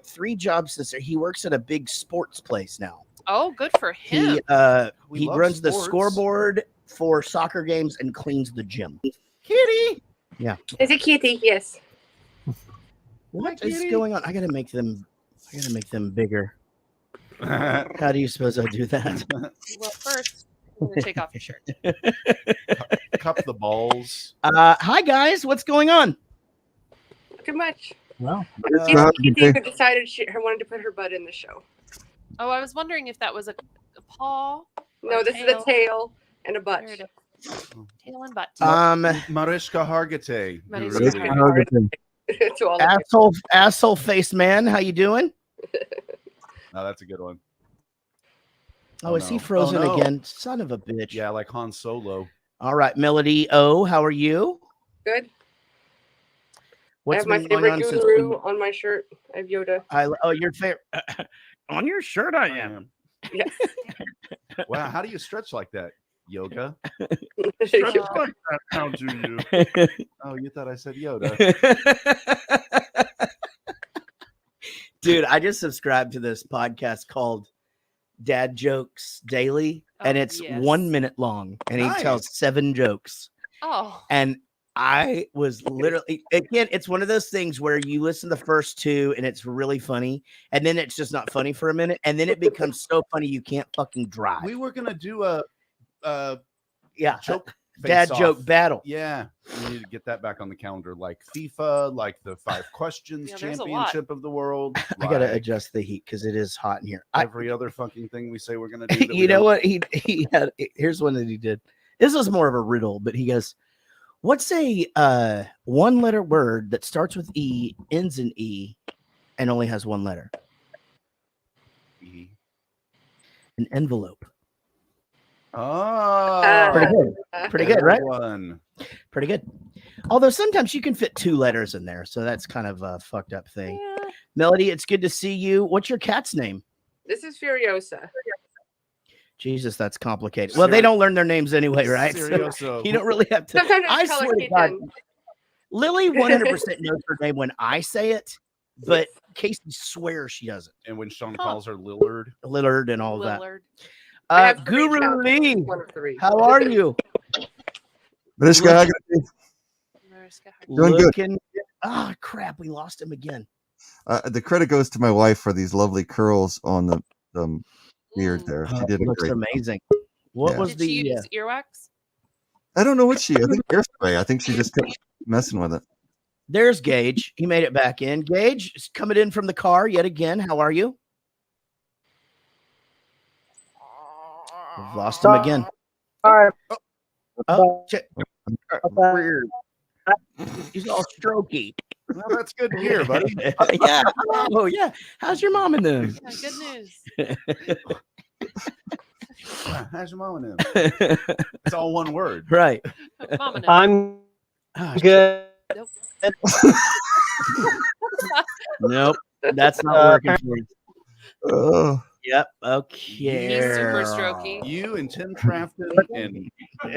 3 jobs this year. He works at a big sports place now. Oh, good for him. He runs the scoreboard for soccer games and cleans the gym. Kitty. Yeah. It's a kitty, yes. What is going on? I gotta make them bigger. How do you suppose I do that? Well, first, I'm gonna take off your shirt. Cup the balls. Hi guys, what's going on? Too much. Well, Kitty decided she wanted to put her butt in the show. Oh, I was wondering if that was a paw. No, this is a tail and a butt. Tail and butt. Mariska Hargitay. Asshole face man, how you doing? Oh, that's a good one. Oh, is he frozen again? Son of a bitch. Yeah, like Han Solo. All right, Melody O, how are you? Good. What's I have my favorite guru on my shirt. I have Yoda. Your favorite on your shirt? I am. Yes. Wow, how do you stretch like that? Yoga. Stretch like that. How do you? Oh, you thought I said Yoda. Dude, I just subscribed to this podcast called Dad Jokes Daily, and it's 1 minute long, and he tells 7 jokes. Oh. And I was literally, again, it's one of those things where you listen to the first 2 and it's really funny, and then it's just not funny for a minute, and then it becomes so funny you can't fucking drive. We were gonna do a joke dad joke battle. Yeah, we need to get that back on the calendar, like FIFA, like the 5 questions championship of the world. I gotta adjust the heat because it is hot in here. Every other fucking thing we say we're gonna do. You know what he had? Here's one that he did. This was more of a riddle, but he goes, "What's a 1-letter word that starts with E, ends in E, and only has 1 letter?" E. An envelope. Oh, pretty good, right? One. Pretty good. Although sometimes you can fit 2 letters in there, so that's kind of a fucked up thing. Yeah. Melody, it's good to see you. What's your cat's name? This is Furiosa. Jesus, that's complicated. Well, they don't learn their names anyway, right? So you don't really have to. I swear to God, Lily 100% knows her name when I say it, but Casey swears she doesn't. And when Sean calls her Lillard and all that. Guru Lee, how are you? Mariska, doing good. Ah, crap, we lost him again. The credit goes to my wife for these lovely curls on the beard there. She did a looks great amazing. What was Did she use earwax? I don't know what I think hairspray. I think she just kept messing with it. There's Gage. He made it back in. Gage is coming in from the car yet again. How are you? We've lost him again. All right. Weird. He's all strokey. Well, that's good to hear, buddy. Yeah. Oh, yeah. How's your mom and them? Yeah, good news. How's your mom and them? It's all one word. Right. I'm good. Nope. That's not working for you. Oh. Yep. Okay. He's super strokey. You and Tim Trafton and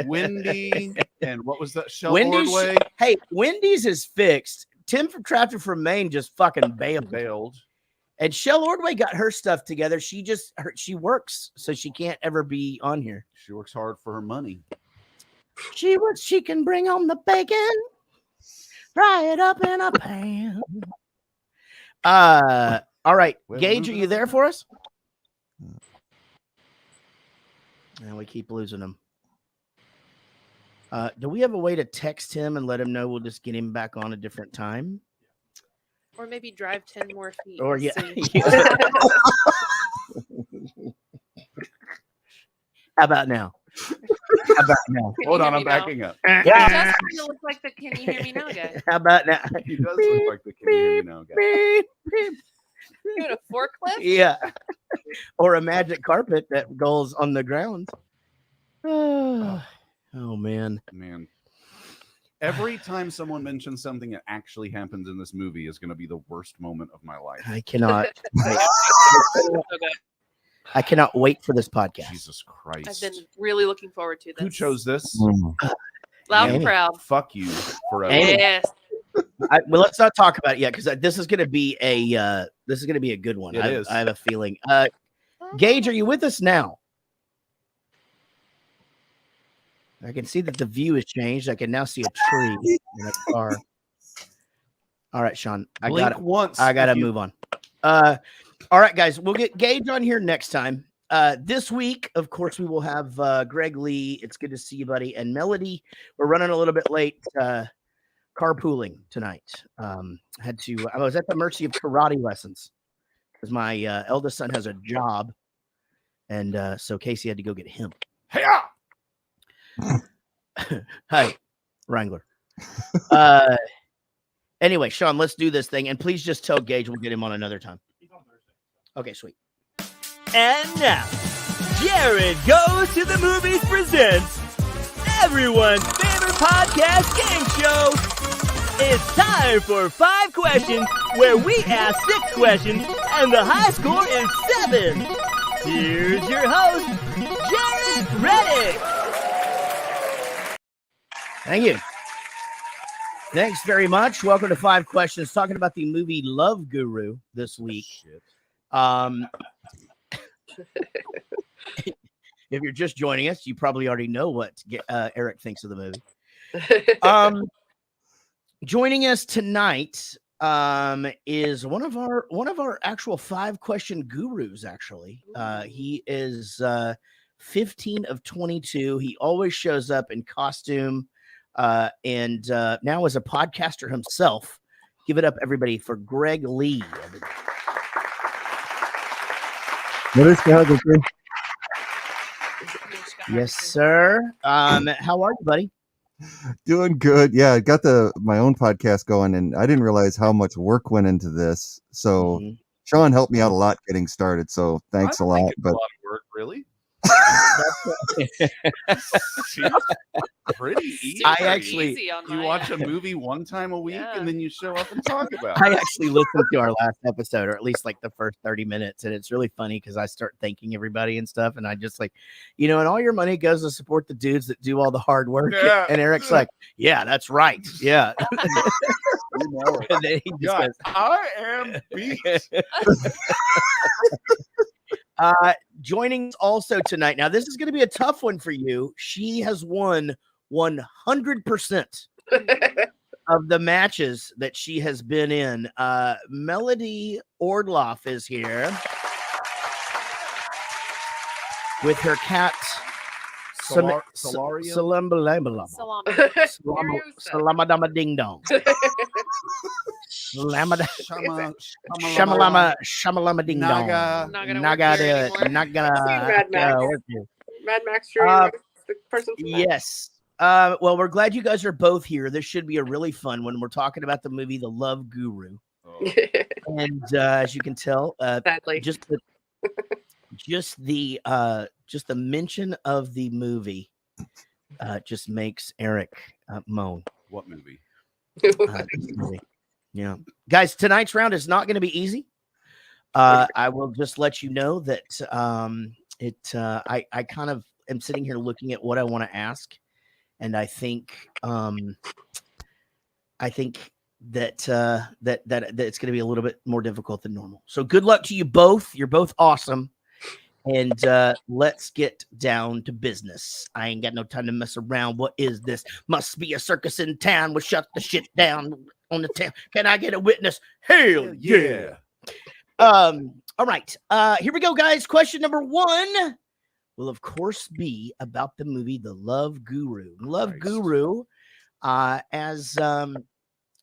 Wendy and what was that? Shell Ordway. Hey, Wendy's is fixed. Tim from Trafton from Maine just fucking bailed. And Shell Ordway got her stuff together. She works, so she can't ever be on here. She works hard for her money. She can bring home the bacon, fry it up in a pan. All right, Gage, are you there for us? And we keep losing him. Do we have a way to text him and let him know we'll just get him back on a different time? Or maybe drive 10 more feet. Or yeah. How about now? Hold on, I'm backing up. Yeah. He does kind of look like the Can You Hear Me Now guy. How about now? He does look like the Can You Hear Me Now guy. Doing a forklift? Yeah. Or a magic carpet that goes on the ground. Oh, man. Every time someone mentions something that actually happens in this movie is going to be the worst moment of my life. I cannot. I cannot wait for this podcast. Jesus Christ. I've been really looking forward to this. Who chose this? Loud and proud. Fuck you forever. Yes. Well, let's not talk about it yet because this is going to be a This is going to be a good one. It is. I have a feeling. Gage, are you with us now? I can see that the view has changed. I can now see a tree in a car. All right, Sean. I got it. I got to move on. All right, guys. We'll get Gage on here next time. This week, of course, we will have Greg Lee. It's good to see you, buddy. And Melody. We're running a little bit late. Carpooling tonight. I was at the mercy of karate lessons because my eldest son has a job, and so Casey had to go get him. Hey-ya! Hi, Wrangler. Anyway, Sean, let's do this thing, and please just tell Gage we'll get him on another time. Okay, sweet. And now, Jared Goes to the Movies presents everyone's favorite podcast game show. It's time for 5 questions, where we ask 6 questions, and the high score is 7. Here's your host, Jared Reddick. Thank you. Thanks very much. Welcome to 5 Questions, talking about the movie Love Guru this week. If you're just joining us, you probably already know what Eric thinks of the movie. Joining us tonight is one of our actual 5-question gurus. Actually, he is 15 of 22. He always shows up in costume, and now as a podcaster himself. Give it up, everybody, for Greg Lee. Yes, sir. How are you, buddy? Doing good. Yeah, I got my own podcast going, and I didn't realize how much work went into this. So Sean helped me out a lot getting started. So thanks a lot. But a lot of work, really. Pretty easy. I actually, you watch a movie one time a week, and then you show up and talk about it. I actually listened to our last episode, or at least like the first 30 minutes, and it's really funny because I start thanking everybody and stuff, and I just like, and all your money goes to support the dudes that do all the hard work. Yeah. And Eric's like, yeah, that's right. Yeah. And then he just goes, I am beat. Joining us also tonight. Now, this is going to be a tough one for you. She has won 100% of the matches that she has been in. Melody Ordloff is here with her cat. Salamadama ding dong. Shamalama ding dong. Mad Max Fury, the person. Yes. Well, we're glad you guys are both here. This should be a really fun one. We're talking about the movie The Love Guru. And as you can tell, just the mention of the movie just makes Eric moan. What movie? Movie. Yeah, guys, tonight's round is not going to be easy. I will just let you know that I kind of am sitting here looking at what I want to ask, and I think that it's going to be a little bit more difficult than normal. So good luck to you both. You're both awesome. And let's get down to business. I ain't got no time to mess around. What is this? Must be a circus in town. We'll shut the shit down on the town. Can I get a witness? Hell yeah. All right. Here we go, guys. Question number 1 will, of course, be about the movie The Love Guru. Love Guru, as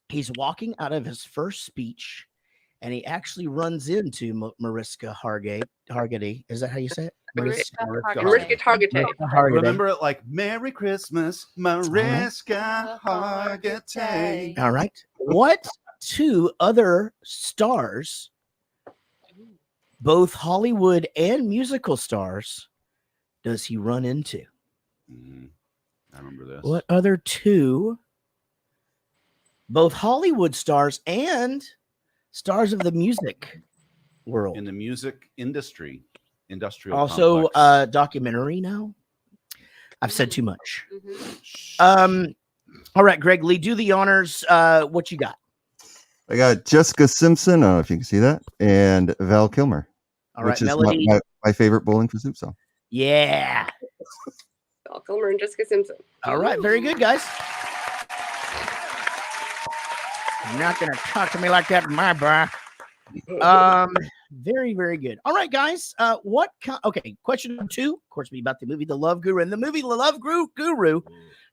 he's walking out of his first speech, and he actually runs into Mariska Hargitay. Is that how you say it? Mariska Hargitay. Remember it like Merry Christmas, Mariska Hargitay. All right. What 2 other stars, both Hollywood and musical stars, does he run into? I remember this. What other 2, both Hollywood stars and stars of the music world, in the music industry, industrial, also documentary? Now I've said too much. All right, Greg Lee, do the honors. What you got? I got Jessica Simpson. I don't know if you can see that, and Val Kilmer. All right, which is Melody. my favorite Bowling for Soup song. Yeah. Val Kilmer and Jessica Simpson. All right, very good, guys. You're not gonna talk to me like that in my bar. Very, very good. All right, guys. Okay, question number 2, of course, be about the movie The Love Guru. In the movie The Love Guru,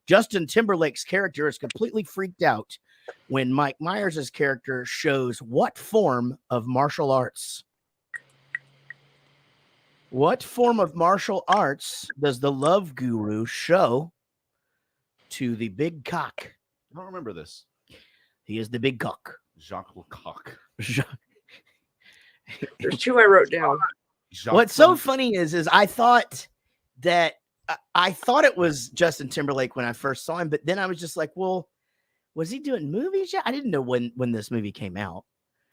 Justin Timberlake's character is completely freaked out when Mike Myers' character shows what form of martial arts? What form of martial arts does the Love Guru show to the big cock? I don't remember this. He is the big cock. Jacques Lecoq. There's 2 I wrote down. What's so funny is I thought that I thought it was Justin Timberlake when I first saw him, but then I was just like, well, was he doing movies yet? I didn't know when this movie came out.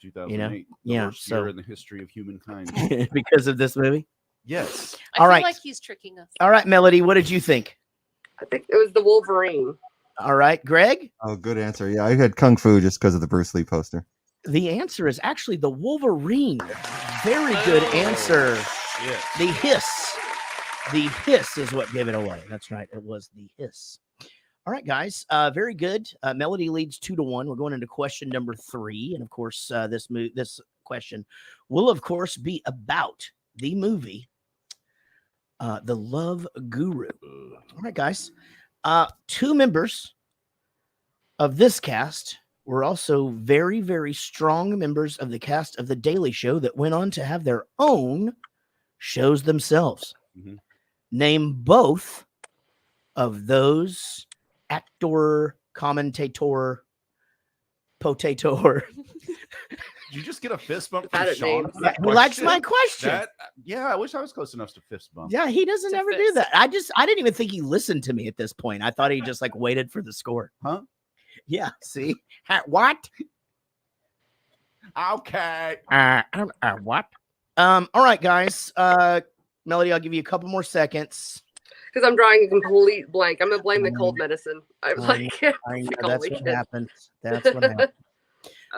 2008. Yeah, worst year in the history of humankind. Because of this movie. Yes. I feel like he's tricking us. All right, Melody, what did you think? I think it was the Wolverine. All right, Greg? Oh, good answer. Yeah, I had Kung Fu just because of the Bruce Lee poster. The answer is actually the Wolverine. Very good answer. Yes. The hiss. The hiss is what gave it away. That's right. It was the hiss. All right, guys. Very good. Melody leads 2-1. We're going into question number 3. And of course, this question will, of course, be about the movie The Love Guru. All right, guys. 2 members of this cast were also very, very strong members of the cast of The Daily Show that went on to have their own shows themselves. Mm-hmm. Name both of those actor, commentator, potator. Did you just get a fist bump Got from it, Sean? James. for that He likes question? my question. Yeah, I wish I was close enough to fist bump. Yeah, he doesn't To ever do fist. that. I didn't even think he listened to me at this point. I thought he just like waited for the score. Huh? Yeah, see? What? Okay. What? All right, guys. Melody, I'll give you a couple more seconds. Because I'm drawing a complete blank. I'm gonna blame the cold medicine. I'm like, I know, sick all that's what weekend. happened. That's what happened.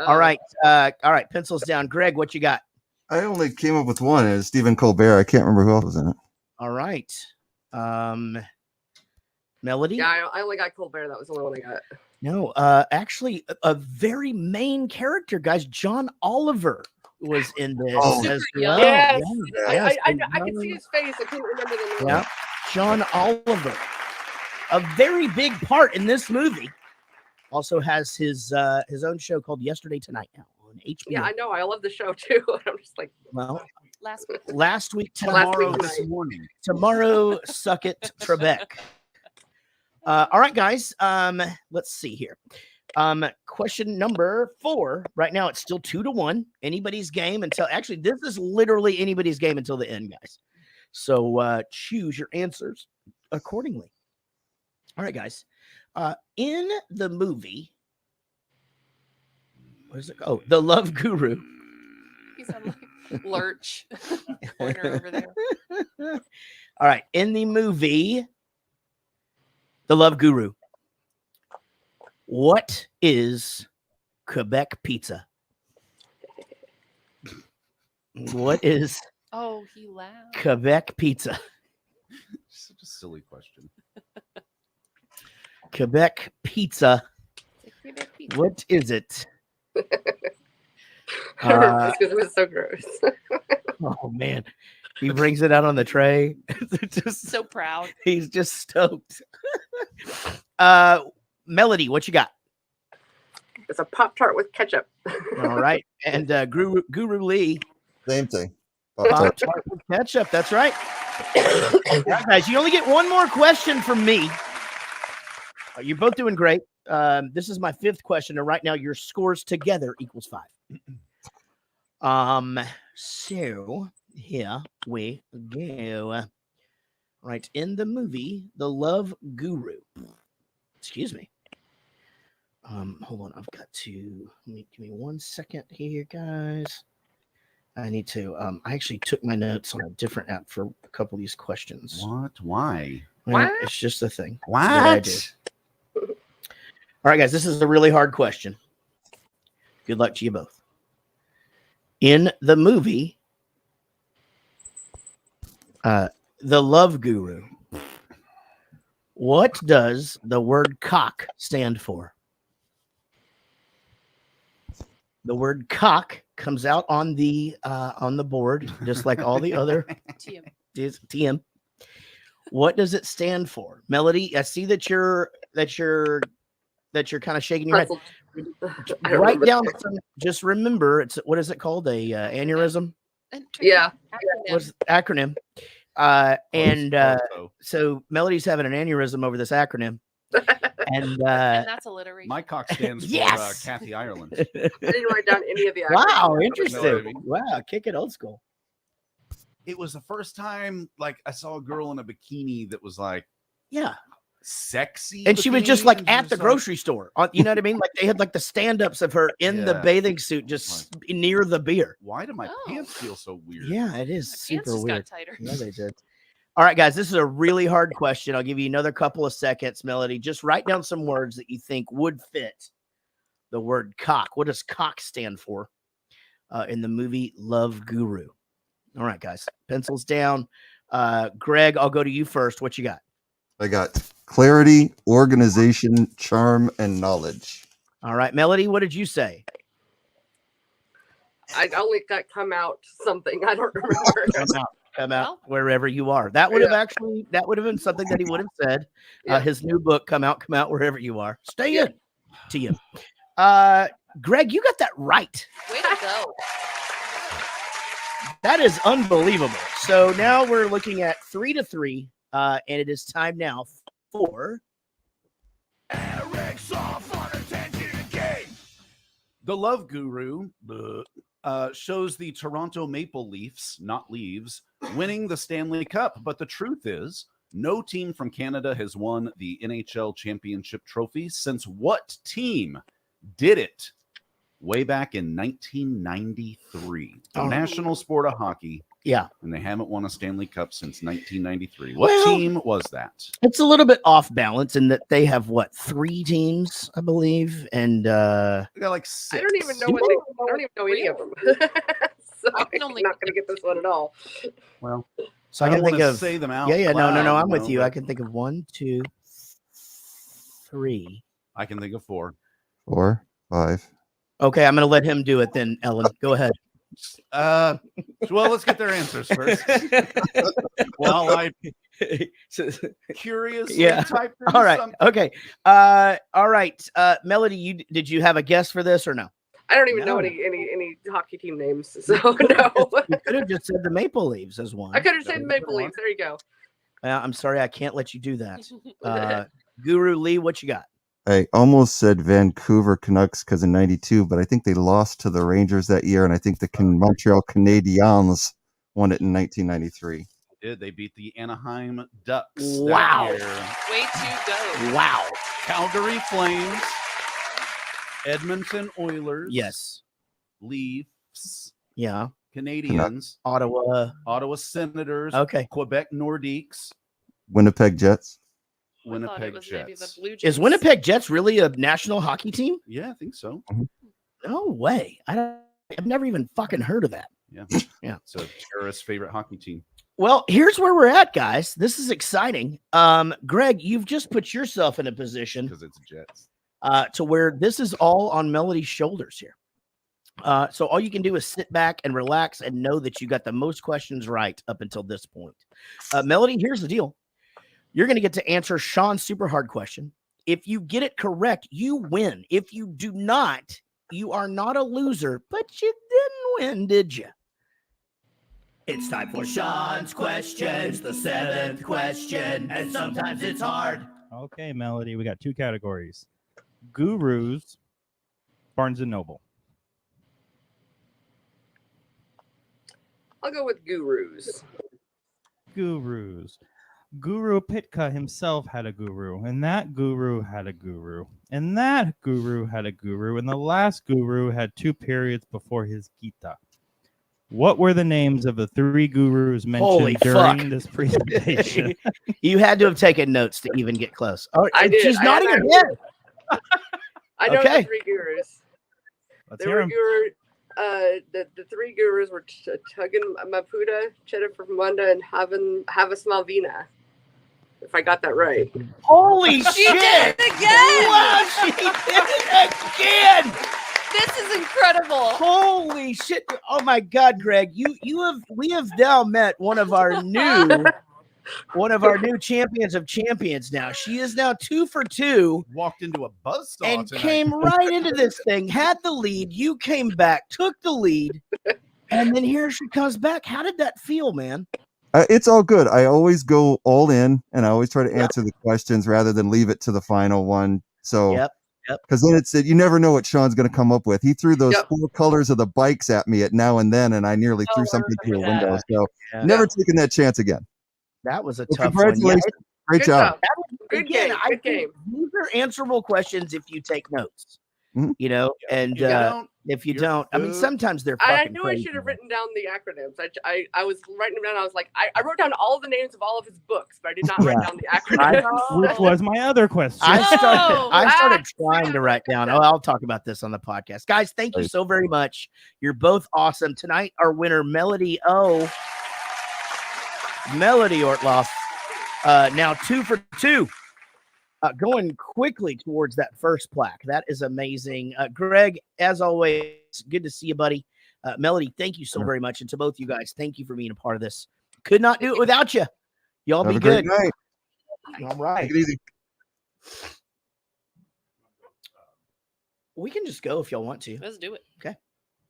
All right. All right. Pencils down. Greg, what you got? I only came up with one. It's Stephen Colbert. I can't remember who else was in it. All right. Melody? Yeah, I only got Colbert. That was the only one I got. No, actually, a very main character, guys. John Oliver was in this Oh. as Super well. young. Yes. Yes, I could see his face. I couldn't remember the name. Yeah, John Oliver, a very big part in this movie. Also has his own show called Yesterday Tonight now on HBO. Yeah, I know. I love the show too. I'm just like, Well, Last week. last week, Last tomorrow, week This morning. tomorrow, suck it, Trebek. All right, guys. Let's see here. Question number 4. Right now, it's still 2-1. Anybody's game until actually, this is literally anybody's game until the end, guys. So choose your answers accordingly. All right, guys. In the movie, what is it? Oh, The Love Guru. He's on like Lurch. Corner over there. All right, in the movie, The Love Guru, what is Quebec pizza? What is Oh, he laughed. Quebec pizza? Such a silly question. Quebec pizza. It's a Quebec pizza. What is it? because it was so gross. Oh man, he brings it out on the tray. Just, So proud. he's just stoked. Melody, what you got? It's a Pop-Tart with ketchup. All right, and Guru Lee, Same thing. Pop-Tart with ketchup. That's right. All right, guys, you only get one more question from me. You're both doing great. This is my 5th question, and right now your scores together equals 5. So here we go. Right, in the movie The Love Guru. Excuse me. Hold on, I've got to give me 1 second here, guys. I need to I actually took my notes on a different app for a couple of these questions. What? Why? Well, What? it's just a thing. that I do. All right, guys, this is a really hard question. Good luck to you both. In the movie, The Love Guru, what does the word cock stand for? The word cock comes out on the board, just like all the other TM. What does it stand for? Melody, I see that you're kind of shaking your head. Write down some, just remember, it's what is it called? A aneurysm? Yeah. What's the acronym? So Melody's having an aneurysm over this acronym. And that's alliteration. My cock stands for Yes! Kathy Ireland. I didn't write down any of the acronyms. Wow, I interesting. mean. Wow, kick it old school. It was the first time like I saw a girl in a bikini that was like Yeah. sexy. And she was just like bikini, at just the like- grocery store. You know what I mean? Like they had like the stand-ups of her in the Yeah. bathing suit just near the beer. Why do my Oh. pants feel so weird? Yeah, it is My pants super just weird. got tighter. Yeah, they did. All right, guys, this is a really hard question. I'll give you another couple of seconds, Melody. Just write down some words that you think would fit the word cock. What does cock stand for in the movie Love Guru? All right, guys, pencils down. Greg, I'll go to you first. What you got? I got clarity, organization, charm, and knowledge. All right, Melody, what did you say? I only got come out something. I don't remember. Come out wherever you are. That would have been something that he would have said. Yeah. His new book, come out wherever you are. Stay in to you. Greg, you got that right. Way to go. That is unbelievable. So now we're looking at 3-3, and it is time now for Eric's off on attention game. The Love Guru shows the Toronto Maple Leafs, not Leaves, winning the Stanley Cup. But the truth is, no team from Canada has won the NHL championship trophy since what team did it way back in 1993? The national sport of hockey. Yeah. And they haven't won a Stanley Cup since 1993. What team was that? It's a little bit off balance in that they have, 3 teams, I believe. And They got like 6. I don't even know I don't even know any of them. So I'm not going to get this one at all. Well, so I can think of say them out. Yeah, no, loud, I'm with you. but I can think of 1, 2, 3. I can think of 4. 4, 5. Okay, I'm going to let him do it then, Ellen. Go ahead. Well, let's get their answers first. While I curiously type through All right. something. Okay. All right. Melody, did you have a guess for this or no? I don't even know any hockey team names, so no. You could have just said the Maple Leafs as one. I could have said Maple Leafs. There you go. I'm sorry, I can't let you do that. Guru Lee, what you got? I almost said Vancouver Canucks because in '92, but I think they lost to the Rangers that year, and I think the Montreal Canadiens won it in 1993. They beat the Anaheim Ducks. Wow. That year. Way to go. Wow. Calgary Flames. Edmonton Oilers. Yes. Leafs. Yeah. Canadians. Ottawa Senators. Okay. Quebec Nordiques. Winnipeg Jets. Winnipeg Jets. Is Winnipeg Jets really a national hockey team? Yeah, I think so. No way. I've never even fucking heard of that. Yeah. Yeah. It's a terrorist's favorite hockey team. Well, here's where we're at, guys. This is exciting. Greg, you've just put yourself in a position because it's Jets. To where this is all on Melody's shoulders here. So all you can do is sit back and relax and know that you got the most questions right up until this point. Melody, here's the deal. You're going to get to answer Sean's super hard question. If you get it correct, you win. If you do not, you are not a loser, but you didn't win, did you? It's time for Sean's questions, the 7th question, and sometimes it's hard. Okay, Melody, we got 2 categories. Gurus, Barnes & Noble. I'll go with Gurus. Gurus. Guru Pitka himself had a guru, and that guru had a guru, and that guru had a guru, and the last guru had 2 periods before his Gita. What were the names of the 3 gurus mentioned during this presentation? You had to have taken notes to even get close. Oh, I did. She's nodding her head. I know Okay. the 3 gurus. Let's The hear 'em. the three gurus were Tuggin Maputa, Cheddar from Wanda, and Havas Malvina. If I got that right. Holy She shit! did it again! Wow, she did it again! This is incredible. Holy shit! Oh my God, Greg, we have now met one of our new champions of champions. Now she is now 2 for 2. Walked into a buzzsaw and tonight. came right into this thing. Had the lead. You came back, took the lead, and then here she comes back. How did that feel, man? It's all good. I always go all in, and I always try to answer the questions rather than leave it to the final one. So, Yep. Because then you never know what Sean's going to come up with. He threw those 4 colors of the bikes at me at now and then, and I nearly threw something through a window. So, never taking that chance again. That was a Well, tough one. congratulations. Great job. Good game. Good game. These are answerable questions if you take notes. Mhm. You know, and if you don't, I mean, sometimes they're fucking I knew crazy. I should have written down the acronyms. I was writing them down. I was like, I wrote down all of the names of all of his books, but I did not write down the acronyms. Which was my other question. I started trying to write down. Oh, I'll talk about this on the podcast. Guys, thank you so very much. You're both awesome. Tonight, our winner, Melody Ortloff, now 2 for 2. Going quickly towards that first plaque. That is amazing. Greg, as always, good to see you, buddy. Melody, thank you so very much. And to both you guys, thank you for being a part of this. Could not do it without you. Y'all Have be a great good. night. All right. Take it easy. We can just go if y'all want to. Let's do it. Okay.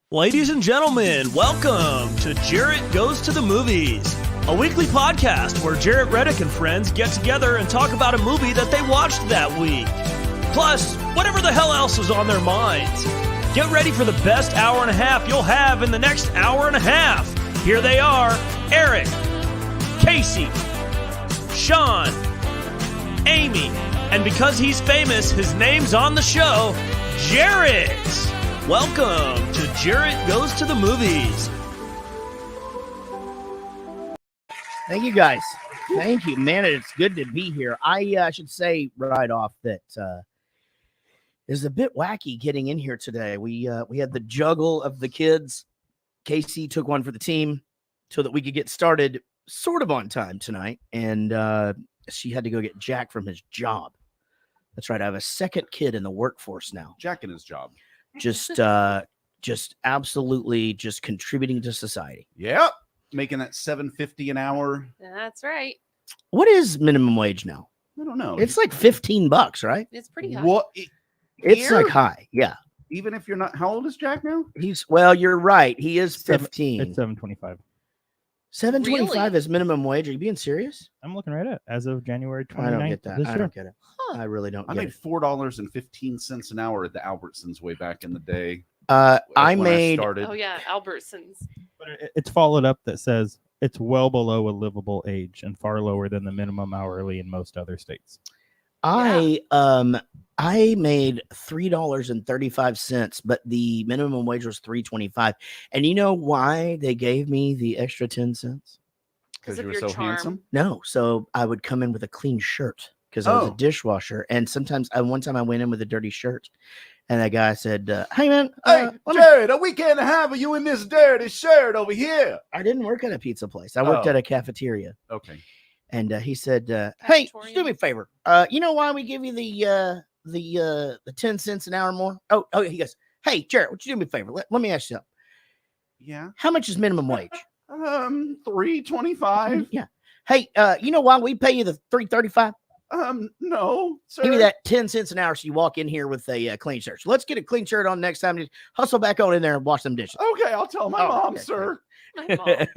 Ladies and gentlemen, welcome to Jarrett Goes to the Movies, a weekly podcast where Jarrett Reddick and friends get together and talk about a movie that they watched that week. Plus, whatever the hell else is on their minds. Get ready for the best hour and a half you'll have in the next hour and a half. Here they are, Eric, Casey, Sean, Amy, and because he's famous, his name's on the show, Jarrett. Welcome to Jarrett Goes to the Movies. Thank you, guys. Thank you, man. It's good to be here. I should say right off that is a bit wacky getting in here today. We had the juggle of the kids. Casey took one for the team so that we could get started sort of on time tonight, and she had to go get Jack from his job. That's right. I have a second kid in the workforce now. Jack in his job. Just absolutely just contributing to society. Yep. Making that $7.50 an hour. That's right. What is minimum wage now? I don't know. It's like $15, right? It's pretty high. What? It's like high. Yeah. Even if you're not, how old is Jack now? Well, you're right. He is 15. It's $7.25. $7.25 Really? is minimum wage. Are you being serious? I'm looking right at it as of January 29th. I don't get that. This I year. don't get it. Huh. I really don't I get made it. $4.15 an hour at the Albertsons way back in the day. I when made started. Oh yeah, Albertsons. But it's followed up that says it's well below a livable age and far lower than the minimum hourly in most other states. I made $3.35, but the minimum wage was $3.25. And you know why they gave me the extra 10 cents? Because of you were your so charm. handsome. No, so I would come in with a clean shirt because I was a dishwasher, and sometimes one time I went in with a dirty shirt, and a guy said, "Hey man, Hey, Jared, a week and a half of you in this dirty shirt over here." I didn't work at a pizza place. I worked at a cafeteria." Okay. And he said, "Hey, just do me a favor. You know why we give you the 10 cents an hour more?" Oh, he goes, "Hey, Jared, would you do me a favor? Let me ask you something. Yeah. How much is minimum wage?" $3.25. Yeah. Hey, you know why we pay you the $3.35? No, sir. Give me that 10 cents an hour so you walk in here with a clean shirt. So let's get a clean shirt on next time. Just hustle back on in there and wash them dishes. Okay, I'll tell my mom, sir. My mom.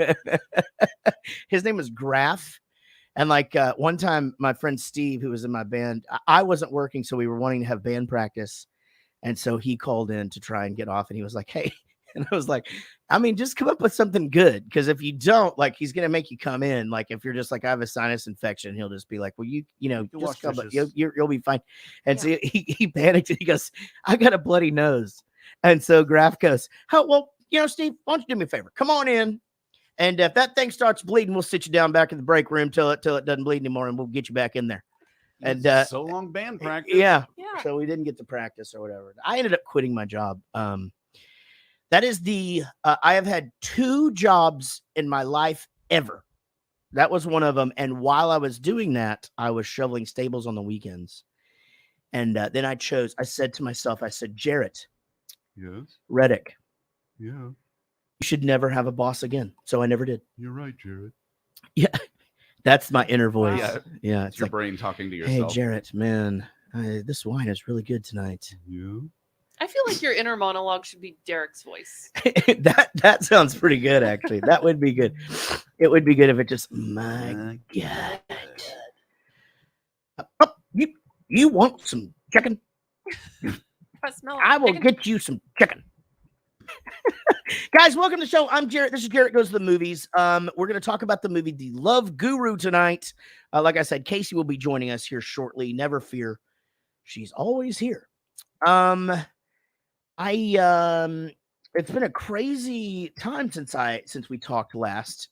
His name was Graf. And like one time, my friend Steve, who was in my band, I wasn't working, so we were wanting to have band practice. And so he called in to try and get off, and he was like, "Hey," and I was like, "I mean, just come up with something good, because if you don't, like, he's gonna make you come in. Like, if you're just like, I have a sinus infection, he'll just be like, well, you know, just come, but you'll be fine." And so he panicked, and he goes, "I got a bloody nose," and so Graf goes, "Oh well, you know, Steve, why don't you do me a favor? Come on in. And if that thing starts bleeding, we'll sit you down back in the break room till it doesn't bleed anymore, and we'll get you back in there." And so long band practice. Yeah. Yeah. So we didn't get to practice or whatever. I ended up quitting my job. That is I have had 2 jobs in my life ever. That was one of them. And while I was doing that, I was shoveling stables on the weekends. And then I said to myself, Jarrett. Yes. Reddick. Yeah. You should never have a boss again. So I never did. You're right, Jarrett. Yeah. That's my inner voice. Yeah. Yeah. It's your brain talking to yourself. Hey, Jarrett, man, this wine is really good tonight. Yeah. I feel like your inner monologue should be Derek's voice. that sounds pretty good, actually. That would be good. It would be good if it just, my God. Oh, you want some chicken? I will get you some chicken. Guys, welcome to the show. I'm Jarrett. This is Jarrett Goes to the Movies. We're going to talk about the movie The Love Guru tonight. Like I said, Casey will be joining us here shortly. Never fear. She's always here. It's been a crazy time since we talked last.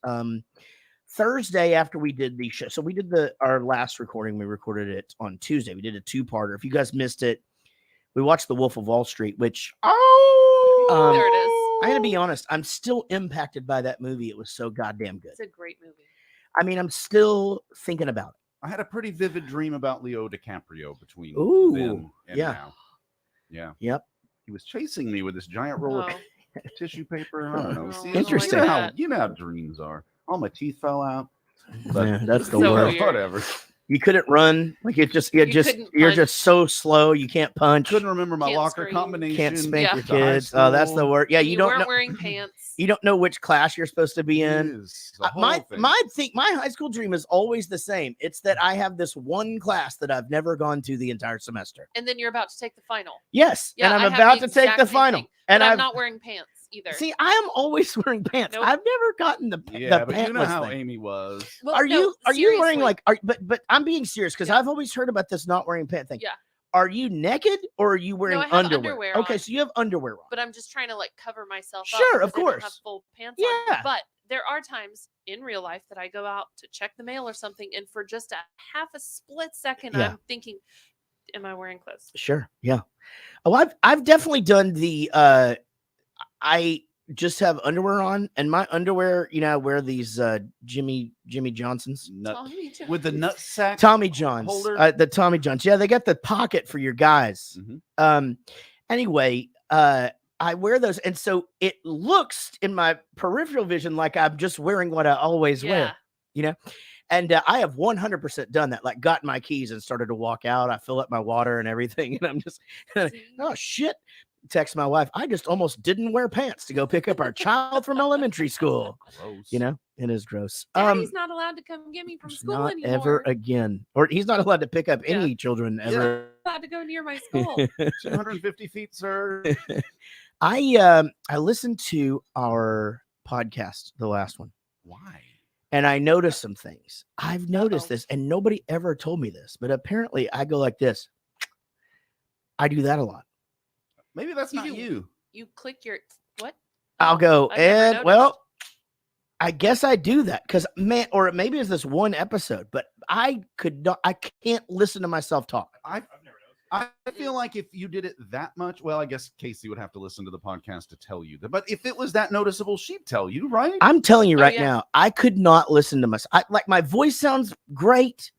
Thursday after we did the show. So we did our last recording. We recorded it on Tuesday. We did a 2-parter. If you guys missed it, we watched The Wolf of Wall Street, which there it is. I'm going to be honest. I'm still impacted by that movie. It was so goddamn good. It's a great movie. I mean, I'm still thinking about it. I had a pretty vivid dream about Leo DiCaprio between then and now. Yeah. Yep. He was chasing me with this giant roll of tissue paper. I don't know. See, Interesting. You know how dreams are. All my teeth fell out. But yeah, that's the worst. Whatever. You couldn't run. Like you're just so slow. You can't punch. Couldn't remember my Can't locker scream. combination. Can't spank your kids. Oh, that's the worst. Yeah, you don't weren't know. wearing pants. You don't know which class you're supposed to be in. My high school dream is always the same. It's that I have this one class that I've never gone to the entire semester. And then you're about to take the final. Yes, Yeah, and I I'm have about the to take exact the same final. thing, And I'm I'm not wearing pants either. See, I am always wearing pants. Nope. I've never gotten the Yeah, the but you know pantless how thing. Amy was. Well, Are you wearing seriously. but I'm being serious because I've always heard about this not wearing pants thing. Yeah. Are you naked or are you wearing I have underwear? Okay, on. so you have underwear on. But I'm just trying to like cover myself Sure, up of because I don't have course. full pants Yeah. on. But there are times in real life that I go out to check the mail or something, and for just a half a split second, Yeah. I'm thinking, am I wearing clothes? Sure, yeah. Oh, I've definitely done the I just have underwear on, and my underwear, you know, I wear these Jimmy Johnsons. With the nut sack Tommy Johns. holder? The Tommy Johns. Yeah, they got the pocket for your guys. Anyway, I wear those, and so it looks in my peripheral vision like I'm just wearing what I always wear, you know. And I have 100% done that. Like, got my keys and started to walk out. I fill up my water and everything, and I'm just, oh shit. Text my wife. I just almost didn't wear pants to go pick up our child from elementary school. Gross. You know, it is gross. Daddy's not allowed to come get me from school Not anymore. ever again, or he's not allowed to pick up any children ever. Allowed to go near my school. 250 feet, sir. I listened to our podcast, the last one. Why? And I noticed some things. I've noticed this, and nobody ever told me this, but apparently I go like this. I do that a lot. Maybe that's not you. You click your what? I'll go, I've never Ed, noticed. well, I guess I do that because, man, or maybe it's this one episode, but I can't listen to myself talk. I feel like if you did it that much, well, I guess Casey would have to listen to the podcast to tell you that. But if it was that noticeable, she'd tell you, right? I'm telling you right now, I could not listen to myself. Like, my voice sounds great.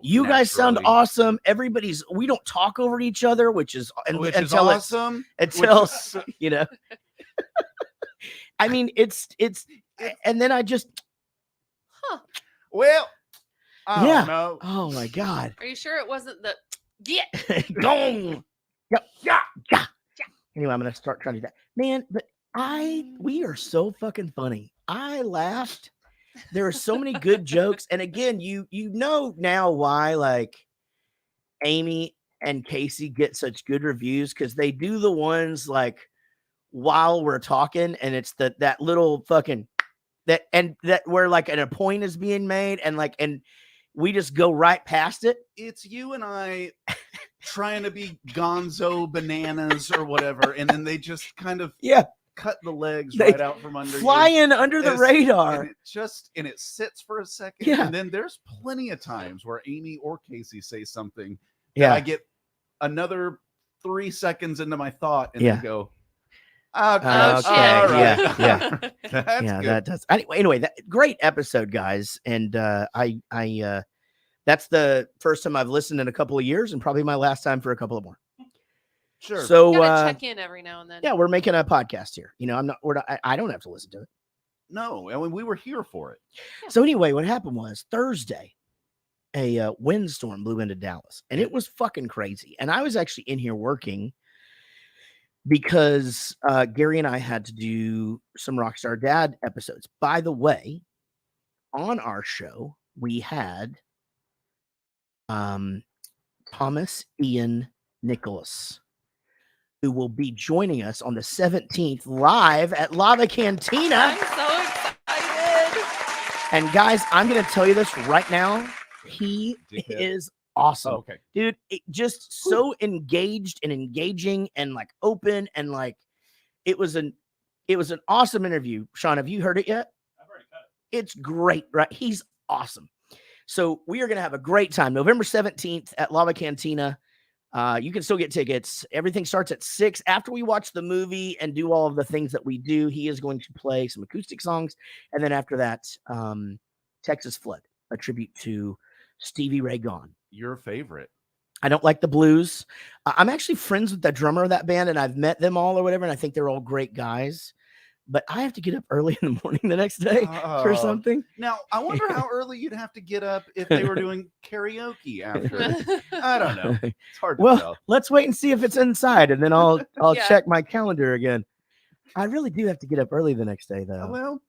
You guys sound awesome. We don't talk over each other, which is awesome. Until you know, I mean, it's, and then I just, well, I don't know. Oh my God. Are you sure it wasn't the Gong. Yeah. Anyway, I'm gonna start trying to do that, man. But we are so fucking funny. I laughed. There are so many good jokes, and again, you know now why like Amy and Casey get such good reviews because they do the ones like while we're talking, and it's that little fucking that where like a point is being made, and we just go right past it. It's you and I trying to be gonzo bananas or whatever, and then they just kind of cut the legs right out from under flying under the radar. And it sits for a second. Yeah. And then there's plenty of times where Amy or Casey say something that I get another 3 seconds into my thought and then go, Oh, shit. Okay. All right. Yeah. That's Yeah, good. that does. Anyway, that great episode, guys. And I that's the first time I've listened in a couple of years, and probably my last time for a couple of more. Sure. So You gotta check in every now and then. yeah, we're making a podcast here. You know, I don't have to listen to it. No, I mean, we were here for it. So anyway, what happened was Thursday, a windstorm blew into Dallas, and it was fucking crazy. And I was actually in here working because Gary and I had to do some Rockstar Dad episodes. By the way, on our show, we had Thomas Ian Nicholas, who will be joining us on the 17th live at Lava Cantina. I'm so excited. And guys, I'm going to tell you this right now. He is awesome. Okay. Dude, just so engaged and engaging and like open and like it was an awesome interview. Sean, have you heard it yet? I've already cut It's great, right? He's awesome. So we are going to have a great time. November 17th at Lava Cantina. You can still get tickets. Everything starts at 6. After we watch the movie and do all of the things that we do, he is going to play some acoustic songs. And then after that, Texas Flood, a tribute to Stevie Ray Vaughan. Your favorite. I don't like the blues. I'm actually friends with the drummer of that band, and I've met them all or whatever, and I think they're all great guys. But I have to get up early in the morning the next day for something. Now, I wonder how early you'd have to get up if they were doing karaoke after. I don't know. It's hard to tell. Let's wait and see if it's inside, and then I'll Yeah. check my calendar again. I really do have to get up early the next day, though. Well,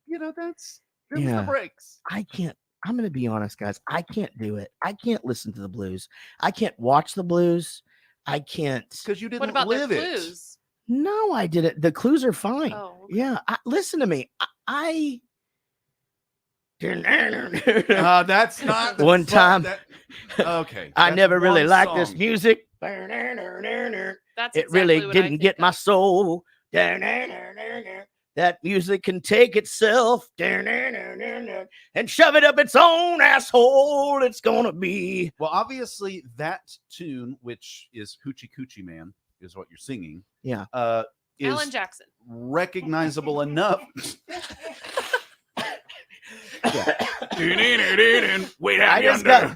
you know, that's the Yeah. breaks. I can't. I'm going to be honest, guys. I can't do it. I can't listen to the blues. I can't watch the blues. I can't. Because you didn't What about live their it. clues? No, I didn't. The clues are fine. Oh, okay. Yeah. Listen to me. I That's not the One time. Okay. I that's never really one liked this song. music. That's It really exactly what I didn't get my think. soul. That music can take itself and shove it up its own asshole. It's gonna be. Well, obviously, that tune, which is Hoochie Coochie Man, is what you're singing. Yeah. Is Alan Jackson. recognizable enough. Wait out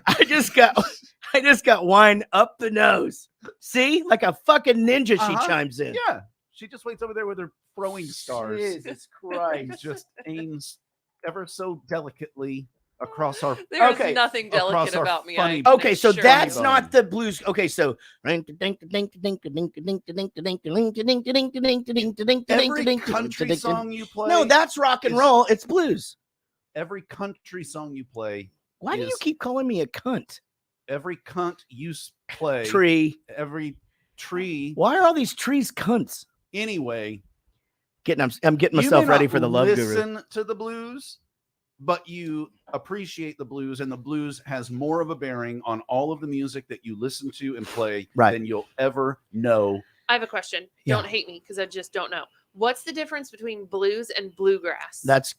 I just got wine up the nose. See, like a fucking ninja, she Uh-huh. chimes in. Yeah, she just waits over there with her throwing stars. Jesus Christ. Just aims ever so delicately across our. There's Okay. nothing Across delicate our about me. funny- I Okay, so assure that's you. not the blues. Okay, so every Every country song you play. No, that's rock and is- roll. It's blues. every country song you play. Why do you is- keep calling me a cunt? Every cunt you play. Tree. Every tree. Why are all these trees cunts? Anyway, I'm getting you myself may ready not for the love guru. listen to the blues, but you appreciate the blues, and the blues has more of a bearing on all of the music that you listen to and play Right. than you'll ever know. I have a question. Yeah. Don't hate me because I just don't know. What's the difference between blues and bluegrass? That's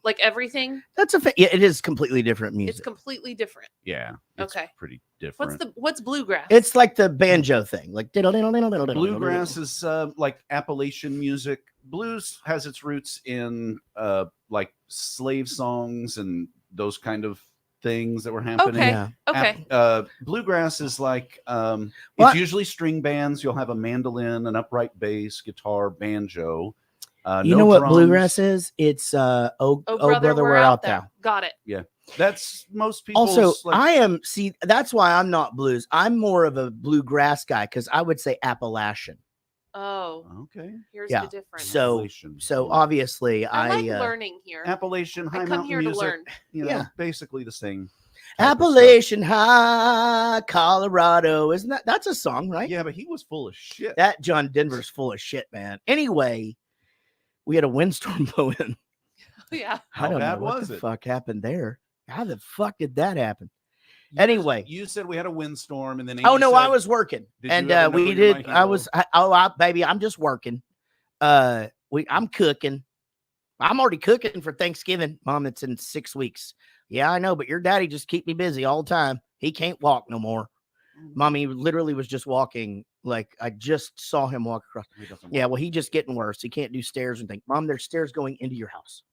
like everything. That's yeah, it is completely different music. It's completely different. Yeah, it's Okay. pretty different. What's bluegrass? It's like the banjo thing, like Bluegrass is like Appalachian music. Blues has its roots in like slave songs and those kind of things that were happening. Okay. Yeah. Okay. Bluegrass is like Well, it's usually string bands. You'll have a mandolin, an upright bass, guitar, banjo. You no know what drums. bluegrass is? It's oh brother, we're out there. Got it. That's most people. Also, I am that's why I'm not blues. I'm more of a bluegrass guy because I would say Appalachian. Oh, okay. here's Yeah. the difference. So Appalachian. obviously I like I learning here. Appalachian high I come mountain here music. to learn. You know, Yeah. basically the same. type of Appalachian High, Colorado. Isn't that's a song, stuff. right? Yeah, but he was full of shit. That John Denver's full of shit, man. Anyway, we had a windstorm blow in. Yeah. How I don't bad know what was the it? fuck happened there. How the fuck did that happen? You- Anyway. you said we had a windstorm, and then Oh Amy no, said, I was working, Did and you ever know we where your did. mic I was? was. Baby, I'm just working. I'm cooking. I'm already cooking for Thanksgiving, Mom. It's in 6 weeks. Yeah, I know, but your daddy just keep me busy all the time. He can't walk no more. Mommy literally was just walking Like I just saw him walk across. Yeah, well, he's just getting worse. He can't do stairs and think, Mom, there's stairs going into your house.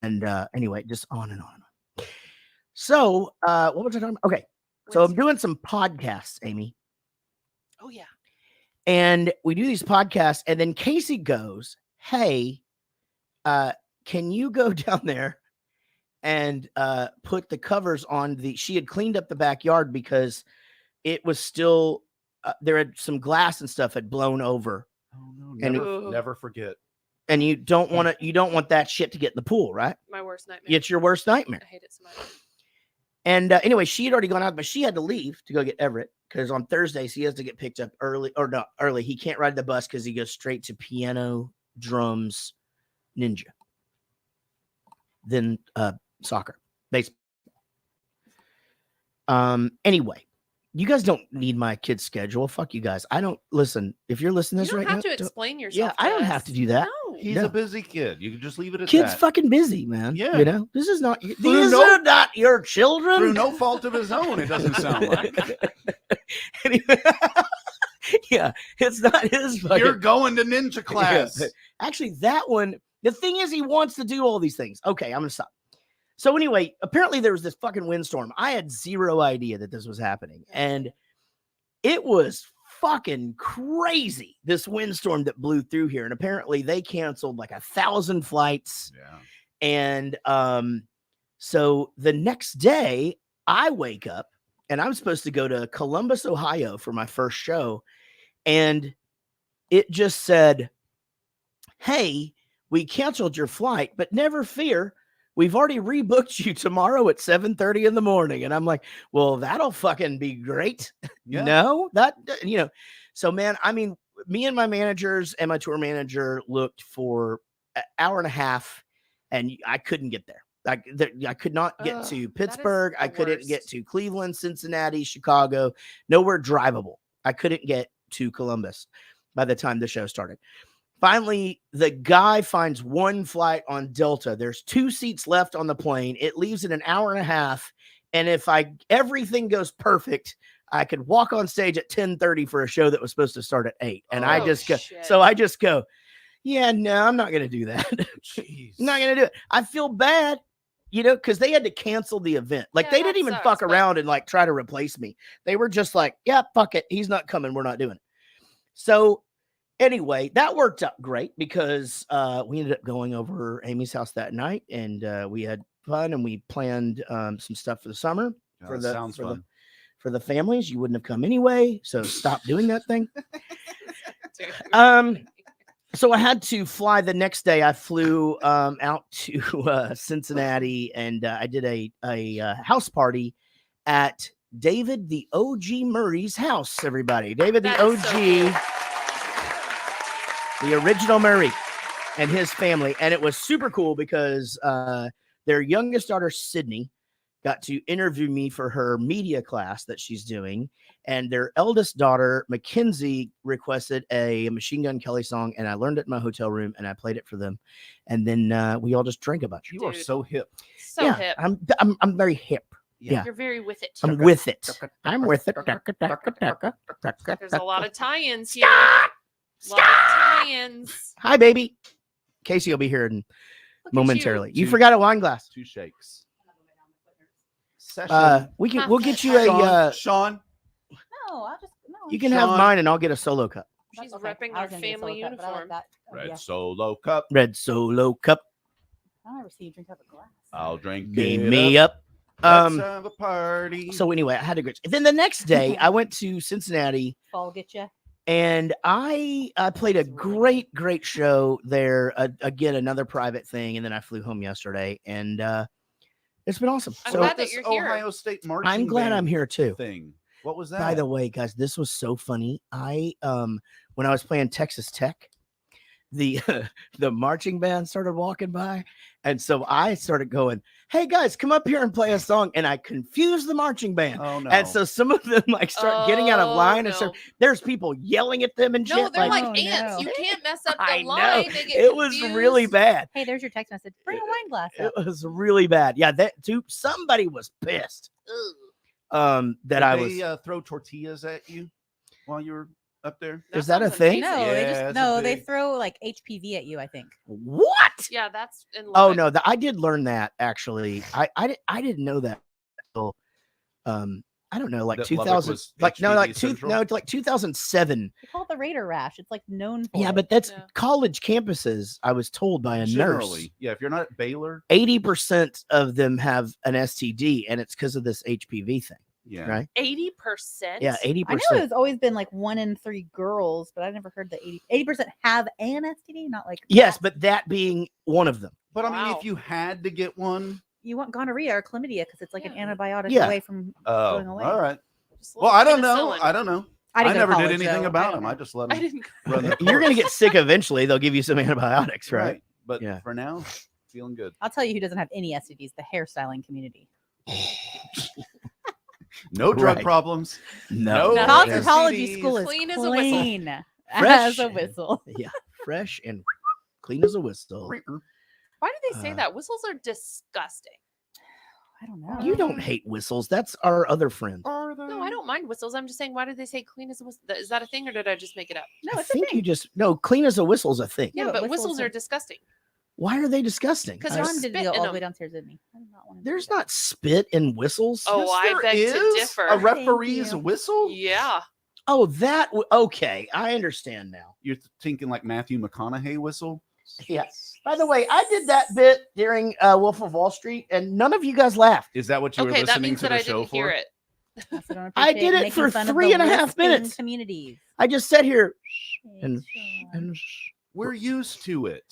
And anyway, just on and on and on. So what was I talking about? Okay. So I'm doing some podcasts, Amy. Oh, yeah. And we do these podcasts, and then Casey goes, hey, can you go down there and put the covers on she had cleaned up the backyard because it was still, there had some glass and stuff had blown over. Oh no, never forget. And you don't want that shit to get in the pool, right? My worst nightmare. It's your worst nightmare. I hate it so much. And anyway, she had already gone out, but she had to leave to go get Everett because on Thursdays he has to get picked up early, or not early. He can't ride the bus because he goes straight to piano, drums, ninja, then soccer, baseball. Anyway, you guys don't need my kid's schedule. Fuck you guys. I don't listen. If you're listening to this You don't right have now, to explain yourself. yeah, I don't have to do that. No. He's a busy kid. You can just leave it at Kid's that. fucking busy, man. Yeah. You know, these are not your children. Through no fault of his own, it doesn't sound like. Yeah, it's not his fucking. You're going to ninja class. Yeah. Actually, that one, the thing is, he wants to do all these things. Okay, I'm going to stop. So anyway, apparently there was this fucking windstorm. I had zero idea that this was happening. And it was fucking crazy, this windstorm that blew through here. And apparently they canceled like 1,000 flights. Yeah. And so the next day I wake up and I'm supposed to go to Columbus, Ohio for my first show. And it just said, hey, we canceled your flight, but never fear. We've already rebooked you tomorrow at 7:30 in the morning. And I'm like, well, that'll fucking be great. Yeah. No, that, you know, so man, I mean, me and my managers and my tour manager looked for an hour and a half and I couldn't get there. I could not get to Pittsburgh. I couldn't get to Cleveland, Cincinnati, Chicago, nowhere drivable. I couldn't get to Columbus by the time the show started. Finally, the guy finds one flight on Delta. There's 2 seats left on the plane. It leaves in an hour and a half. And if everything goes perfect, I could walk on stage at 10:30 for a show that was supposed to start at 8. And I just go, yeah, no, I'm not going to do that. I'm not going to do it. I feel bad, you know, because they had to cancel the event. Like they didn't even fuck around and like try to replace me. They were just like, yeah, fuck it. He's not coming. We're not doing it. So anyway, that worked out great because we ended up going over Amy's house that night and we had fun and we planned some stuff for the summer. Sounds fun. For the families. You wouldn't have come anyway, so stop doing that thing. So I had to fly the next day. I flew out to Cincinnati and I did a house party at David the OG Murray's house, everybody. David the OG. The original Murray and his family. And it was super cool because their youngest daughter, Sydney, got to interview me for her media class that she's doing. And their eldest daughter, Mackenzie, requested a Machine Gun Kelly song. And I learned it in my hotel room and I played it for them. And then we all just drank a bunch. You are so hip. So hip. I'm very hip. Yeah. You're very with it. I'm with it. I'm with it. There's a lot of tie-ins here. A lot of tie-ins. Hi, baby. Casey will be here momentarily. You forgot a wine glass. 2 shakes. We'll get you a Sean. No, I'll just you can have mine and I'll get a solo cup. She's repping our family uniform. Red Solo cup. Red Solo cup. I never see you drink up a glass. I'll drink Beam me up. Let's have a party. So anyway, I had a great. Then the next day, I went to Cincinnati. Fall get you. And I played a great show there. Again, another private thing. And then I flew home yesterday. And it's been awesome. I'm so glad that you're here. Ohio State marching I'm glad I'm here too. Thing. What was that? By the way, guys, this was so funny. I when I was playing Texas Tech, the marching band started walking by. And so I started going, hey guys, come up here and play a song. And I confused the marching band. Oh no. And so some of them like start getting out of line. And so there's people yelling at them and shit. No, they're like ants. You can't mess up the line. They get it was really bad. Hey, there's your text message. Bring a wine glass up. It was really bad. Yeah, somebody was pissed. Ugh. That Did I they was throw tortillas at you while you were up there? Is that a sounds thing? amazing. No, they Yeah, just it's a no, they big- throw like HPV at you, I think. What? Yeah, that's in Oh Lubbock. no, I did learn that actually. I didn't know that until I don't know, like That Lubbock 2000, was like no, HPV like central? like 2007. They call it the Raider rash. It's like known for Yeah, it. but that's Yeah. college campuses. I was told by a nurse, Generally, yeah. If you're not at Baylor, 80% of them have an STD, and it's because of this HPV thing, yeah. right? 80%. Yeah, 80%. I know it's always been like 1 in 3 girls, but I never heard that 80% have an STD, not like Yes, that. but that being one of them. But I mean, Wow. if you had to get one, You want gonorrhea or chlamydia because it's like an Yeah. antibiotic Yeah. away from oh, going away. all right. Just a Well, little I don't know. penicillin. I don't know. I, I didn't go to never did college, anything though. about don't them. I know. just let I them didn't. run the You're gonna course. get sick eventually. They'll give you some antibiotics, right? But Yeah. for now, feeling good. I'll tell you who doesn't have any STDs: the hairstyling community. No drug Right. problems. No. No Cosmetology STDs. school is Clean as a whistle. clean Fresh. as a whistle. Yeah, fresh and clean as a whistle. Why do they say Uh, that? Whistles are disgusting. I don't know. You don't hate whistles. That's our other friend. Are they? No, I don't mind whistles. I'm just saying, why do they say clean as a whistle? Is that a thing, or did I just make it up? No, I it's a think thing. you just no clean as a whistle is a thing. Yeah, Yeah, but but whistles whistles are are- disgusting. Why are they disgusting? 'Cause I- there's John did spit go in all the them. way downstairs, didn't he? I did not want to do there's that. not spit in whistles. Oh, I there beg to is differ. A Thank referee's you. whistle? Yeah. Oh, that okay. I understand now. You're thinking like Matthew McConaughey whistle? Yes. By the way, I did that bit during Wolf of Wall Street, and none of you guys laughed. Is that what you were Okay, that listening means to that the I show didn't hear for? it. Also don't I appreciate did it making for fun of 3.5 the lisping minutes. Communities. I just sat here and Sean. and We're used to it.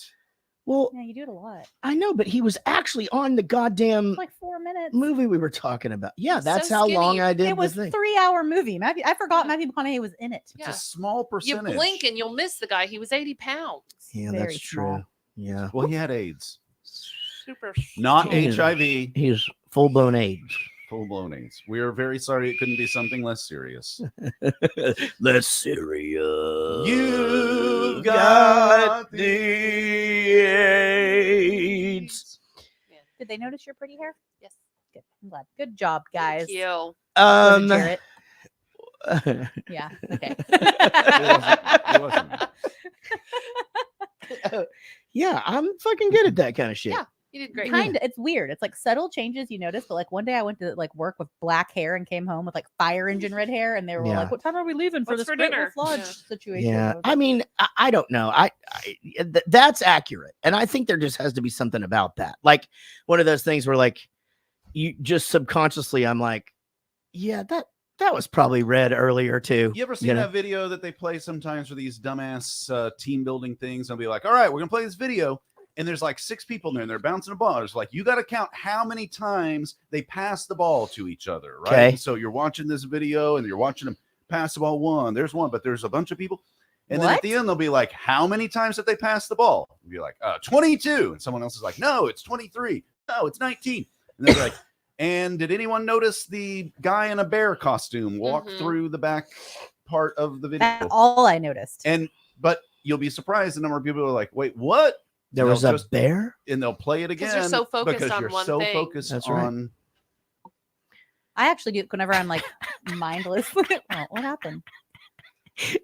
well, Yeah, you do it a lot. I know, but he was actually on the goddamn It's like 4 minutes. movie we were talking about. Yeah, He's that's so how long skinny. I did It was the thing. 3-hour movie. Matthew, I forgot Yeah. Matthew McConaughey was in it. It's Yeah. a small You percentage. blink and you'll miss the guy. He was 80 pounds. Yeah, Very that's small. true. Yeah, Well, he had AIDS. Super. Not small. Yeah. HIV. he's full blown AIDS. Full blown AIDS. We are very sorry it couldn't be something less serious. Less serious. You got the AIDS. Did they notice your pretty hair? Yes. Good. I'm glad. Good job, guys. Thank you. Was it Jarrett? Yeah. Okay. It wasn't me. Yeah, I'm fucking good at that kind of shit. Yeah. You did great. Kind of. It's weird. It's like subtle changes you notice, but like one day I went to like work with black hair and came home with like fire engine red hair, and they were Yeah. like, "What time are we leaving for What's the for Spit dinner?" Lodge Yeah. situation?" Yeah, I was I like, mean, I don't know. That's accurate, and I think there just has to be something about that. Like one of those things where, like, you just subconsciously, I'm like, yeah, that was probably read earlier too. You ever seen know? that video that they play sometimes for these dumbass team building things? They'll be like, all right, we're going to play this video. And there's like 6 people in there and they're bouncing a ball. It's like, you got to count how many times they pass the ball to each other, right? Okay. And so you're watching this video and you're watching them pass the ball one. There's one, but there's a bunch of people. And then at What? the end, they'll be like, how many times have they passed the ball? You'll be like, 22. And someone else is like, no, it's 23. No, it's 19. And they're like, and did anyone notice the guy in a bear costume walk Mhm. through the back part of the video? That's all I noticed. But you'll be surprised the number of people who are like, wait, what? There They'll was a just- bear. And they'll play it 'Cause again you're so focused because on you're one so thing. focused That's right. on I actually do whenever I'm like mindless. Oh, what happened?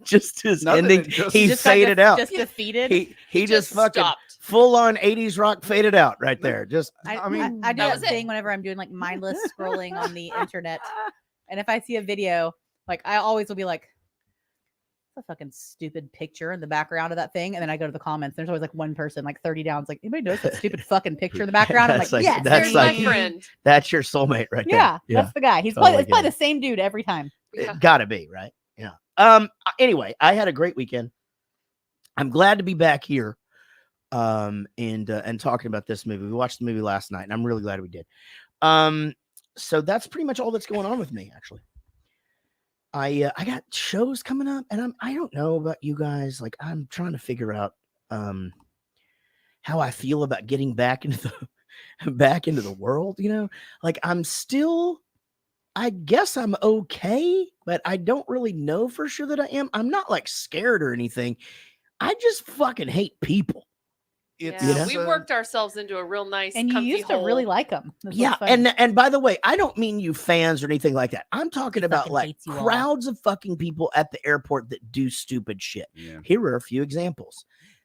Just his Nothing, ending. it just- He Just got faded out. Just defeated. He just fucking stopped. full on 80s rock faded out right there. Just I mean, I do that that was it. thing whenever I'm doing like mindless scrolling on the internet, and if I see a video, like I always will be like, "A fucking stupid picture in the background of that thing," and then I go to the comments. There's always like one person, like 30 down. It's like, anybody notice that stupid fucking picture in the background? I'm That's like, like- yes, that's There's there like- you my go." friend. that's your soulmate right there. Yeah, that's the guy. He's Totally probably get the same dude every time. Yeah. It gotta be, right? Yeah. Anyway, I had a great weekend. I'm glad to be back here. And talking about this movie. We watched the movie last night, and I'm really glad we did. So that's pretty much all that's going on with me, actually. I got shows coming up, and I don't know about you guys. Like, I'm trying to figure out how I feel about getting back into the world, you know? Like, I guess I'm okay, but I don't really know for sure that I am. I'm not like scared or anything. I just fucking hate people. It's we worked ourselves into a real nice, and you comfy used to hole. really like them. Yeah, and by the way, I don't mean you fans or anything like that. I'm talking about like crowds of fucking people at the airport that do stupid shit. Yeah. Here are a few examples.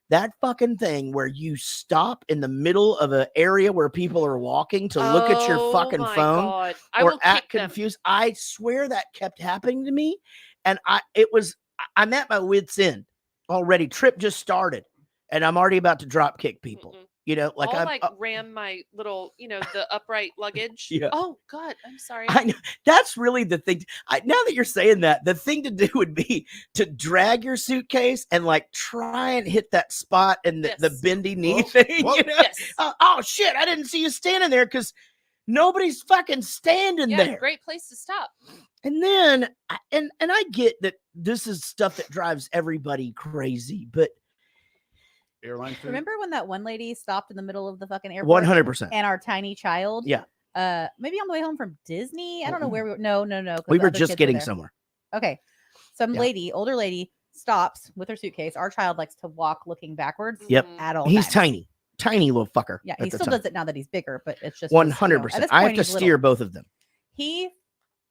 That fucking thing where you stop in the middle of an area where people are walking to look at your fucking phone God. or act confused. I swear that kept happening to me. And I'm at my wit's end already. Trip just started and I'm already about to drop kick people. You know, like I'll ram my little, the upright luggage. Yeah. Oh God, I'm sorry. I know. That's really the thing. Now that you're saying that, the thing to do would be to drag your suitcase and like try and hit that spot in the bendy knee thing. You know? Yes. Oh shit! I didn't see you standing there because nobody's fucking standing there. Great place to stop. And then, and I get that this is stuff that drives everybody crazy, but. Airline food. Remember when that one lady stopped in the middle of the fucking airport? 100%. And our tiny child. Yeah. Maybe on the way home from Disney. I don't know where we were. No. We were just getting somewhere. Okay. Some lady, older lady, stops with her suitcase. Our child likes to walk looking backwards. Yep. At all. He's times. tiny little fucker. Yeah. He still does it now that he's bigger, but it's just 100%. I have to steer both of them. He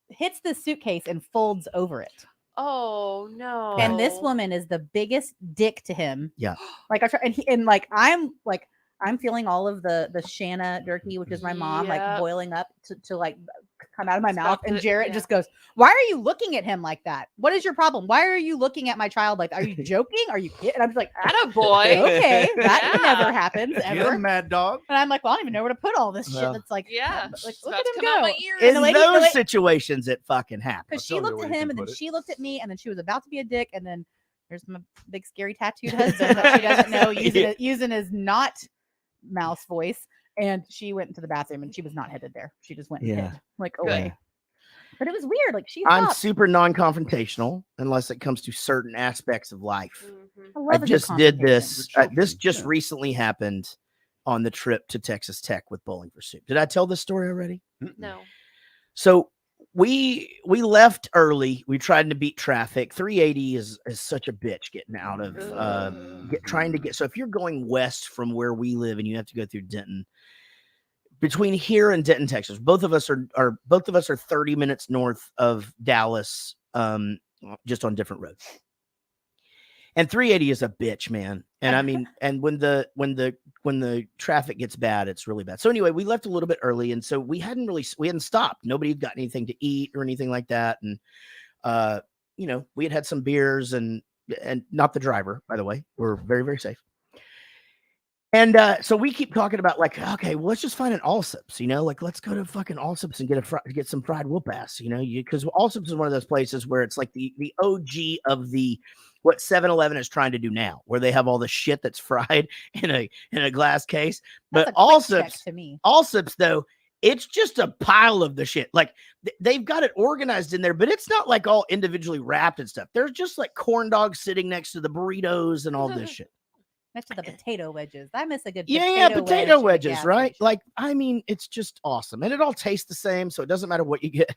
hits the suitcase and folds over it. Oh no! And this woman is the biggest dick to him. Yeah. Like I'm feeling all of the Shanna jerky, which is my mom, like boiling up to like come out of my mouth. And Jarrett just goes, "Why are you looking at him like that? What is your problem? Why are you looking at my child like that? Are you joking? Are you kidding?" And I'm just like, "Attaboy. Okay, that never happens ever." Get him, mad dog. And I'm like, "Well, I don't even know where to put all this shit." That's like, like look at him go. In those situations, it fucking happens. Because she looked at him and then she looked at me and then she was about to be a dick and then there's my big scary tattooed husband that she doesn't know using his not mouse voice, and she went into the bathroom and she was not headed there. She just went and hid, like away. But it was weird. Like I'm super non-confrontational unless it comes to certain aspects of life. I just did this. This just recently happened on the trip to Texas Tech with Bowling for Soup. Did I tell this story already? No. So we left early. We tried to beat traffic. 380 is such a bitch getting out of trying to get. So if you're going west from where we live and you have to go through Denton, between here and Denton, Texas, both of us are 30 minutes north of Dallas, just on different roads. And 380 is a bitch, man. And I mean, and when the traffic gets bad, it's really bad. So anyway, we left a little bit early, and so we hadn't stopped. Nobody had got anything to eat or anything like that. And we had some beers and not the driver, by the way. We're very, very safe. And so we keep talking about like, okay, well, let's just find an Allsup's, like let's go to fucking Allsup's and get some fried whoop ass, because Allsup's is one of those places where it's like the OG of what 7-Eleven is trying to do now, where they have all the shit that's fried in a glass case. But Allsup's though, it's just a pile of the shit. Like they've got it organized in there, but it's not like all individually wrapped and stuff. There's just like corn dogs sitting next to the burritos and all this shit. Next to the potato wedges. I miss a good potato wedges, right? Like, I mean, it's just awesome. And it all tastes the same, so it doesn't matter what you get.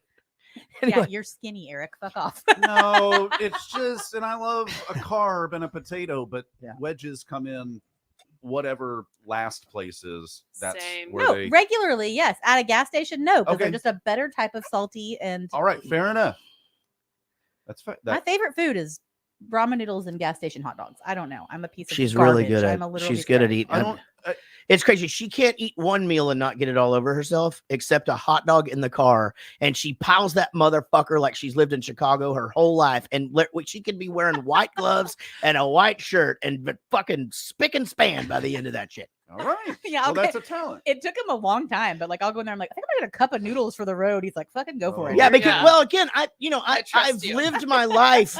Anyway. Yeah, you're skinny, Eric. Fuck off. No, it's just, and I love a carb and a potato, but wedges come in whatever last place is. That's where regularly, yes. At a gas station, no, because they're just a better type of salty and. All right, fair enough. That's fair. My favorite food is ramen noodles and gas station hot dogs. I don't know. I'm a piece of She's garbage. Really good at. She's good at eating. It's crazy. She can't eat one meal and not get it all over herself, except a hot dog in the car, and she piles that motherfucker like she's lived in Chicago her whole life. And she could be wearing white gloves and a white shirt and fucking spick and span by the end of that shit. All right. Yeah, well, that's a talent. It took him a long time, but like I'll go in there. I'm like, I think I'm gonna get a cup of noodles for the road. He's like, fucking go for it. Yeah, because well, again, I've lived my life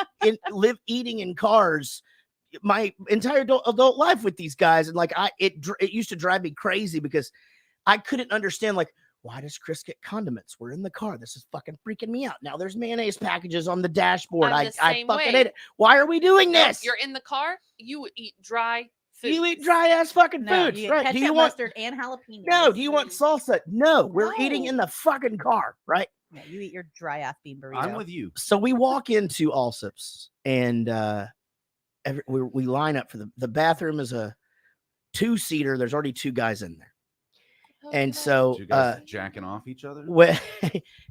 eating in cars my entire adult life with these guys, and like it used to drive me crazy because I couldn't understand like, why does Chris get condiments? We're in the car. This is fucking freaking me out. Now there's mayonnaise packages on the dashboard. I fucking hate it. Why are we doing this? You're in the car. You eat dry food. You eat dry ass fucking food, right? Do you want mustard and jalapeno? No. Do you want salsa? No. We're eating in the fucking car, right? Yeah, you eat your dry ass bean burrito. I'm with you. So we walk into Allsup's and we line up for the bathroom is 2-seater. There's already 2 guys in there. Oh, And no. so, You guys jacking off each other? well,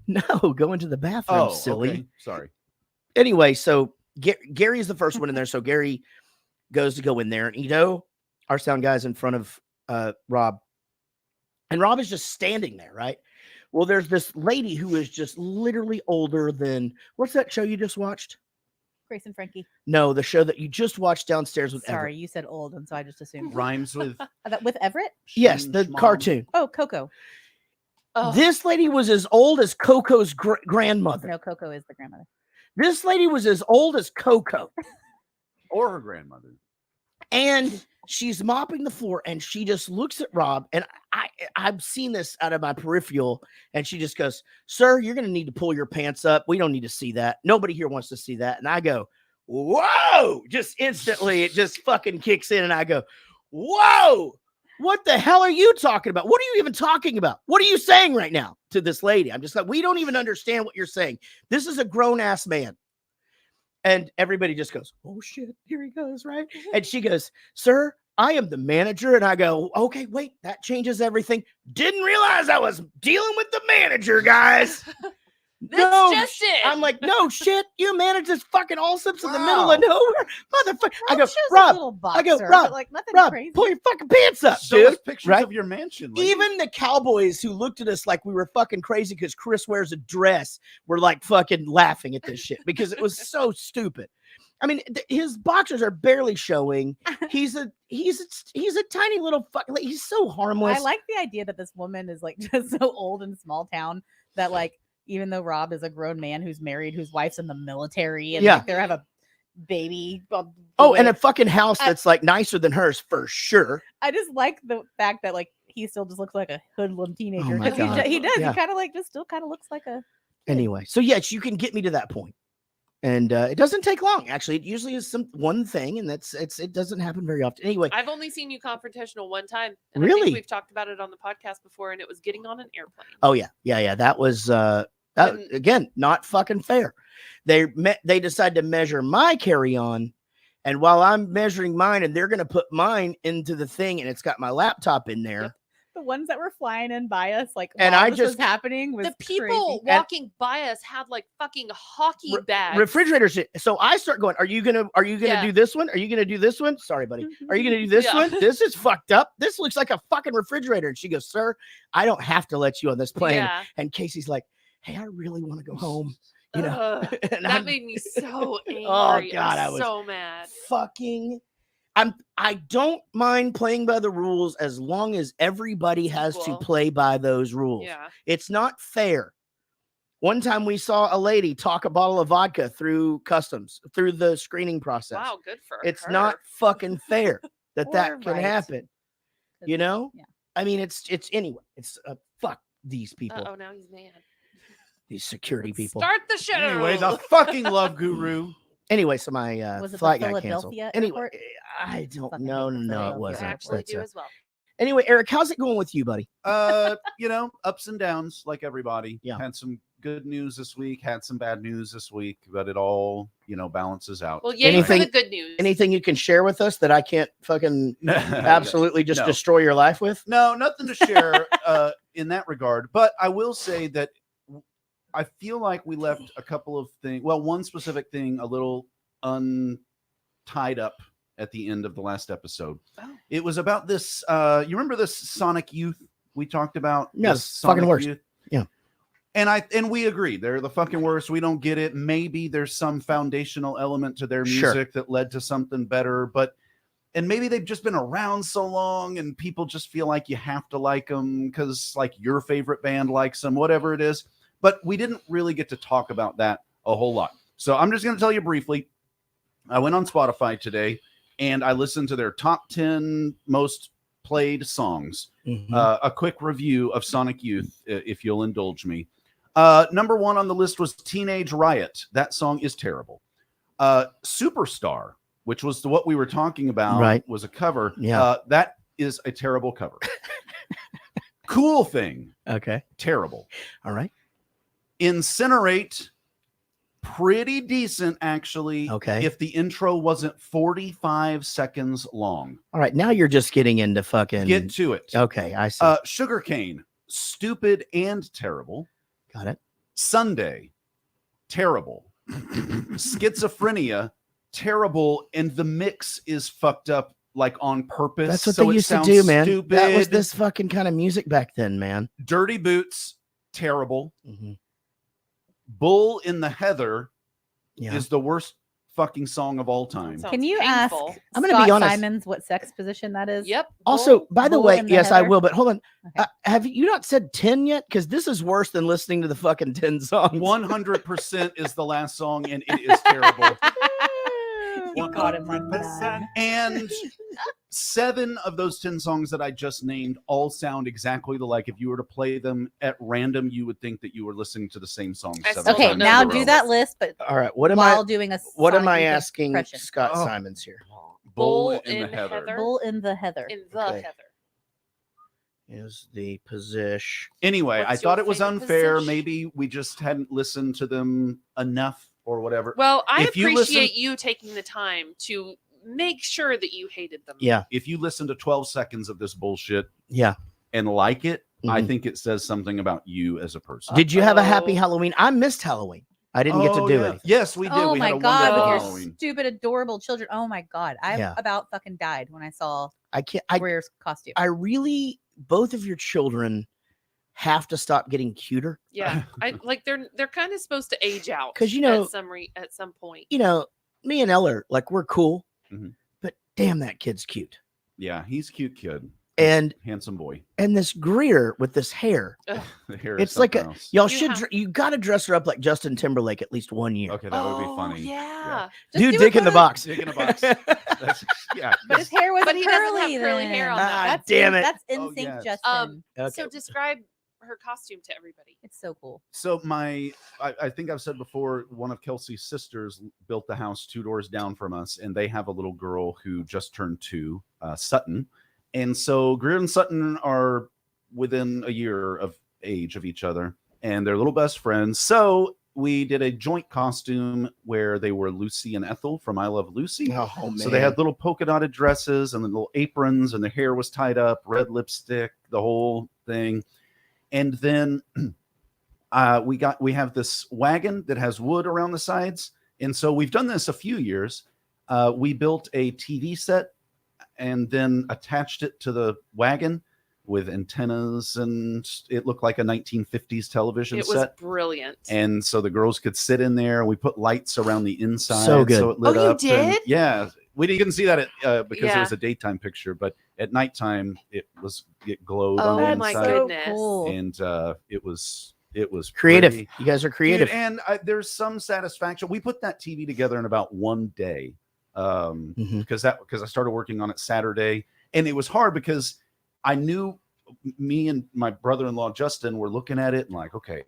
no, go into the bathroom, Oh, silly. okay. Sorry. Anyway, so Gary's the first one in there. So Gary goes to go in there, and our sound guy's in front of Rob, and Rob is just standing there, right? Well, there's this lady who is just literally older than, what's that show you just watched? Grace and Frankie. No, the show that you just watched downstairs with Sorry, Everett. you said old, and so I just assumed. Rhymes with With Everett? Yes, the Schmom. cartoon. Oh, Coco. Oh, This lady was as old as Coco's grandmother. No, Coco is the grandmother. This lady was as old as Coco. or her grandmother. And she's mopping the floor, and she just looks at Rob, and I've seen this out of my peripheral, and she just goes, "Sir, you're going to need to pull your pants up. We don't need to see that. Nobody here wants to see that." And I go, "Whoa!" Just instantly, it just fucking kicks in, and I go, "Whoa! What the hell are you talking about? What are you even talking about? What are you saying right now to this lady?" I'm just like, "We don't even understand what you're saying. This is a grown-ass man." And everybody just goes, "Oh shit, here he goes," right? And she goes, "Sir, I am the manager." And I go, "Okay, wait, that changes everything. Didn't realize I was dealing with the manager, guys." That's just it. I'm like, "No shit, you manage this fucking Allsips in the middle Wow. of nowhere, motherfucker." I go, Rob shows a "Rob, little I go, boxer, Rob, but, like nothing Rob, crazy. pull your fucking pants up, Show us dude." pictures Right? of your mansion. lady. Even the cowboys who looked at us like we were fucking crazy because Chris wears a dress were like fucking laughing at this shit because it was so stupid. I mean, his boxers are barely showing. He's a tiny little fuck. Like, he's so harmless. I like the idea that this woman is like just so old in a small town that like even though Rob is a grown man who's married, whose wife's in the military, and Yeah. like they have a baby. Oh, and a fucking house that's like nicer than hers for sure. I just like the fact that like he still just looks like a hoodlum teenager. my 'cause God. he does. Yeah. He kind of like just still kind of looks like a. Anyway, so yes, you can get me to that point. And it doesn't take long. Actually, it usually is one thing, and it doesn't happen very often. Anyway, I've only seen you confrontational one time. And I Really? think we've talked about it on the podcast before, and it was getting on an airplane. oh yeah. That was When- again not fucking fair. They decide to measure my carry-on, and while I'm measuring mine, and they're gonna put mine into the thing, and it's got my laptop in there. Yep. The ones that were flying in by us, like And while I this just- was happening, was The people crazy. walking by us had like fucking hockey bags. Refrigerator shit. So I start going, are you gonna Yeah. do this one? Are you gonna do this one? Sorry, buddy. Are you gonna do this Yeah. one? This is fucked up. This looks like a fucking refrigerator. And she goes, "Sir, I don't have to let you on this plane." Yeah. And Casey's like, "Hey, I really want to go home." You know, Ugh, and that I'm made me so angry. God, I was so mad. fucking. I don't mind playing by the rules as long as everybody has to Equal. play by those rules. Yeah. It's not fair. One time we saw a lady talk a bottle of vodka through customs, through the screening process. Wow, good for It's her. not fucking fair that Or that can right. happen. You know? Yeah. I mean, it's anyway. It's fuck these people, Oh, now he's mad. these security people. Start the show. Anyway, the fucking love guru. Anyway, so my Was it the flight got canceled. Philadelphia Anyway, airport? I don't Fucking know. hate the No, it Philadelphia I wasn't. actually That's, do as well. Anyway, Eric, how's it going with you, buddy? Ups and downs like everybody. Yeah. Had some good news this week, had some bad news this week, but it all, balances out. Well, yay for Anything- the good news. Anything you can share with us that I can't fucking absolutely just No. destroy your life with? No, nothing to share in that regard. But I will say that I feel like we left a couple of things. Well, one specific thing a little untied up at the end of the last episode. Oh. It was about this. You remember this Sonic Youth we talked about? Yeah, This it's fucking Sonic worst. Youth? Yeah. And we agree they're the fucking worst. We don't get it. Maybe there's some foundational element to their Sure. music that led to something better, and maybe they've just been around so long and people just feel like you have to like them because like your favorite band likes them, whatever it is. But we didn't really get to talk about that a whole lot. So I'm just going to tell you briefly. I went on Spotify today and I listened to their top 10 most played songs. Mhm. A quick review of Sonic Youth, if you'll indulge me. Number one on the list was Teenage Riot. That song is terrible. Superstar, which was what we were talking about, Right. was a cover. Yeah. That is a terrible cover. Cool Thing, Okay. terrible. All right. Incinerate, Pretty decent, actually. Okay. If the intro wasn't 45 seconds long. All right, now you're just getting into fucking. Get to it. Okay, I see. Sugarcane, stupid and terrible. Got it. Sunday, terrible. Schizophrenia, terrible, and the mix is fucked up like on purpose. That's what so they it used to sounds do, man. Stupid. That was this fucking kind of music back then, man. Dirty Boots, terrible. Mm-hmm. Bull in the Heather Yeah. is the worst fucking song of all time. Can you painful. ask I'm gonna Scott be honest. Simons what sex position that is? Yep. Also, by the Bull way, in the yes, I Heather? will. But hold on, Okay. have you not said 10 yet? Because this is worse than listening to the fucking 10 songs. 100% is the last song, and it is terrible. You got him like that. And 7 of those 10 songs that I just named all sound exactly alike. If you were to play them at random, you would think that you were listening to the same song. I 7 still Okay, times now in a do row. that list, but All right, what am while I? doing a What am Sonic I Youth asking impression. Scott Oh. Simons here? Bull in the Heather. Bull in the Heather. In the Okay. Heather. Is the position? Anyway, I What's thought your it was favorite unfair. position? Maybe we just hadn't listened to them enough or whatever. Well, I If you appreciate listen- you taking the time to make sure that you hated them. Yeah, If you listen to 12 seconds of this bullshit yeah. and like it, I Mhm. think it says something about you as a person. Did you have a happy Uh-oh. Halloween? I missed Halloween. I didn't get to do yeah. it. Yes, we did. Oh we my had a god, wonderful with your Halloween. stupid, adorable children. Oh my god, I Yeah. about fucking died when I saw I can't. I Greer's costume. I really. Both of your children have to stop getting cuter. Yeah. I like they're kind of supposed to age out 'Cause, you know- at some point. You know, me and Eller, like we're cool, Mhm. but damn, that kid's cute. Yeah, he's a cute kid. And Handsome boy. and this Greer with this hair. The hair is It's like something a else. y'all You should have- you got to dress her up like Justin Timberlake at least 1 year. Okay, that would be Oh, funny. Yeah. Just Dude, do dick it in the for box. Dick in a box. That's, yeah. But his hair wasn't But he doesn't have curly. curly then. hair on Ah, that. That's damn it. That's Oh, instinct, yes. Justin. Okay. So describe her costume to everybody. It's so cool. So I think I've said before, one of Kelsey's sisters built the house 2 doors down from us, and they have a little girl who just turned 2, Sutton. And so Greer and Sutton are within a year of age of each other, and they're little best friends. So we did a joint costume where they were Lucy and Ethel from I Love Lucy. Oh man. So they had little polka dotted dresses and the little aprons, and their hair was tied up, red lipstick, the whole thing. And then we have this wagon that has wood around the sides. And so we've done this a few years. We built a TV set and then attached it to the wagon with antennas, and it looked like a 1950s television It was set. brilliant. And so the girls could sit in there. We put lights around the inside, So good. so it lit Oh, you up. and- did? yeah, we didn't see that because Yeah. it was a daytime picture, but at nighttime it glowed Oh on the my inside, goodness. Cool. and it was creative. pretty- You guys are Dude, creative. and there's some satisfaction. We put that TV together in about 1 day, Mhm. because I started working on it Saturday, and it was hard because I knew me and my brother-in-law Justin were looking at it and like, okay,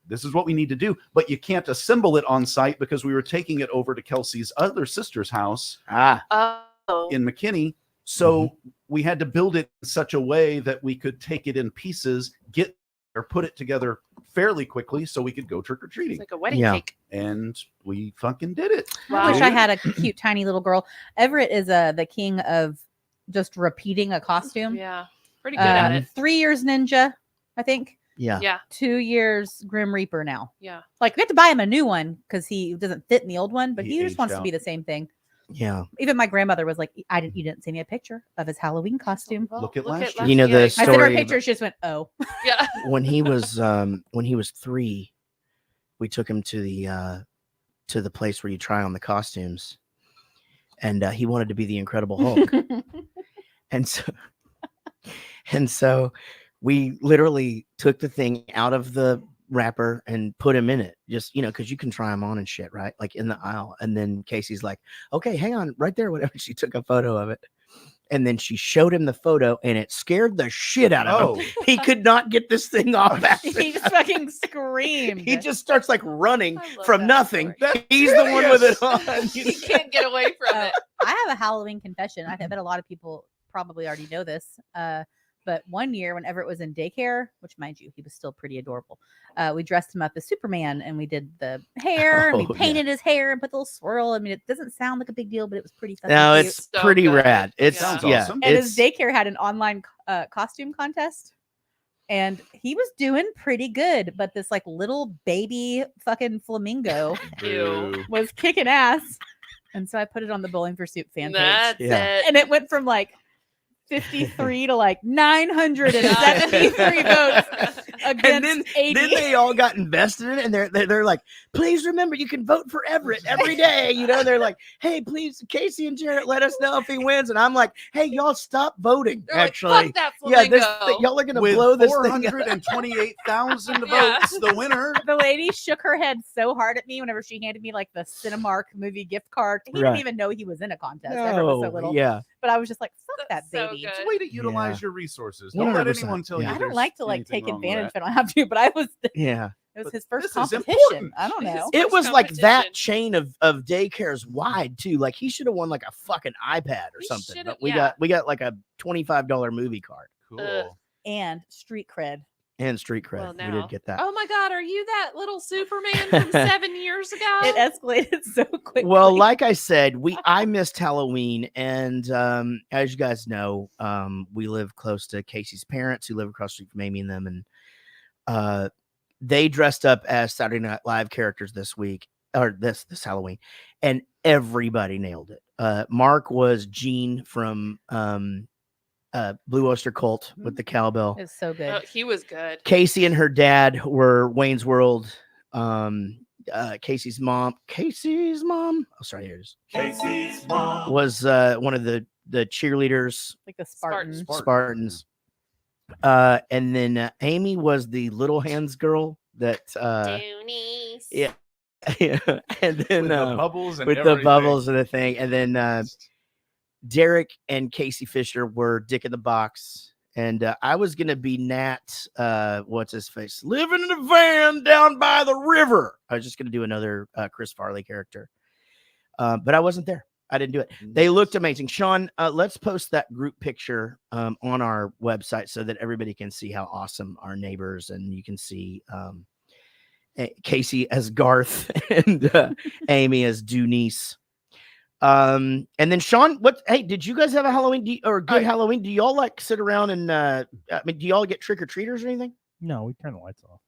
this is what we need to do, but you can't assemble it on site because we were taking it over to Kelsey's other sister's house Oh. in McKinney. So we had to build it in such a way that we could take it in pieces, get or put it together fairly quickly so we could go trick or It's treating. like a wedding Yeah. cake. And we fucking did it. I wish I Dude. had a cute, tiny little girl. Everett is the king of just repeating a costume. Yeah. Pretty good at it. 3 years Ninja, I think. Yeah. Yeah. 2 years Grim Reaper now. Yeah. Like we have to buy him a new one because he doesn't fit in the old one, but He he just aged wants to out. be the same thing. Yeah. Even my grandmother was like, you didn't send me a picture of his Halloween costume. Well, Look at last year. You know, the year. I sent her a story- picture. She just went, "Oh, Yeah. When he was 3, we took him to the place where you try on the costumes, and he wanted to be the Incredible Hulk. and so we literally took the thing out of the wrapper and put him in it, just because you can try him on and shit, right, like in the aisle. And then Casey's like, okay, hang on right there, whatever. She took a photo of it, and then she showed him the photo, and it scared the shit out of him. He could not get this thing off. he just fucking screamed." He just starts like running I love from that nothing. story. He's the one with it on. You can't get away from it. I have a Halloween confession. I bet a lot of people probably already know this. But one year, whenever it was in daycare, which mind you, he was still pretty adorable, we dressed him up as Superman and we did the hair and we painted his hair and put the little swirl. I mean, it doesn't sound like a big deal, but it was pretty fucking No, cute. it's pretty rad. It Sounds yeah. awesome. And It's his daycare had an online costume contest. And he was doing pretty good, but this like little baby fucking flamingo was kicking ass. And so I put it on the Bowling for Soup fan page. That's it. And it went from like 53 to like 973 votes against and then 80. then they all got invested in it, and they're like, please remember you can vote for Everett every day. You know, they're like, hey, please, Casey and Jarrett, let us know if he wins. And I'm like, hey, y'all stop voting. They're actually, like, fuck that flamingo. y'all are gonna With blow this thing up. 428,000 Yeah. votes, the winner. The lady shook her head so hard at me whenever she handed me like the Cinemark movie gift card. He Right. didn't even know he was in a contest. Everett was so little. Yeah. But I was just like, fuck That's that so baby. good. It's a way to utilize your resources. Don't let 100%. anyone tell you. Yeah. I don't there's like to like anything take wrong with advantage that. if I don't have to, but Yeah. it was But his first this is competition. important. I don't know. It First was like that competition. chain of daycares wide too. Like he should have won like a fucking iPad or He something. should've- But we got like a $25 movie card Cool. And street cred. and street cred. Well, We now. did get that. Oh my God, are you that little Superman from 7 years ago? It escalated so quickly. Well, like I said, I missed Halloween, and as you guys know, we live close to Casey's parents, who live across the street from Amy and them, and they dressed up as Saturday Night Live characters this week or this Halloween, and everybody nailed it. Mark was Gene from Blue Oyster Cult with the cowbell. It's so good. Oh, he was good. Casey and her dad were Wayne's World. Casey's mom. Oh, sorry, here it is. Casey's mom Was one of the cheerleaders, Like the Spartan. Spartans. And then Amy was the little hands girl that Doonies. yeah. Yeah. And then With the bubbles and with the everything. bubbles and the thing. And then Derek and Casey Fisher were Dick in the Box. And I was gonna be Nat, what's his face, living in a van down by the river. I was just gonna do another Chris Farley character, but I wasn't there. I didn't do it. They looked amazing. Sean, let's post that group picture on our website so that everybody can see how awesome our neighbors, and you can see Casey as Garth and Amy as Dunice. And then Sean, hey, did you guys have a Halloween or a good Halloween? Do y'all like sit around and I mean, do y'all get trick-or-treaters or anything? No, we turn the lights off.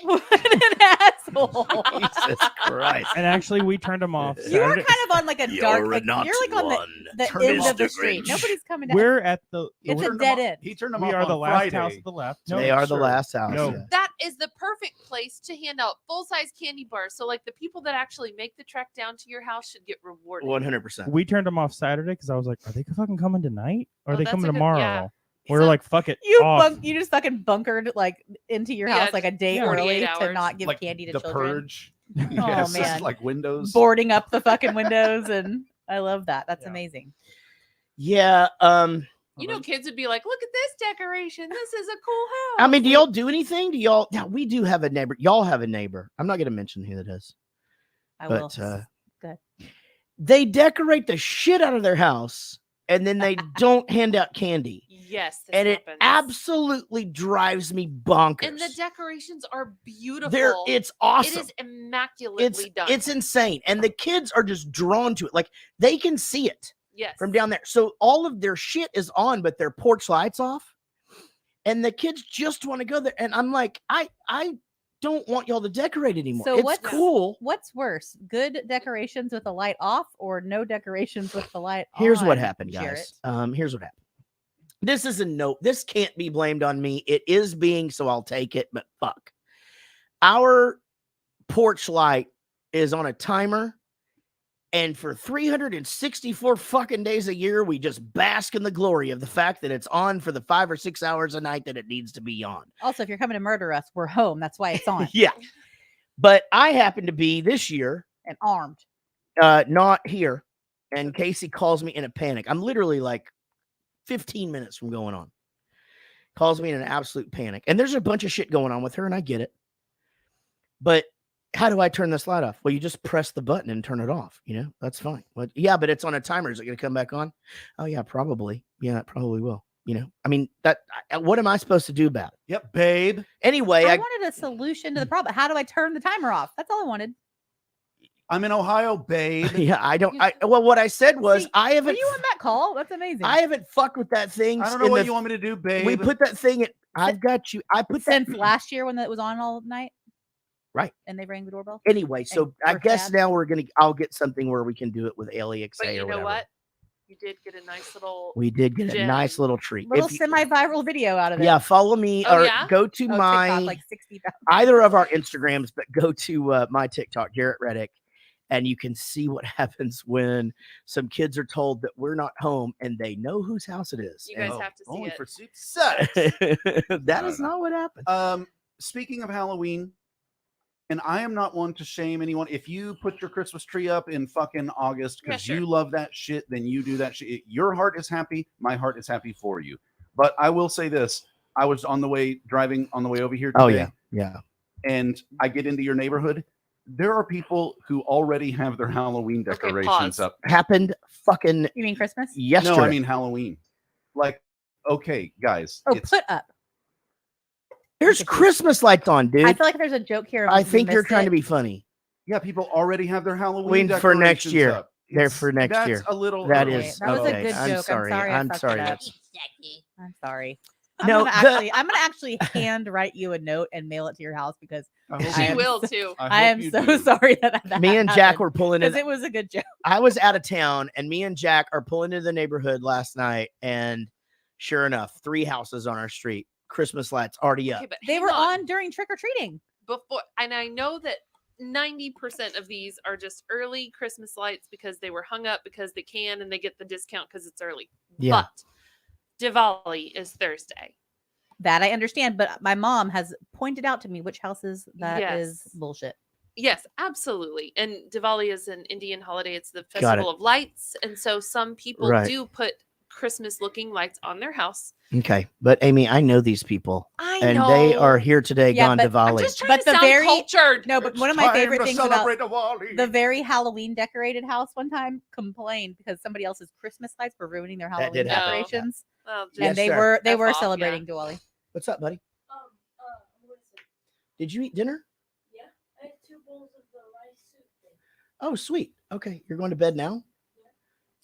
What an asshole. Jesus Christ. And actually, we turned them off. You were Saturday- kind of on like a dark, like, not you're like on the Turn end off of the the street. Grinch. Nobody's coming down. We're at the. It's we're- a dead end. He turned them we off are on the last Friday. house to the left. No, They are the sure. last house. No. Yeah. That is the perfect place to hand out full-size candy bars. So, like, the people that actually make the trek down to your house should get rewarded. 100%. We turned them off Saturday because I was like, are they fucking coming tonight? Or are Oh, they that's coming a good- tomorrow? yeah. We're So- like, fuck it. You off. you just fucking bunkered like into your house Yeah, like a day 48 early to hours. not give Like candy to the children. Purge. Oh Yes, man, like Windows. boarding up the fucking windows, and I love that. That's Yeah. amazing. Yeah. You know, kids would be like, look at this decoration. This is a cool house. I mean, do y'all do anything? Do y'all? Now we do have a neighbor. Y'all have a neighbor. I'm not going to mention who that is, I but will. Good. they decorate the shit out of their house, and then they don't hand out candy, Yes, this and it happens. absolutely drives me bonkers. And the decorations are beautiful. it's awesome. It is immaculately done. It's insane, and the kids are just drawn to it. Like they can see it yes. from down there. So all of their shit is on, but their porch lights off, and the kids just want to go there. And I'm like, I don't want y'all to decorate anymore. So It's what's cool. What's worse, good decorations with the light off, or no decorations with the light on? Here's what happened, Jarrett? guys. Here's what happened. This can't be blamed on me. It is being, so I'll take it, but fuck. Our porch light is on a timer, and for 364 fucking days a year, we just bask in the glory of the fact that it's on for the 5 or 6 hours a night that it needs to be on. Also, if you're coming to murder us, we're home. That's why it's on Yeah. But I happen to be this year and armed. not here. And Casey calls me in a panic. I'm literally like 15 minutes from going on. Calls me in an absolute panic. And there's a bunch of shit going on with her, and I get it. But how do I turn this light off? Well, you just press the button and turn it off. You know, that's fine. But yeah, but it's on a timer. Is it going to come back on? Oh, yeah, probably. Yeah, it probably will. You know, I mean, what am I supposed to do about it? Yep, babe. Anyway, I wanted a solution to the problem. How do I turn the timer off? That's all I wanted. I'm in Ohio, babe. Yeah, I don't. Well, what I said was, I haven't. Were you on that call? That's amazing. I haven't fucked with that thing. I don't know what you want me to do, babe. We put that thing. I've got you. I put since that last year when it was on all night. Right. And they rang the doorbell. Anyway, so I guess now I'll get something where we can do it with AliexA but you or know whatever. what? You did get a nice little. We did get a nice little treat. Little semi-viral video out of it. Yeah, follow me or go to my TikTok, like 60,000. either of our Instagrams, but go to my TikTok, Garrett Reddick, and you can see what happens when some kids are told that we're not home and they know whose house it is. You guys have to see only it. for soup sucks. That is not what happened. Speaking of Halloween, and I am not one to shame anyone. If you put your Christmas tree up in fucking August because you love that shit, then you do that shit. Your heart is happy. My heart is happy for you. But I will say this. I was driving on the way over here today. Oh, yeah. Yeah. And I get into your neighborhood. There are people who already have their Halloween decorations up. Happened fucking. You mean Christmas? Yesterday. No, I mean Halloween. Like, okay, guys. Oh, put up. There's Christmas lights on, dude. I feel like there's a joke here. I think you're trying to be funny. Yeah, people already have their Halloween decorations for next year. up. They're for next That's year. a little. That early. is. That was okay. a good I'm joke. sorry. I'm sorry. I'm sorry. I'm sorry. No, I'm gonna actually hand write you a note and mail it to your house because She will too. I am so sorry that me and Jack were pulling in. because it was a good joke. I was out of town, and me and Jack are pulling into the neighborhood last night, and sure enough, 3 houses on our street, Christmas lights already up. Okay, but They hang were on. on during trick or treating. Before, and I know that 90% of these are just early Christmas lights because they were hung up because they can and they get the discount because it's early. Yeah. But Diwali is Thursday. That I understand, but my mom has pointed out to me which houses that is Yes. bullshit. Yes, absolutely. And Diwali is an Indian holiday. It's the Got festival it. of lights. And so some people Right. do put Christmas looking lights on their house. Okay, but Amy, I know these people, I and know. they are here today, Yeah, gone but I'm Diwali. Just trying But to the sound very- cultured. No, but one of It's my time favorite to things about celebrate Diwali. the very Halloween decorated house one time complained because somebody else's Christmas lights were ruining their Halloween did happen. decorations, Well, just and Yes, sir. they F were off, celebrating Diwali. What's up, buddy? Did you eat dinner? Yeah, I had 2 bowls of the rice soup thing. Oh, sweet. Okay, you're going to bed now.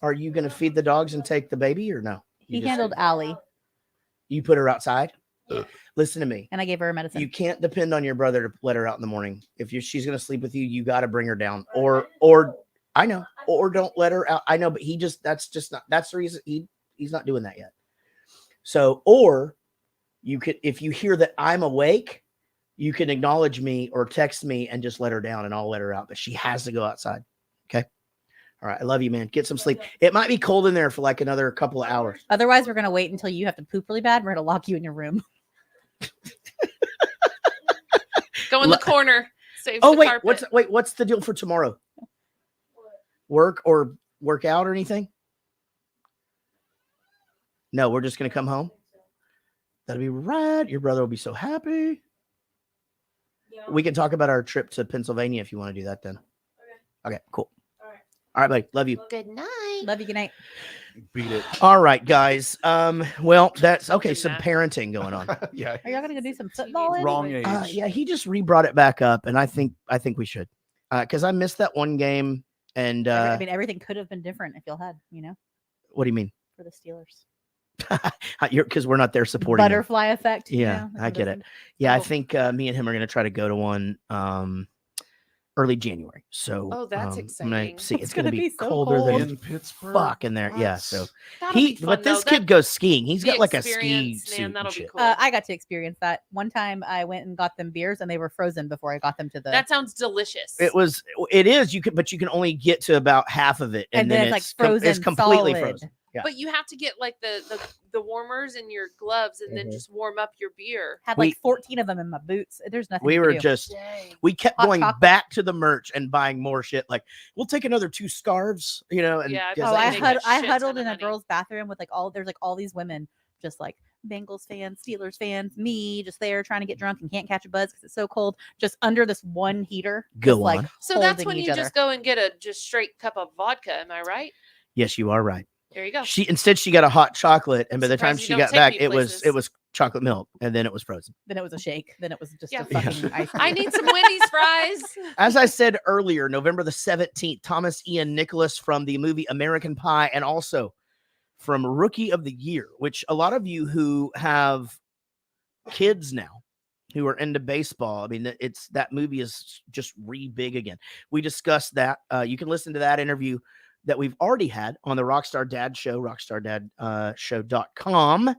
Are you going to feed the dogs and take the baby, or no? He You just- handled Allie, You put her outside. Yeah. Listen to me. and I gave her her medicine. You can't depend on your brother to let her out in the morning. If she's going to sleep with you, you got to bring her down. Or I know, or don't let her out. I know, but that's the reason he's not doing that yet. So, or you could, if you hear that I'm awake, you can acknowledge me or text me and just let her down, and I'll let her out. But she has to go outside. Okay. All right. I love you, man. Get some sleep. It might be cold in there for like another couple of hours. Otherwise, we're gonna wait until you have to poop really bad. We're gonna lock you in your room. Go in the corner. Save Oh the wait, carpet. what's the deal for tomorrow? Work or work out or anything? No, we're just gonna come home. That'll be right. Your brother will be so happy. Yeah. We can talk about our trip to Pennsylvania if you want to do that then. Okay, cool. All right. All right, buddy. Love you. Good night. Love you. Good night. Beat it. All right, guys. Well, that's okay. Some parenting going on. Yeah. Are y'all gonna go do some football? Wrong anyway? age. Yeah, he just re-brought it back up, and I think we should, because I missed that one game. And I mean, everything could have been different if y'all had, what do you mean? for the Steelers. Because we're not there supporting them. Butterfly effect. Yeah, I get it. Yeah, I think me and him are going to try to go to one early January. So Oh, that's I'm gonna exciting. see. It's It's going to gonna be be so colder cold. than In Pittsburgh. fuck in there. Yeah. So That'll be fun, but this though. kid goes skiing. He's the got like a ski experience, suit. man, and that'll be shit. cool. I got to experience that one time. I went and got them beers, and they were frozen before I got them to the. That sounds delicious. It is. But you can only get to about half of it, and then it's like frozen. It's completely solid. frozen. Yeah. But you have to get like the warmers in your gloves and then just warm up your beer. Had like 14 of them in my boots. There's nothing. We to were do. just Dang. we kept Hot going chocolate. back to the merch and buying more shit. Like we'll take another 2 scarves, and Yeah, just Oh, like- I, They get I shit huddled ton in of a money. girl's bathroom with there's all these women just like Bengals fans, Steelers fans, me just there trying to get drunk and can't catch a buzz because it's so cold, just under this one heater. Go just, on. So that's holding when each you other. just go and get a just straight cup of vodka. Am I right? Yes, you are right. There you go. She got a hot chocolate, and by the time Surprised you she don't got take back, me it was places. chocolate milk, and then it was frozen. Then it was a shake. Then it was just Yeah. a fucking ice cream. I need some Wendy's fries. As I said earlier, November the 17th, Thomas Ian Nicholas from the movie American Pie, and also from Rookie of the Year, which a lot of you who have kids now who are into baseball, I mean, that movie is just big again. We discussed that. You can listen to that interview that we've already had on the Rockstar Dad Show, rockstardadshow.com.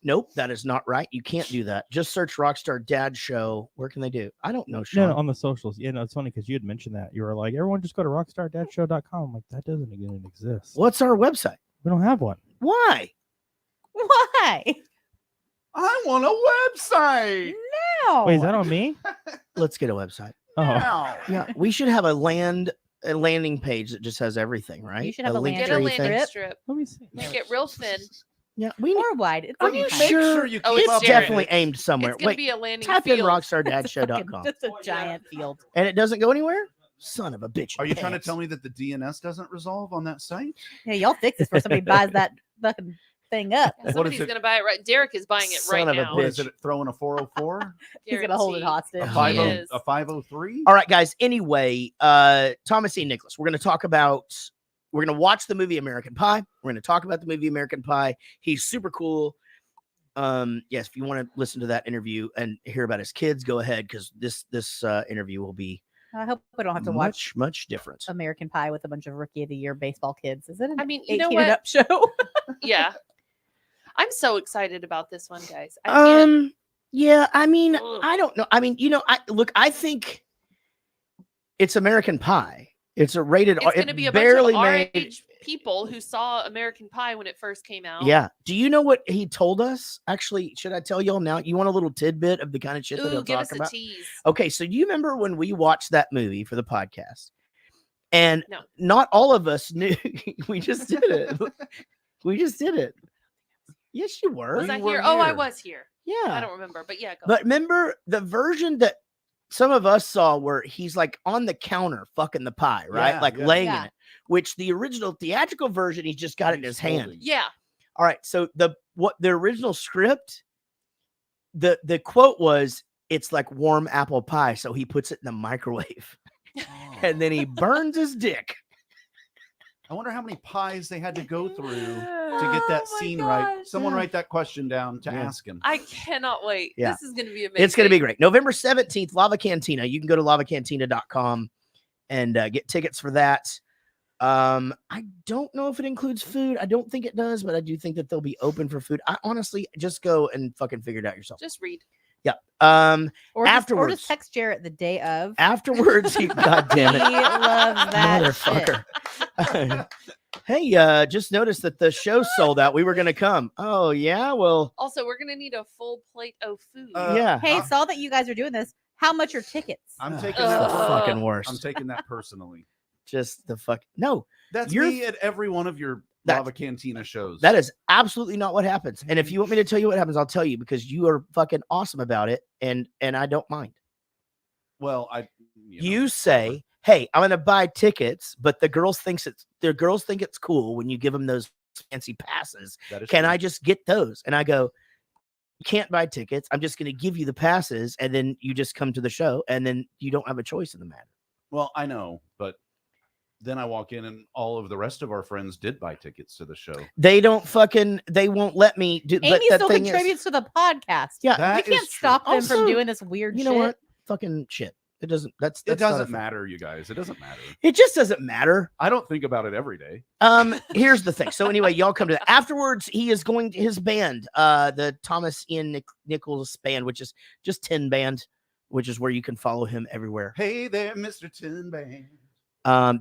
Nope, that is not right. You can't do that. Just search Rockstar Dad Show. Where can they do? I don't know, Sean. No, on the socials. Yeah, no, it's funny because you had mentioned that. You were like, everyone just go to rockstardadshow.com. I'm like, that doesn't even exist. What's our website? We don't have one. Why? Why? I want a website. No. Wait, is that on me? Let's get a website. Oh, Yeah, we should have a landing page that just has everything, right? You should have a link Get a tree landing thing. strip. let me see. Make it real thin. Yeah, we Or wide. It's Are any you kind. Make sure? sure you Oh, keep it's up Jared. definitely with it. aimed somewhere. It's gonna Wait, be a landing type in field. rockstardadshow.com. Just a giant field. And it doesn't go anywhere? Son of a bitch. Are you trying to pants. tell me that the DNS doesn't resolve on that site? Yeah, y'all fix this before somebody buys that fucking thing up. Yeah, somebody's gonna buy it right. Derek is buying it Son right of a now. What is it? Throwing a 404? He's gonna hold it hostage. A He 50 is. a 503? All right, guys. Anyway, Thomas E. Nicholas. We're going to watch the movie American Pie. We're going to talk about the movie American Pie. He's super cool. Yes, if you want to listen to that interview and hear about his kids, go ahead, because this interview will be I hope we don't have to watch much different. American Pie with a bunch of Rookie of the Year baseball kids. Is it an I mean, you know 18 what? and up show? Yeah. I'm so excited about this one, guys. I can't. Yeah, I mean, Ugh. I don't know. I mean, I think it's American Pie. It's a rated It's R. going to It be a bunch barely of our made. age people who saw American Pie when it first came out. Yeah. Do you know what he told us? Actually, should I tell y'all now? You want a little tidbit of the kind of shit that Ooh, he'll give talk us a about? tease. Okay, so do you remember when we watched that movie for the podcast? And No. not all of us knew. We just did it. We just did it. Yes, you were. Was I You were here? Oh, I here. was here. Yeah. I don't remember, but yeah, go. But remember the version that some of us saw where he's like on the counter fucking the pie, right? Yeah, like yeah. laying in Yeah. it, which the original theatrical version, he's just got it in his hand. holding. Yeah. All right. So the original script, the quote was, "It's like warm apple pie." So he puts it in the microwave and then he burns his dick. I wonder how many pies they had to go through to get that Oh my scene right. gosh. Someone write that question down to Yeah. ask him. I cannot wait. Yeah. This is going to be amazing. It's going to be great. November 17th, Lava Cantina. You can go to lavacantina.com and get tickets for that. I don't know if it includes food. I don't think it does, but I do think that they'll be open for food. I honestly just go and fucking figure it out yourself. Just read. Yeah. Or Afterwards. just text Jarrett the day of. Afterwards, God damn He it. loves that Motherfucker. Hey, just noticed that the show sold out. We were going to come. Oh, yeah. Well, Also, we're going to need a full plate of food. yeah. Hey, saw that you guys are doing this. How much are tickets? I'm Ugh, taking it's the that. fucking worst. I'm taking that personally. Just the fuck. No, That's You're- me at every one of your That- Lava Cantina shows. that is absolutely not what happens. And if you want me to tell you what happens, I'll tell you, because you are fucking awesome about it. And I don't mind. well, You say, "Hey, I'm going to buy tickets," but the girls think it's cool when you give them those fancy passes. that is Can true. I just get those? And I go, "You can't buy tickets. I'm just going to give you the passes, and then you just come to the show, and then you don't have a choice in the matter." Well, I know, but then I walk in and all of the rest of our friends did buy tickets to the show. They won't let me do. But Amy the still thing is- contributes to the podcast. Yeah, That we can't is true. stop them Also, from doing this weird you shit. know what? Fucking shit. It doesn't. That's It not a doesn't thing. matter, you guys. It doesn't matter. It just doesn't matter. I don't think about it every day. Here's the thing. So anyway, y'all come to that. Afterwards, he is going to his band, the Thomas Ian Nichols band, which is just 10 band, which is where you can follow him everywhere. Hey there, Mr. Tin Band.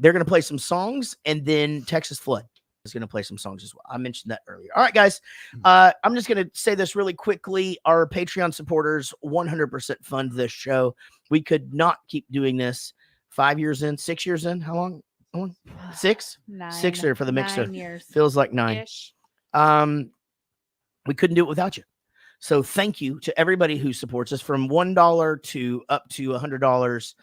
They're going to play some songs, and then Texas Flood is going to play some songs as well. I mentioned that earlier. All right, guys. I'm just going to say this really quickly. Our Patreon supporters 100% fund this show. We could not keep doing this 5 years in, 6 years in. How long? 6? 9, 6 or for the mixer. 9 years. Feels like 9. Ish. We couldn't do it without you. So thank you to everybody who supports us, from $1 to up to $100.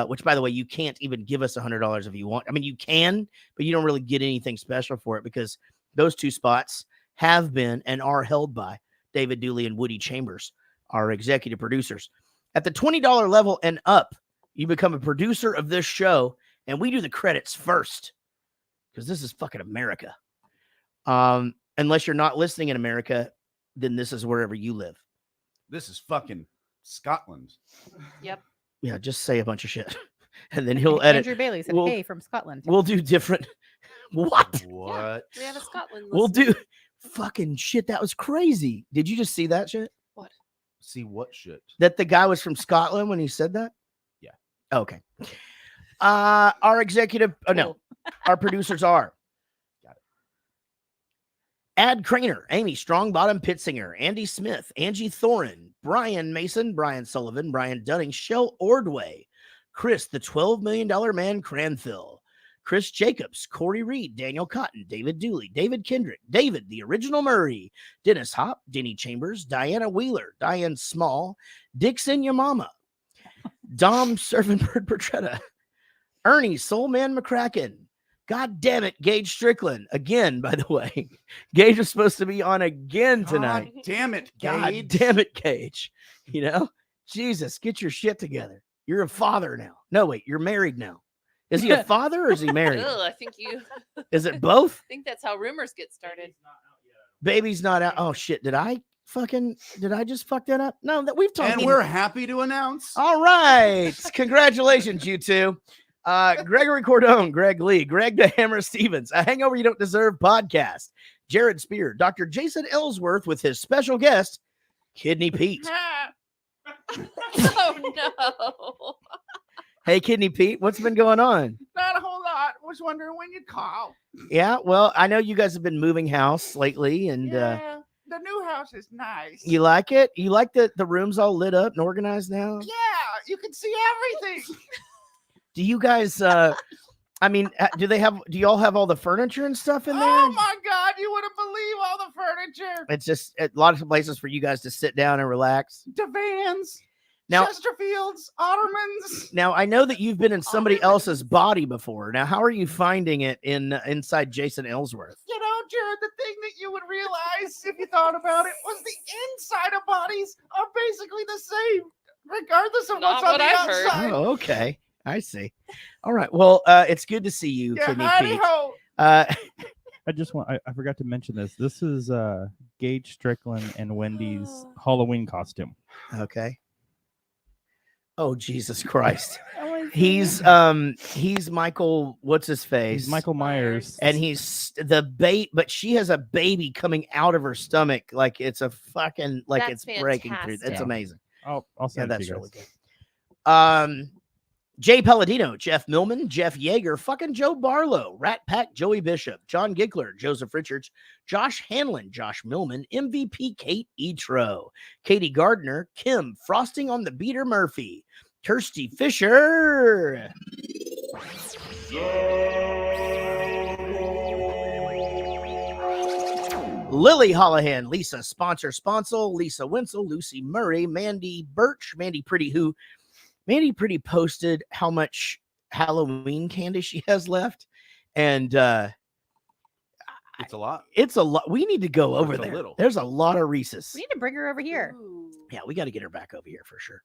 Which, by the way, you can't even give us $100 if you want. I mean, you can, but you don't really get anything special for it, because Those two spots have been and are held by David Dooley and Woody Chambers, our executive producers. At the $20 level and up, you become a producer of this show, and we do the credits first because this is fucking America. Unless you're not listening in America, then this is wherever you live. This is fucking Scotland. Yep. Yeah, just say a bunch of shit. And then he'll edit. Andrew Bailey said, hey, from Scotland. We'll do different. What? What? Yeah, we have a Scotland. We'll do fucking shit. That was crazy. Did you just see that shit? What? See what shit? That the guy was from Scotland when he said that? Yeah. Okay. Our executive, no, our producers are Ad Craner, Amy Strongbottom Pittsinger, Andy Smith, Angie Thorin, Brian Mason, Brian Sullivan, Brian Dunning, Shell Ordway, Chris, the $12 million man Cranfill, Chris Jacobs, Corey Reed, Daniel Cotton, David Dooley, David Kendrick, David, the original Murray, Dennis Hopp, Denny Chambers, Diana Wheeler, Diane Small, Dixon Yamama, Dom Servantbird Portretta, Ernie Soulman McCracken, God damn it, Gage Strickland. Again, by the way. Gage is supposed to be on again tonight. God damn it, Gage. God damn it, Gage. You know? Jesus, get your shit together. You're a father now. No, wait, you're married now. Is he a father or is he married? Ugh, I think you. Is it both? I think that's how rumors get started. Baby's not out. Oh, shit. Did I just fuck that up? No, that we've talked. And we're happy to announce. All right. Congratulations, you two. Gregory Cordone, Greg Lee, Greg the Hammer Stevens, A Hangover You Don't Deserve podcast, Jared Spear, Dr. Jason Ellsworth with his special guest, Kidney Pete. Oh, no. Hey, Kidney Pete, what's been going on? Not a whole lot. Was wondering when you'd call. Yeah, well, I know you guys have been moving house lately, and Yeah, the new house is nice. you like it? You like the rooms all lit up and organized now? Yeah, you can see everything. Do you guys, I mean, do y'all have all the furniture and stuff in there? Oh my God, you wouldn't believe all the furniture. It's just a lot of places for you guys to sit down and relax. Divans, Now, Chesterfields, Ottomans. Now, I know that you've been in somebody else's body before. Now, how are you finding it inside Jason Ellsworth? You know, Jared, the thing that you would realize if you thought about it was the inside of bodies are basically the same, regardless of Not what's on what the I've heard. outside. Oh, okay. I see. All right. Well, it's good to see you, Yeah, Kidney howdy Pete. ho. I just want I forgot to mention this. This is Gage Strickland and Wendy's Halloween costume. Okay. Oh, Jesus Christ. He's Michael, what's his face? He's Michael Myers. And he's the bait, but she has a baby coming out of her stomach like it's a fucking That's it's breaking through. fantastic. It's amazing. I'll send it to that's you really guys. good. Jay Palladino, Jeff Millman, Jeff Yeager, fucking Joe Barlow, Rat Pack, Joey Bishop, John Giggler, Joseph Richards, Josh Hanlon, Josh Millman, MVP Kate Etro, Katie Gardner, Kim, Frosting on the Beater Murphy, Kirsty Fisher, Lily Holohan, Lisa Sponsor Sponsel, Lisa Wenzel, Lucy Murray, Mandy Birch, Mandy Pretty posted how much Halloween candy she has left. And it's a lot. It's a lot. We need to go over It's a there. little. There's a lot of Reese's. We need to bring her over here. Ooh. Yeah, we got to get her back over here for sure.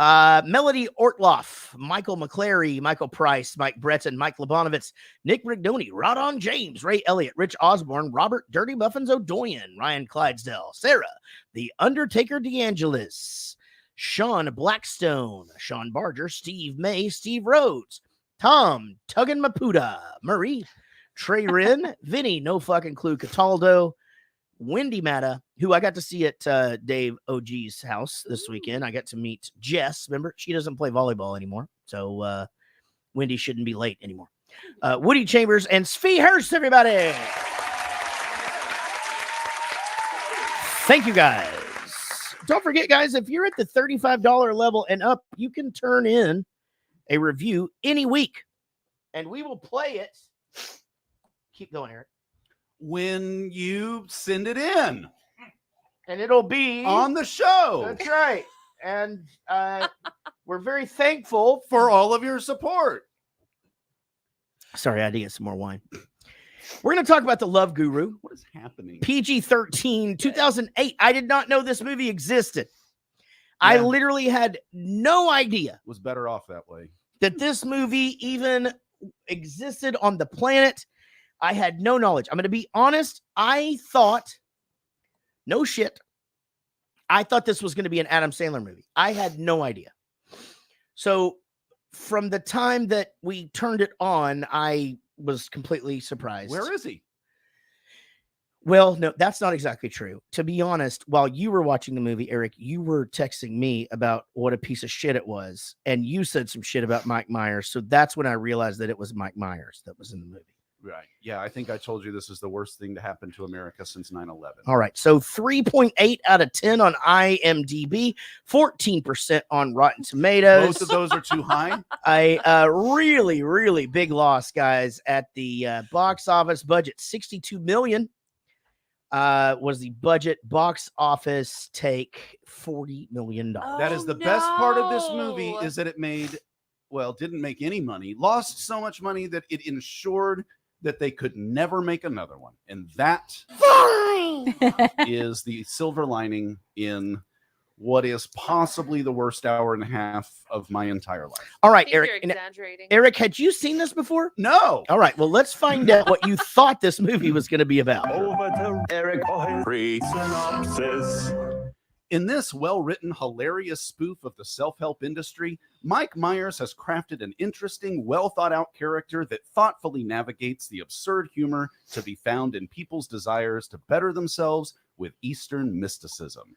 Melody Ortloff, Michael McClary, Michael Price, Mike Breton, Mike Labonovitz, Nick Rignoni, Rodon James, Ray Elliott, Rich Osborne, Robert Dirty Muffins O'Doyen, Ryan Clydesdale, Sarah, The Undertaker DeAngelis, Sean Blackstone, Sean Barger, Steve May, Steve Rhodes, Tom Tuggan Maputa, Murray, Trey Wren, Vinny, no fucking clue, Cataldo, Wendy Matta, who I got to see at Dave OG's house this weekend. I got to meet Jess. Remember, she doesn't play volleyball anymore, so Wendy shouldn't be late anymore. Woody Chambers and Svi Hurst, everybody. Thank you, guys. Don't forget, guys, if you're at the $35 level and up, you can turn in a review any week, and we will play it. Keep going, Eric. When you send it in. And it'll be on the show. That's right. And we're very thankful for all of your support. Sorry, I had to get some more wine. We're going to talk about The Love Guru. What is happening? PG-13, 2008. I did not know this movie existed. Yeah. I literally had no idea. Was better off that way. That this movie even existed on the planet. I had no knowledge. I'm going to be honest. I thought, no shit, I thought this was going to be an Adam Sandler movie. I had no idea. So from the time that we turned it on, I was completely surprised. Where is he? Well, no, that's not exactly true. To be honest, while you were watching the movie, Eric, you were texting me about what a piece of shit it was. And you said some shit about Mike Myers. So that's when I realized that it was Mike Myers that was in the movie. Right. Yeah, I think I told you this is the worst thing to happen to America since 9/11. All right. So 3.8 out of 10 on IMDb, 14% on Rotten Tomatoes. Both of those are too high. A really, really big loss, guys, at the box office. Budget $62 million was the budget. Box office take $40 million. That is the best part of this movie is that it didn't make any money, lost so much money that it ensured that they could never make another one. And that is the silver lining in what is possibly the worst hour and a half of my entire life. All right, Eric. You're exaggerating. Eric, had you seen this before? No. All right. Well, let's find out what you thought this movie was going to be about. Over to Eric Synopsis. In this well-written, hilarious spoof of the self-help industry, Mike Myers has crafted an interesting, well-thought-out character that thoughtfully navigates the absurd humor to be found in people's desires to better themselves with Eastern mysticism.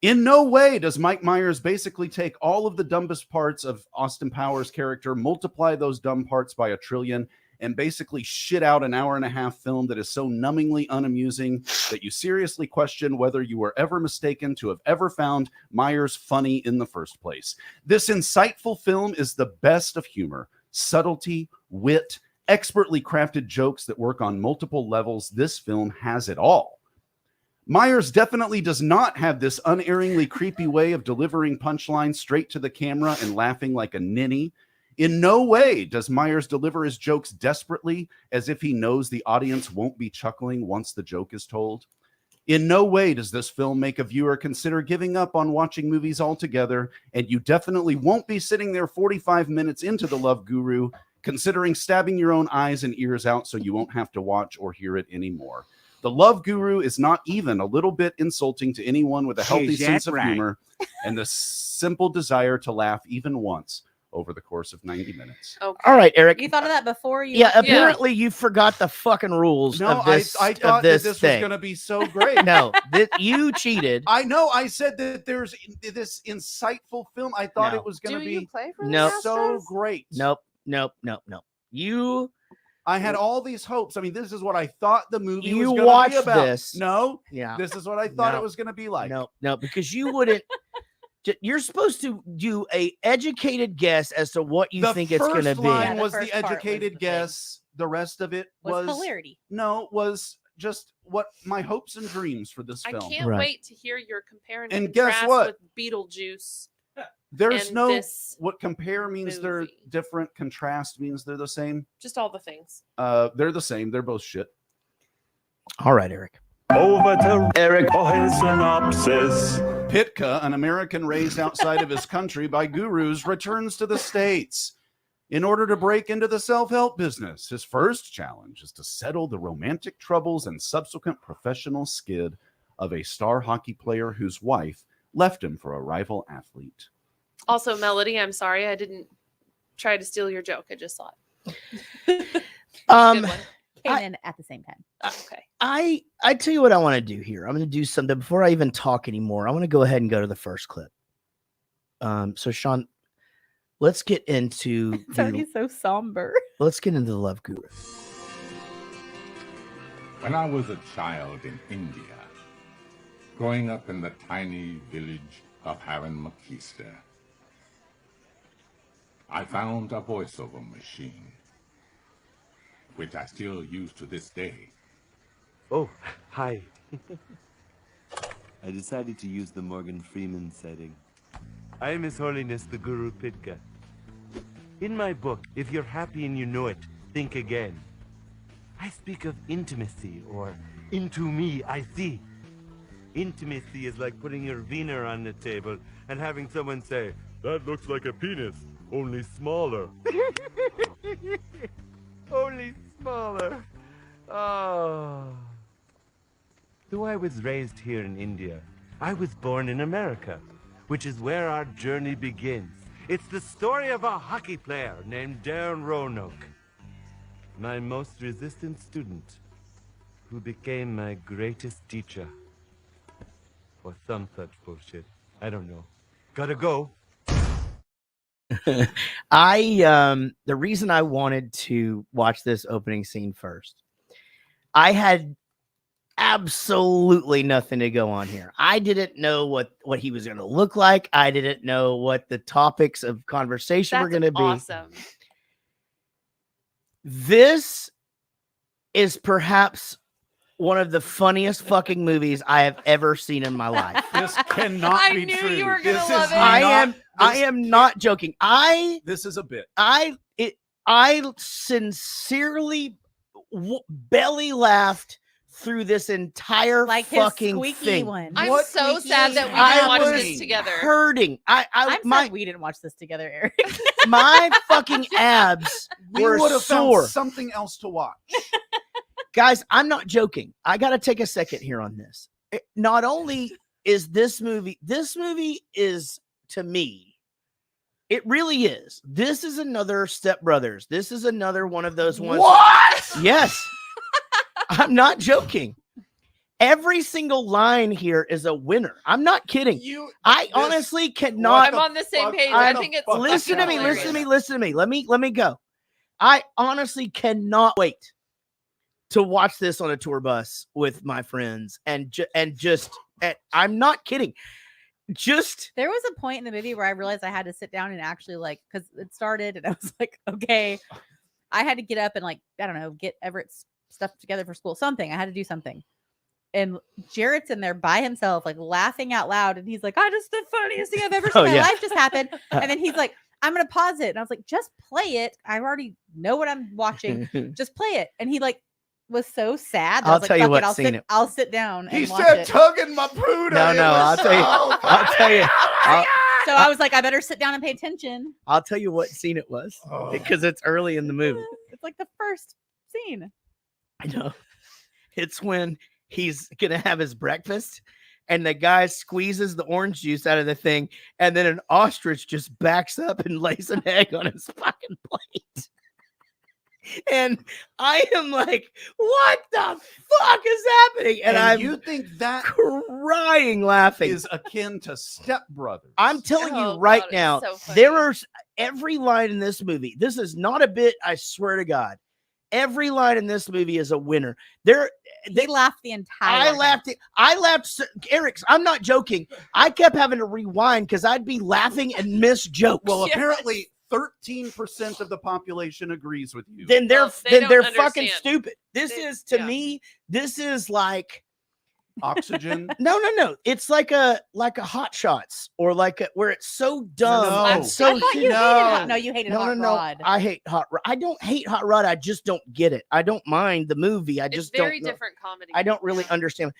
In no way does Mike Myers basically take all of the dumbest parts of Austin Powers' character, multiply those dumb parts by 1 trillion, and basically shit out an hour and a half film that is so numbingly unamusing that you seriously question whether you were ever mistaken to have ever found Myers funny in the first place. This insightful film is the best of humor, subtlety, wit, expertly crafted jokes that work on multiple levels. This film has it all. Myers definitely does not have this unerringly creepy way of delivering punchlines straight to the camera and laughing like a ninny. In no way does Myers deliver his jokes desperately, as if he knows the audience won't be chuckling once the joke is told. In no way does this film make a viewer consider giving up on watching movies altogether, and you definitely won't be sitting there 45 minutes into The Love Guru, considering stabbing your own eyes and ears out so you won't have to watch or hear it anymore. The Love Guru is not even a little bit insulting to anyone with a healthy sense of humor and the simple desire to laugh even once over the course of 90 minutes. Okay. All right, Eric. You thought of that before you? Yeah, apparently you forgot the fucking rules of this. I thought that this thing was going to be so great. No, you cheated. I know. I said that there's this insightful film. I thought it was going to be so great. Nope. I had all these hopes. I mean, this is what I thought the movie was You going to be watched about. this. No. Yeah. This is what I thought No. it was going to be like. No, because you wouldn't. You're supposed to do a educated guess as to what you think it's going to be. The first line was the educated guess. The rest of it was hilarity. No, was just what my hopes and dreams for this film. I can't wait to hear your compare and And guess contrast what? with Beetlejuice. There's and no this what compare means they're different. Contrast means they're the same. Just all the things. They're the same. They're both shit. All right, Eric. Over to Eric for his synopsis. Pitka, an American raised outside of his country by gurus, returns to the States in order to break into the self-help business. His first challenge is to settle the romantic troubles and subsequent professional skid of a star hockey player whose wife left him for a rival athlete. Also, Melody, I'm sorry I didn't try to steal your joke. I just saw it. Came in at the same time. Okay. I tell you what I want to do here. I'm going to do something before I even talk anymore. I want to go ahead and go to the first clip. So Sean, let's get into. It's already so somber. Let's get into The Love Guru. When I was a child in India, growing up in the tiny village of Haran-Makista, I found a voiceover machine, which I still use to this day. Oh, hi. I decided to use the Morgan Freeman setting. I am His Holiness the Guru Pitka. In my book, If You're Happy and You Know It, Think Again, I speak of intimacy, or into me I see. Intimacy is like putting your wiener on the table and having someone say, "That looks like a penis, only smaller." Only smaller. Oh. Though I was raised here in India, I was born in America, which is where our journey begins. It's the story of a hockey player named Darren Roanoke, my most resistant student, who became my greatest teacher. Or some such bullshit. I don't know. Gotta go. The reason I wanted to watch this opening scene first, I had absolutely nothing to go on here. I didn't know what he was going to look like. I didn't know what the topics of conversation were going to be. Awesome. This is perhaps one of the funniest fucking movies I have ever seen in my life. This cannot I be knew true. you were gonna This love is it. I not- am not joking. This is a bit. I sincerely belly laughed through this entire Like his fucking squeaky thing. one. I'm What so makes sad you- that we I didn't watch was this together. hurting. I'm my sad we didn't watch this together, Eric. my fucking abs We were would have sore. found something else to watch. Guys, I'm not joking. I got to take a second here on this. Not only is this movie is, to me, it really is. This is another Step Brothers. This is another one of those ones. What? Yes. I'm not joking. Every single line here is a winner. I'm not kidding. I honestly cannot. I'm on the same page. I think it's Listen to me. hilarious. Listen to me. Listen to me. Let me go. I honestly cannot wait to watch this on a tour bus with my friends and I'm not kidding. Just There was a point in the movie where I realized I had to sit down and actually because it started and I was like, okay, I had to get up and I don't know, get Everett's stuff together for school, something. I had to do something. And Jarrett's in there by himself, laughing out loud. And he's like, "I just the funniest thing I've ever seen in my life just happened." And then he's like, "I'm going to pause it." And I was like, "Just play it. I already know what I'm watching. Just play it." And he was so sad. I'll tell you what scene I'll sit down and He watch said it. tugging my pooter. No, I'll tell you. So I was like, I better sit down and pay attention. I'll tell you what scene it was because it's early in the movie. It's like the first scene. I know. It's when he's gonna have his breakfast and the guy squeezes the orange juice out of the thing, and then an ostrich just backs up and lays an egg on his fucking plate. And I am like, what the fuck is happening? And you think that crying laughing is akin to Step Brothers? I'm telling you Oh, right God, it's now, so funny. there are every line in this movie. This is not a bit, I swear to God. Every line in this movie is a winner. They laughed the entire I laughed. Eric's, I'm not joking. I kept having to rewind because I'd be laughing and miss jokes. Well, apparently 13% of the population agrees with you. Then they're they don't fucking understand. stupid. This is to me, this is like Oxygen. No. It's like a Hot Shots or where it's so dumb. No. and so I thought you hated Hot. No, you hated Hot Rod. I hate Hot Rod. I don't hate Hot Rod. I just don't get it. I don't mind the movie. I It's just very don't. different comedy. I don't really understand.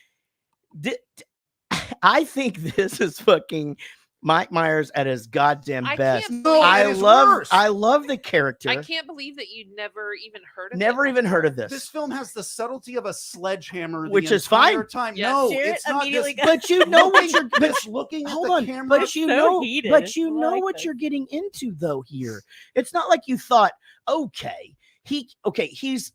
I think this is fucking Mike Myers at his goddamn I best. can't believe I it is love worse. I love the character. I can't believe that you'd never even heard of it. Never even heard of this. This film has the subtlety of a sledgehammer, Which the is fine. entire time. Yes. No, Jarrett it's not. immediately Just, But you know what you're just looking hold at the on, camera. but you So know, heated. but you I know like what this. you're getting into though here. It's not like you thought, he's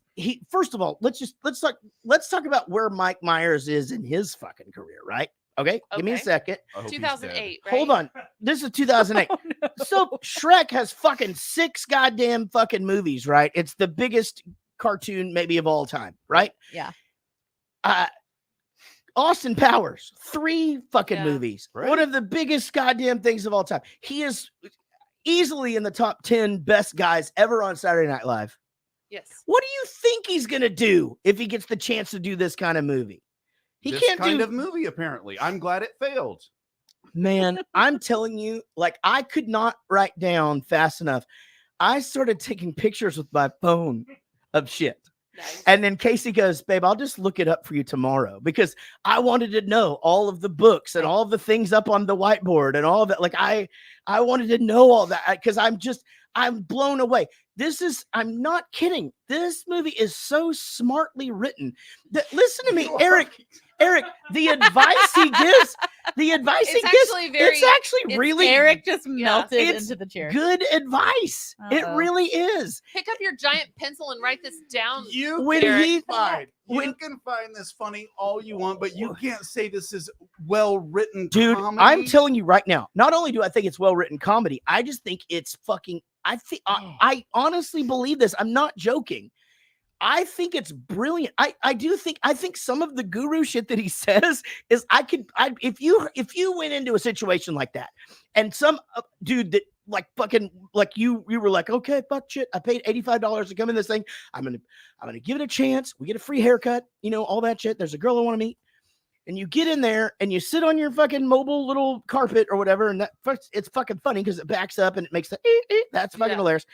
first of all, let's talk about where Mike Myers is in his fucking career, right? Okay, give me a Okay. second. I hope he's 2008, right? Hold on. This is 2008. So Shrek has fucking 6 goddamn fucking movies, right? It's the biggest cartoon maybe of all time, right? Yeah. Austin Powers, 3 fucking Yeah. movies. Right. One of the biggest goddamn things of all time. He is easily in the top 10 best guys ever on Saturday Night Live. Yes. What do you think he's going to do if he gets the chance to do this kind of movie? He this can't kind do of movie, apparently. I'm glad it failed. Man, I'm telling you, I could not write down fast enough. I started taking pictures with my phone of shit. Nice. And then Casey goes, babe, I'll just look it up for you tomorrow because I wanted to know all of the books and all of the things up on the whiteboard and all of that. Like I wanted to know all that because I'm blown away. I'm not kidding. This movie is so smartly written that listen to me, Eric, the advice he gives, it's actually really Eric just melted it's into the chair. Good advice. It really is. Pick up your giant pencil and write this down. You Derek. can find this funny all you want, but you can't say this is well written, dude. comedy. I'm telling you right now. Not only do I think it's well written comedy, I just think it's fucking. I honestly believe this. I'm not joking. I think it's brilliant. I think some of the guru shit that he says is if you went into a situation like that and some dude that like fucking like you were like, okay, fuck shit, I paid $85 to come in this thing. I'm gonna give it a chance. We get a free haircut, all that shit. There's a girl I want to meet. And you get in there and you sit on your fucking mobile little carpet or whatever, and it's fucking funny because it backs up and it makes the that's fucking hilarious.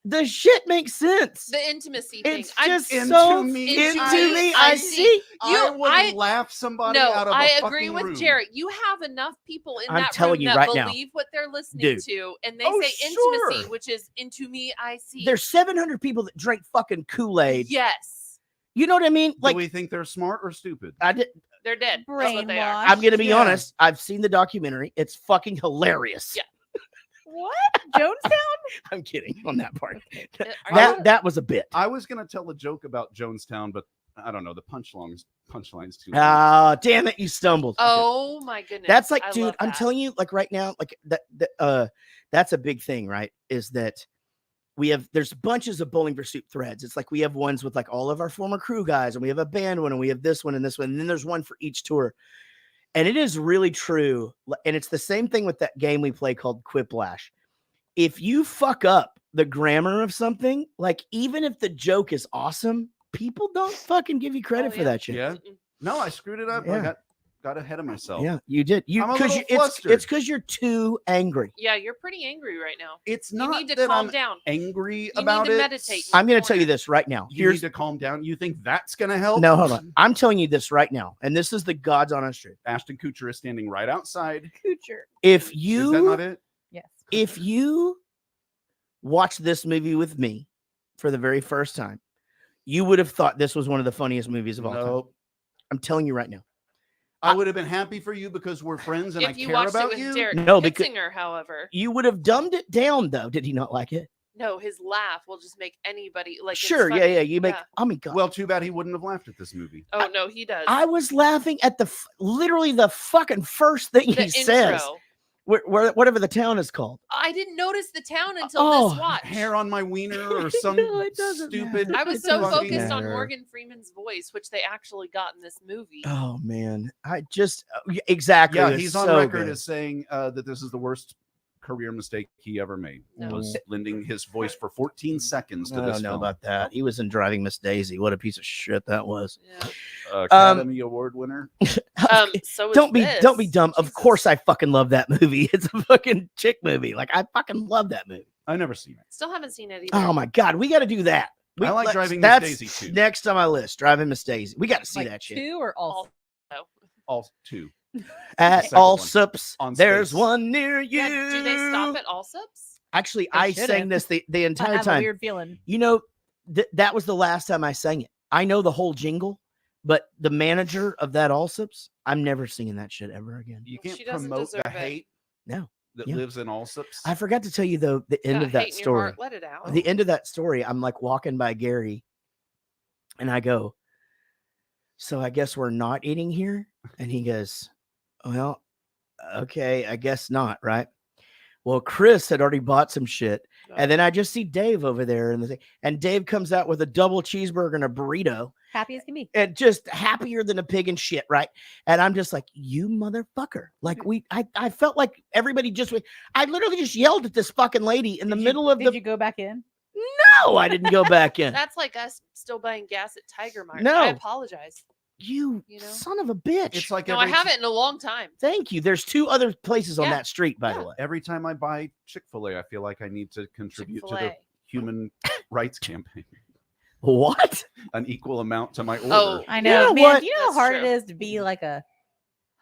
The shit makes sense. The intimacy thing. It's just so into me. I see. I would laugh somebody out of a fucking agree with room. Jared. You have enough people in I'm that telling room you that right now. believe what they're listening Dude. to, and they Oh, say sure. intimacy, which is into me, I see. There's 700 people that drink fucking Kool-Aid. Yes. You know what I mean? Do Like we think they're smart or stupid? They're dead. That's what they are. I'm gonna be Yeah. honest. I've seen the documentary. It's fucking hilarious. Yeah. What? Jonestown? I'm kidding on that part. Are you- That was a bit. I was gonna tell a joke about Jonestown, but I don't know the punchlines too. Ah, damn it, you stumbled. Oh my goodness. That's like, I dude, love I'm that. telling you, like right now, like that's a big thing, right? Is that there's bunches of Bowling for Soup threads. It's like we have ones with like all of our former crew guys, and we have a band one, and we have this one and this one, and then there's one for each tour. And it is really true. And it's the same thing with that game we play called Quiplash. If you fuck up the grammar of something, like even if the joke is awesome, people don't fucking give you credit for that shit. Yeah. No, I screwed it up. Yeah. I got ahead of myself. Yeah, you did. I'm a Because little it's flustered. because you're too angry. Yeah, you're pretty angry right now. It's You not need to that calm I'm down. angry You about need to it. meditate. I'm going to tell you this right now. You need to calm down. You think that's going to help? No, hold on. I'm telling you this right now, and this is the God's honest truth. Ashton Kutcher is standing right outside. Kutcher. If Is you that not it? Yes. if you watch this movie with me for the very first time, you would have thought this was one of the funniest movies of all time. Nope. I'm telling you right now. I would have been happy for you because we're friends and I If you care watched about it with you. Derek No, because- Kitzinger, however, You would have dumbed it down, though. Did he not like it? no, his laugh will just make anybody like. it's Sure. Yeah, funny. yeah. You make. Yeah. I mean, God. Well, too bad he wouldn't have laughed at this movie. Oh no, he does. I was laughing at literally the fucking first thing the he says. intro. Whatever the town is called. I didn't notice the town until Oh, this watch. Hair on my wiener or some No, it doesn't stupid. I was It so doesn't focused on matter. Morgan Freeman's voice, which they actually got in this movie. Oh man, I just exactly. Yeah, It was he's on so record good. as saying that this is the worst career mistake he ever made. No. Was lending his voice for 14 seconds to I this don't know film. about that. He was in Driving Miss Daisy. What a piece of shit that was. Yeah. Academy Award winner. So is Don't be this. dumb. Of course, I fucking love that movie. It's a fucking chick movie. Like I fucking love that movie. I've never seen it. Still haven't seen it either. Oh my god, we got to do that. I like Driving Miss that's Daisy, too. Next on my list, Driving Miss Daisy. We got to see Like that shit. 2 or all? All two. At second all one. sips, On there's space. one near you. Yeah, do they stop at Allsup's? Actually, I should've. sang this the I entire have a time. weird feeling. You know, that was the last time I sang it. I know the whole jingle, but the manager of that Allsips, I'm never singing that shit ever again. You can't She doesn't promote the deserve it. hate No. that Yeah. lives in Allsup's. I forgot to tell you though the end Got of that hate in your story. heart, let it out. The end of that story, I'm like walking by Gary, and I go, "So I guess we're not eating here?" And he goes, "Well, okay, I guess not, right?" Well, Chris had already bought some shit, and then I just see Dave over there, and Dave comes out with a double cheeseburger and a burrito, Happy as can be. and just happier than a pig and shit, right? And I'm just like, "You motherfucker!" Like I felt like everybody just went. I literally just yelled at this fucking lady in the middle of Did you go back in? No, I didn't go back in. That's like us still buying gas at Tiger Mart. No. I apologize. You You know? son of a bitch. It's like No, I haven't in a long time. Thank you. There's 2 other places on Yeah. that street, by the way. Every time I buy Chick-fil-A, I feel like I need to contribute to the Chick-fil-A. human rights campaign. What? An equal amount to my order. Oh, I know, know man. what? Do you know how That's hard true. it is to be like a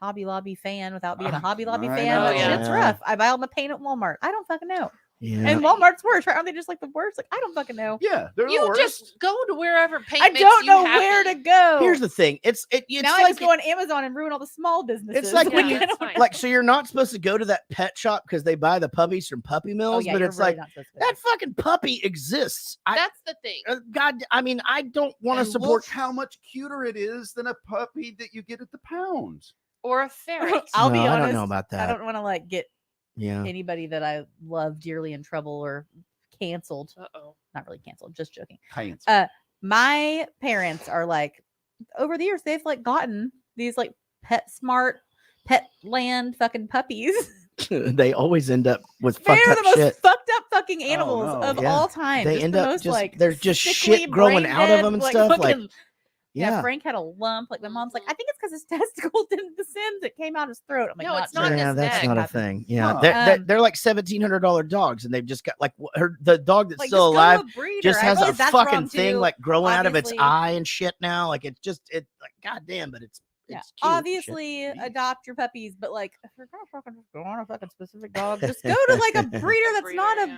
Hobby Lobby fan without being a Hobby Lobby I fan? know. Like, shit's Yeah. rough. I buy all my paint at Walmart. I don't fucking know. Yeah. And Walmart's worse, right? Aren't they just like the worst? Like, I don't fucking know. Yeah, they're the You worst. just go to wherever paint I makes don't you know happy. where to go. Here's the thing. It's now I like just go on Amazon and ruin all the small businesses. it's like when Yeah, you that's fine. like, so you're not supposed to go to that pet shop because they buy the puppies from puppy oh, mills, yeah, but you're it's really like not supposed to. that fucking puppy exists. That's the thing. God, I mean, I don't want to And support. look how much cuter it is than a puppy that you get at the pound. Or a ferret. I'll be No, honest. I don't know about that. I don't want to like get Yeah. anybody that I love dearly in trouble or canceled. Uh-oh. Not really canceled, just joking. Handsome. My parents are like, over the years, they've like gotten these like PetSmart, Petland fucking puppies. They always end up with They're fucked the up most shit. fucked up fucking animals no. of Yeah. all time. They Just end the up most, just like, there's just sickly, shit growing brain out of dead, them and like, stuff. Like, fucking- yeah, Frank had a lump. Like my mom's like, I think it's because his testicle didn't descend. It came out his throat. I'm like, No, not it's not true. yeah, his that's neck. not a thing. Yeah, Huh. they're like $1,700 dogs, and they've just got like the dog that's Like, still just go to alive a breeder. just I has a realize that's fucking wrong, thing too. like growing out of its Obviously- eye and shit now. Like it's like goddamn, but it's Yeah, cute and shit. obviously adopt your puppies, but like if you're gonna fucking just go on a fucking specific dog, just go to like a breeder that's not a yeah.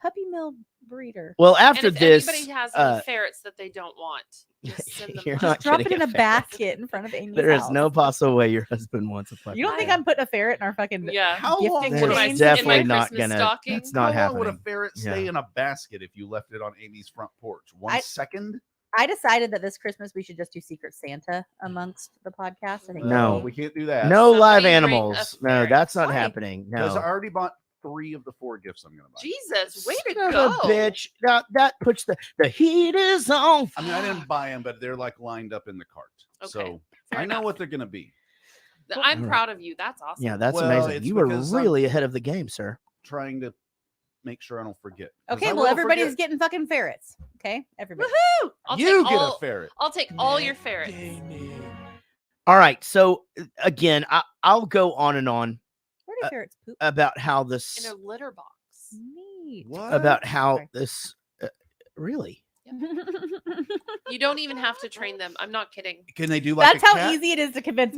puppy mill breeder. Well, And after if this, anybody has any ferrets that they don't want, just send them. you're one. not Drop it getting in a ferret. basket in front of Amy's There is house. no possible way your husband wants a puppy. You don't think I'm putting a ferret in our fucking Yeah. How long gifting would There's a exchange? definitely in my not Christmas gonna. stocking? That's not How long would happening. a ferret stay Yeah. in a basket if you left it on Amy's front porch? 1 second? I decided that this Christmas we should just do Secret Santa amongst the podcast. I think No. we can't do that. No Somebody live bring a animals. No, ferret. that's not Why? happening. Because No. I already bought 3 of the 4 gifts I'm gonna buy. Jesus, way to Son go, of a bitch. That puts the heat is on. I mean, I didn't buy them, but they're like lined up in the cart. Okay, So fair I know enough. what they're gonna be. I'm Alright. proud of you. That's awesome. Yeah, that's Well, amazing. it's You were because I'm- really ahead of the game, sir. Trying to make sure I don't forget. 'Cause Okay, I well will everybody's forget. getting fucking ferrets. Okay, everybody. Woohoo! I'll You take get all, a ferret. I'll take all your ferrets. All right. So again, I'll go on and on Where do ferrets poop? about how In this a litter box. Neat. What? about how Sorry. this really. You don't even have to train them. I'm not kidding. Can they do like That's a how cat? easy it is to convince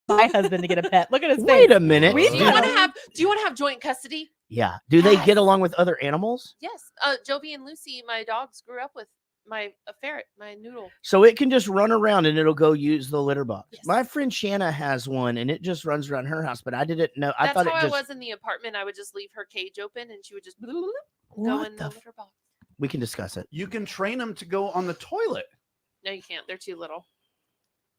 my husband to get a pet. Look at his Wait face. a minute. We Do you want to know. have? Do you want to have joint custody? Yeah. Do they Yes. get along with other animals? Yes. Jovi and Lucy, my dogs, grew up with a ferret, my noodle. So it can just run around and it'll go use the litter box. Yes. My friend Shanna has one and it just runs around her house, but I didn't know. I That's thought how it just. I was in the apartment. I would just leave her cage open, and she would just go What in the the f- litter box. We can discuss it. You can train them to go on the toilet. No, you can't. They're too little.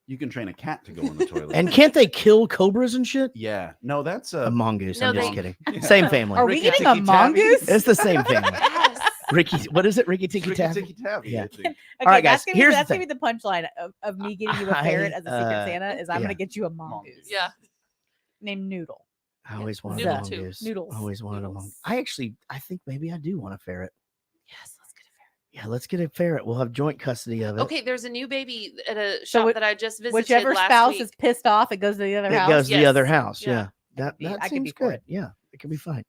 You can train a cat to go on the toilet. And can't they kill cobras and shit? yeah, no, that's A mongoose. No, I'm just they- kidding. Yeah. Same family. Are we Ricky getting a Tikki Tavi. mongoose? It's the same family. Yes. Ricky, what is it? Ricky Tikki Ricky Tavi? Tikki Tavi, Yeah. I think. Okay, right, that's guys, gonna here's be, the that's gonna thing. be the punchline of me getting you a ferret as a secret Santa is I'm yeah. gonna get you a mongoose. Yeah. Named Noodle. I always wanted Noodle a too. mongoose. Noodles. I always wanted a Noodles. mongoose. I think maybe I do want a ferret. Yes. Let's get a ferret. Yeah, let's get a ferret. We'll have joint custody of it. Okay, there's a new baby at a So shop that I just visited Whichever last spouse week. is pissed off, it goes to the other It house. goes to the Yes. other house. Yeah. Yeah. That I could seems be for good. it. Yeah. It can be fine.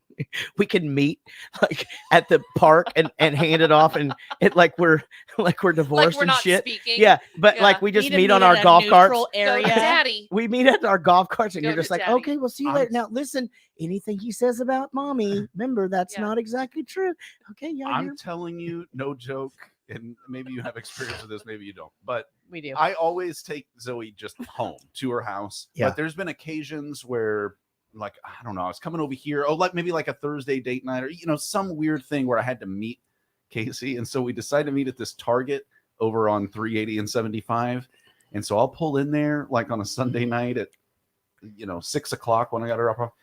We can meet like at the park and hand it off and it like we're divorced like we're and not shit. speaking. Yeah. But Yeah. like we just Need to meet on at our a golf carts. neutral Go area. to daddy. We meet at our golf carts and Go you're to just like, daddy. okay, we'll see you I'm later. Now listen, anything he says about mommy, remember that's Yeah. not exactly true. Okay, yeah. I'm telling you, no joke, and maybe you have experience with this, maybe you don't. But We do. I always take Zoe just home to her house. Yeah. But there's been occasions where, like, I don't know, I was coming over here, like maybe like a Thursday date night or, some weird thing where I had to meet Casey. And so we decided to meet at this Target over on 380 and 75. And so I'll pull in there like on a Sunday night at, 6 o'clock when I got her up.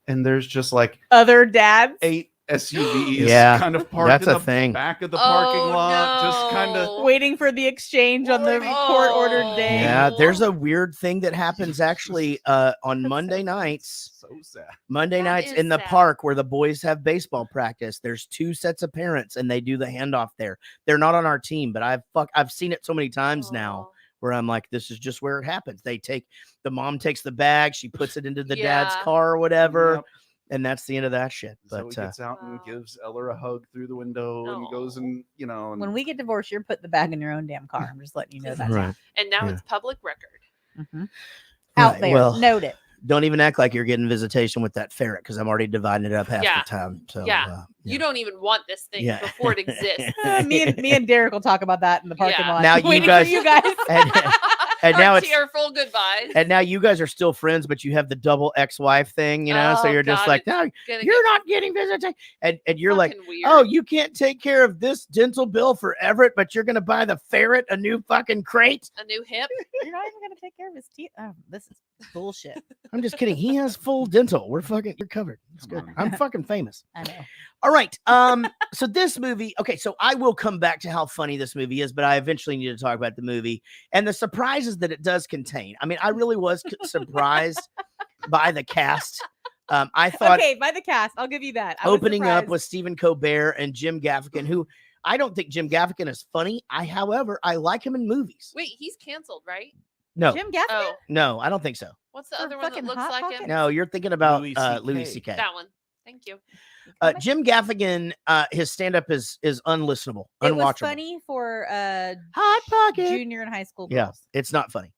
And there's just like Other dads. 8 SUVs Yeah, kind of parked that's in a the thing. back of the parking Oh, lot, just kind of. no. Waiting for the exchange on the court ordered day. Yeah, there's a weird thing that happens actually on Monday nights. So sad. Monday That nights is in the sad. park where the boys have baseball practice. There's 2 sets of parents and they do the handoff there. They're not on our team, but I've seen it so many times now where I'm like, this is just where it happens. The mom takes the bag, she puts it into the dad's Yeah. car or whatever. Yep. And that's the end of that shit. So But he gets out and gives Eller a hug through the window and goes and, and When we get divorced, you're putting the bag in your own damn car. I'm just letting you know that. Right. And now Yeah. it's public record. Out Right, there. well, Note it. Don't even act like you're getting visitation with that ferret because I'm already dividing it up half Yeah. the time. So yeah. You don't even want this thing Yeah. before it exists. Me and Derek will talk about that in the parking Yeah. lot. Now you Waiting guys- for you guys. and Our now it's tearful goodbyes. and now you guys are still friends, but you have the double ex-wife thing, so Oh, you're just God, like, no, it's gonna you're get not getting visitation, and you're like, fucking weird. oh, you can't take care of this dental bill for Everett, but you're gonna buy the ferret a new fucking crate. A new hip. You're not even gonna take care of his teeth. Oh, this is bullshit. I'm just kidding. He has full dental. You're covered. It's good. I'm fucking famous. I know. All right. So this movie, okay, so I will come back to how funny this movie is, but I eventually need to talk about the movie and the surprises that it does contain. I mean, I really was surprised by the cast. I thought Okay, by the cast, I'll give you that. I was opening up surprised. with Stephen Colbert and Jim Gaffigan, who I don't think Jim Gaffigan is funny. However, I like him in movies. Wait, he's canceled, right? No, Jim Gaffigan. Oh, no, I don't think so. what's the For other one that fucking looks Hot like Pocket? him? No, you're thinking about Louis Louis CK. C.K. That one. Thank you. Jim Gaffigan, his stand-up is unlistenable, It was unwatchable. funny for Hot Pocket. junior and high school girls. Yeah, it's not funny.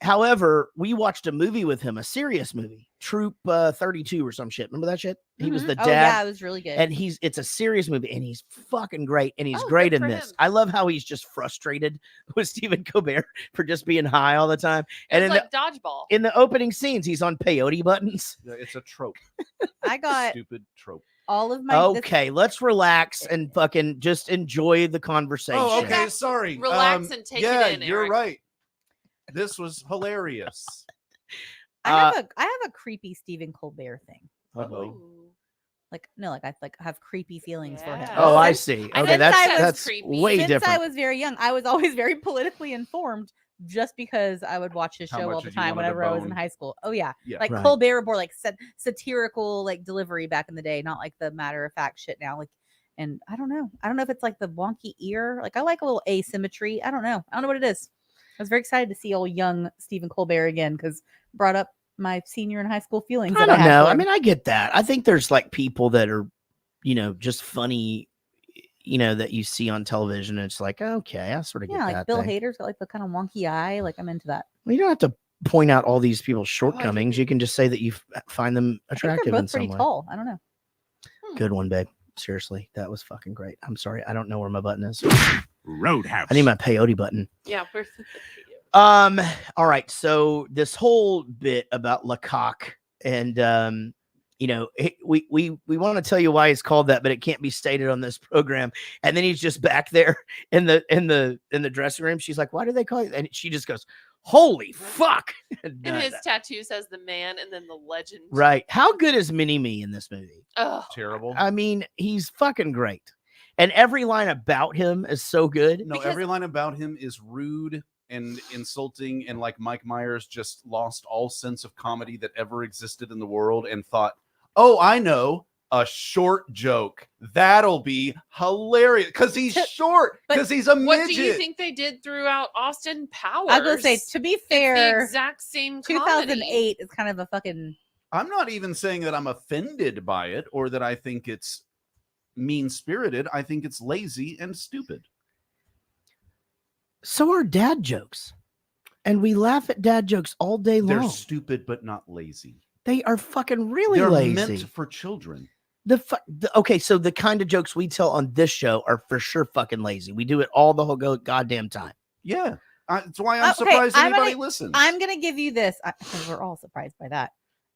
However, we watched a movie with him, a serious movie, Troop 32 or some shit. Remember that shit? He was the dad. Oh yeah, it was really good. And it's a serious movie, and he's fucking great, and he's Oh, great good in for this. him. I love how he's just frustrated with Stephen Colbert for just being high all the time. And It's in like dodgeball. in the opening scenes, he's on peyote buttons. Yeah, it's a trope. I got Stupid trope. all of my Okay, let's relax and fucking just enjoy the conversation. Oh, okay. Sorry. Relax and take yeah, it in, you're Eric. right. This was hilarious. I have a creepy Stephen Colbert thing. Uh-oh. Ooh. Like I have creepy feelings for him. Yeah. Oh, I Since- see. I Okay, think that's that's that's creepy. way Since different. I was very young, I was always very politically informed just because I would watch his How show much all the did you time want to whenever I was in bone? high school. Oh yeah. Yeah. Like Right. Colbert Report, like satirical like delivery back in the day, not like the matter of fact shit now. Like, and I don't know if it's like the wonky ear. Like I like a little asymmetry. I don't know what it is. I was very excited to see old young Stephen Colbert again because brought up my senior in high school feelings. I that don't had know. for I him. mean, I get that. I think there's like people that are, just funny, that you see on television. And it's like, okay, I sort of get yeah, like that. Bill thing. Hader's got like the kind of wonky eye. Like I'm into that. Well, you don't have to point out all these people's shortcomings. You can just say that you find them I think attractive they're in both some pretty way. tall. I don't know. Good one, babe. Seriously, that was fucking great. I'm sorry, I don't know where my button is. Roadhouse. I need my peyote button. Yeah, we're All right. So this whole bit about Lecoq and we want to tell you why he's called that, but it can't be stated on this program. And then he's just back there in the dressing room. She's like, "Why do they call you?" And she just goes, "Holy fuck!" and his tattoo says the man and then the legend. Right? How good is Mini Me in this movie? Oh, Terrible. I mean, he's fucking great, and every line about him is so good. No, every line about him is rude and insulting, and like Mike Myers just lost all sense of comedy that ever existed in the world and thought, oh, I know, a short joke. That'll be hilarious because he's short, because he's a midget. What do you think they did throughout Austin Powers? I was gonna say, to be It's fair, the exact same 2008 is kind of a fucking. I'm not even saying that I'm offended by it or that I think it's mean-spirited. I think it's lazy and stupid. So are dad jokes, and we laugh at dad jokes all day long. They're stupid, but not lazy. They are fucking really They're lazy. meant for children. Okay, so the kind of jokes we tell on this show are for sure fucking lazy. We do it all the whole goddamn time. Yeah, that's why I'm surprised anybody listens. I'm gonna give you this. Because we're all surprised by that.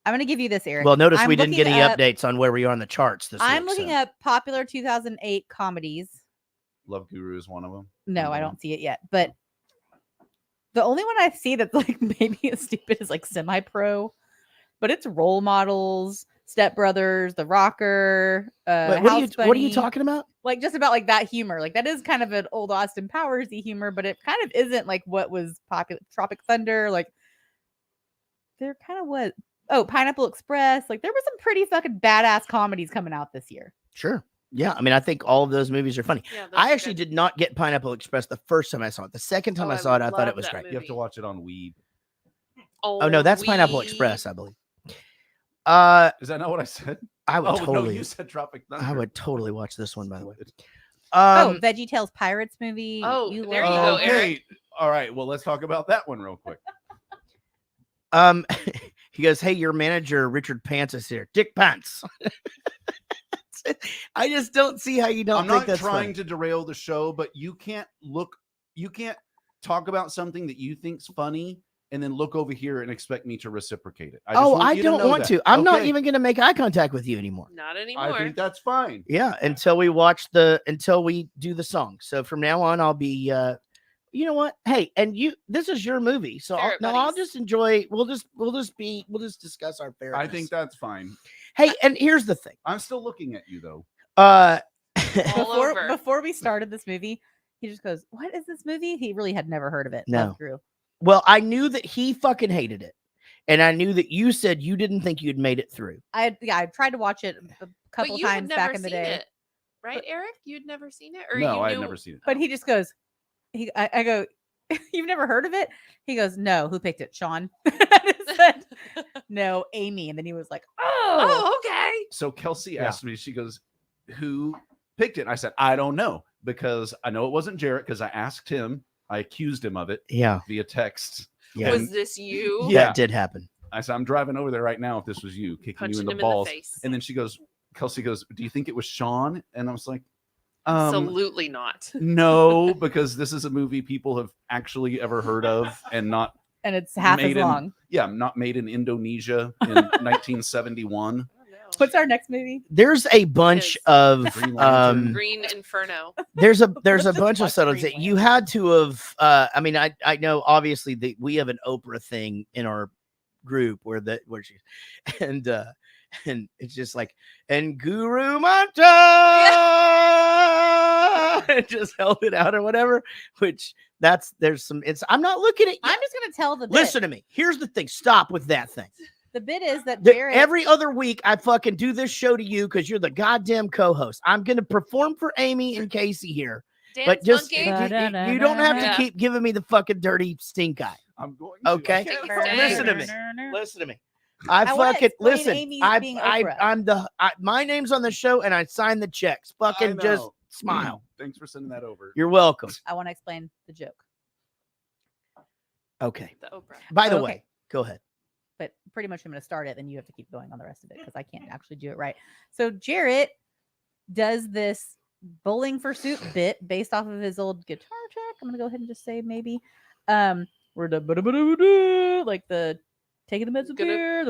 I'm gonna give you this, Eric. Well, notice I'm we didn't get looking any up- updates on where we are on the charts this I'm week. looking so. up popular 2008 comedies. Love Guru is one of them. No, I don't see it yet. But the only one I see that's like maybe as stupid is like Semi-Pro, but it's Role Models, Step Brothers, The Rocker. Wait, House what are you Bunny. talking about? Like just about like that humor. Like that is kind of an old Austin Powers-y humor, but it kind of isn't like what was popular. Tropic Thunder, like they're kind of what. Oh, Pineapple Express. Like there were some pretty fucking badass comedies coming out this year. Sure. Yeah, I mean, I think all of those movies are funny. Yeah, those I are actually did not get Pineapple Express the first time I saw it. The second time Oh, I I saw it, I thought love it was that great. You have to watch it on Weeb. Oh no, that's Pineapple Weeb. Express, I believe. Is that not what I said? I would totally. No, you said Tropic Thunder. I would totally watch this one, by the way. Veggie Tales Pirates movie. Oh, you there you love go, that. Eric. All right. Well, let's talk about that one real quick. He goes, "Hey, your manager Richard Pants is here. Dick Pants." I just don't see how you don't. I'm think not that's trying funny. to derail the show, but you can't talk about something that you think's funny and then look over here and expect me to reciprocate it. I don't want to. I'm not Okay. even going to make eye contact with you anymore. Not anymore. I think that's fine. Yeah, until we do the song. So from now on, I'll be. You know what? Hey, and this is your movie, so I'll just enjoy. We'll just discuss our fairness. I think that's fine. Hey, and here's the thing. I'm still looking at you though. Before we started this movie, he just goes, "What is this movie?" He really had never heard of it. No. Love Guru. Well, I knew that he fucking hated it, and I knew that you said you didn't think you'd made it through. I tried to watch it a couple But you had times never back in the seen day. it, right, Eric? You'd never seen it, or No, you I knew... had never seen it. But he just goes, I go, "You've never heard of it?" He goes, "No." Who picked it? Sean. I said, "No, Amy." And then he was like, Oh, okay. So Kelsey asked me, she goes, "Who picked it?" And I said, "I don't know, because I know it wasn't Jarrett, because I asked him, I accused him of it via text. Yeah. Was this you? That did happen. I said, "I'm driving over there right now if this was you, kicking Punching you in the him in the balls." face. And then Kelsey goes, "Do you think it was Sean?" And I was like, Absolutely not. No, because this is a movie people have actually ever heard of and not. And it's half as made long. Not made in Indonesia in 1971. "What's our next movie?" There's a bunch of Green Inferno. there's a bunch of subtleties that you had to have. I mean, I know obviously that we have an Oprah thing in our group where she and it's just like, and Guru Manta and just held it out or whatever, which I'm not looking at you. I'm just gonna tell the bit. Listen to me. Here's the thing. Stop with that thing. The bit is that Jarrett, Every other week I fucking do this show to you because you're the goddamn co-host. I'm gonna perform for Amy and Casey here. But just you don't have to keep giving me the fucking dirty stink eye. I'm going to. Okay. Listen to me. Listen to me. I fucking listen. My name's on the show and I sign the checks. Fucking just smile. Thanks for sending that over. You're welcome. I want to explain the joke. Okay. The Oprah. By the way, go ahead. But pretty much I'm going to start it, then you have to keep going on the rest of it because I can't actually do it right. So Jarrett does this bowling for soup bit based off of his old guitar track. I'm going to go ahead and just say maybe. We're like the taking the meds of beer.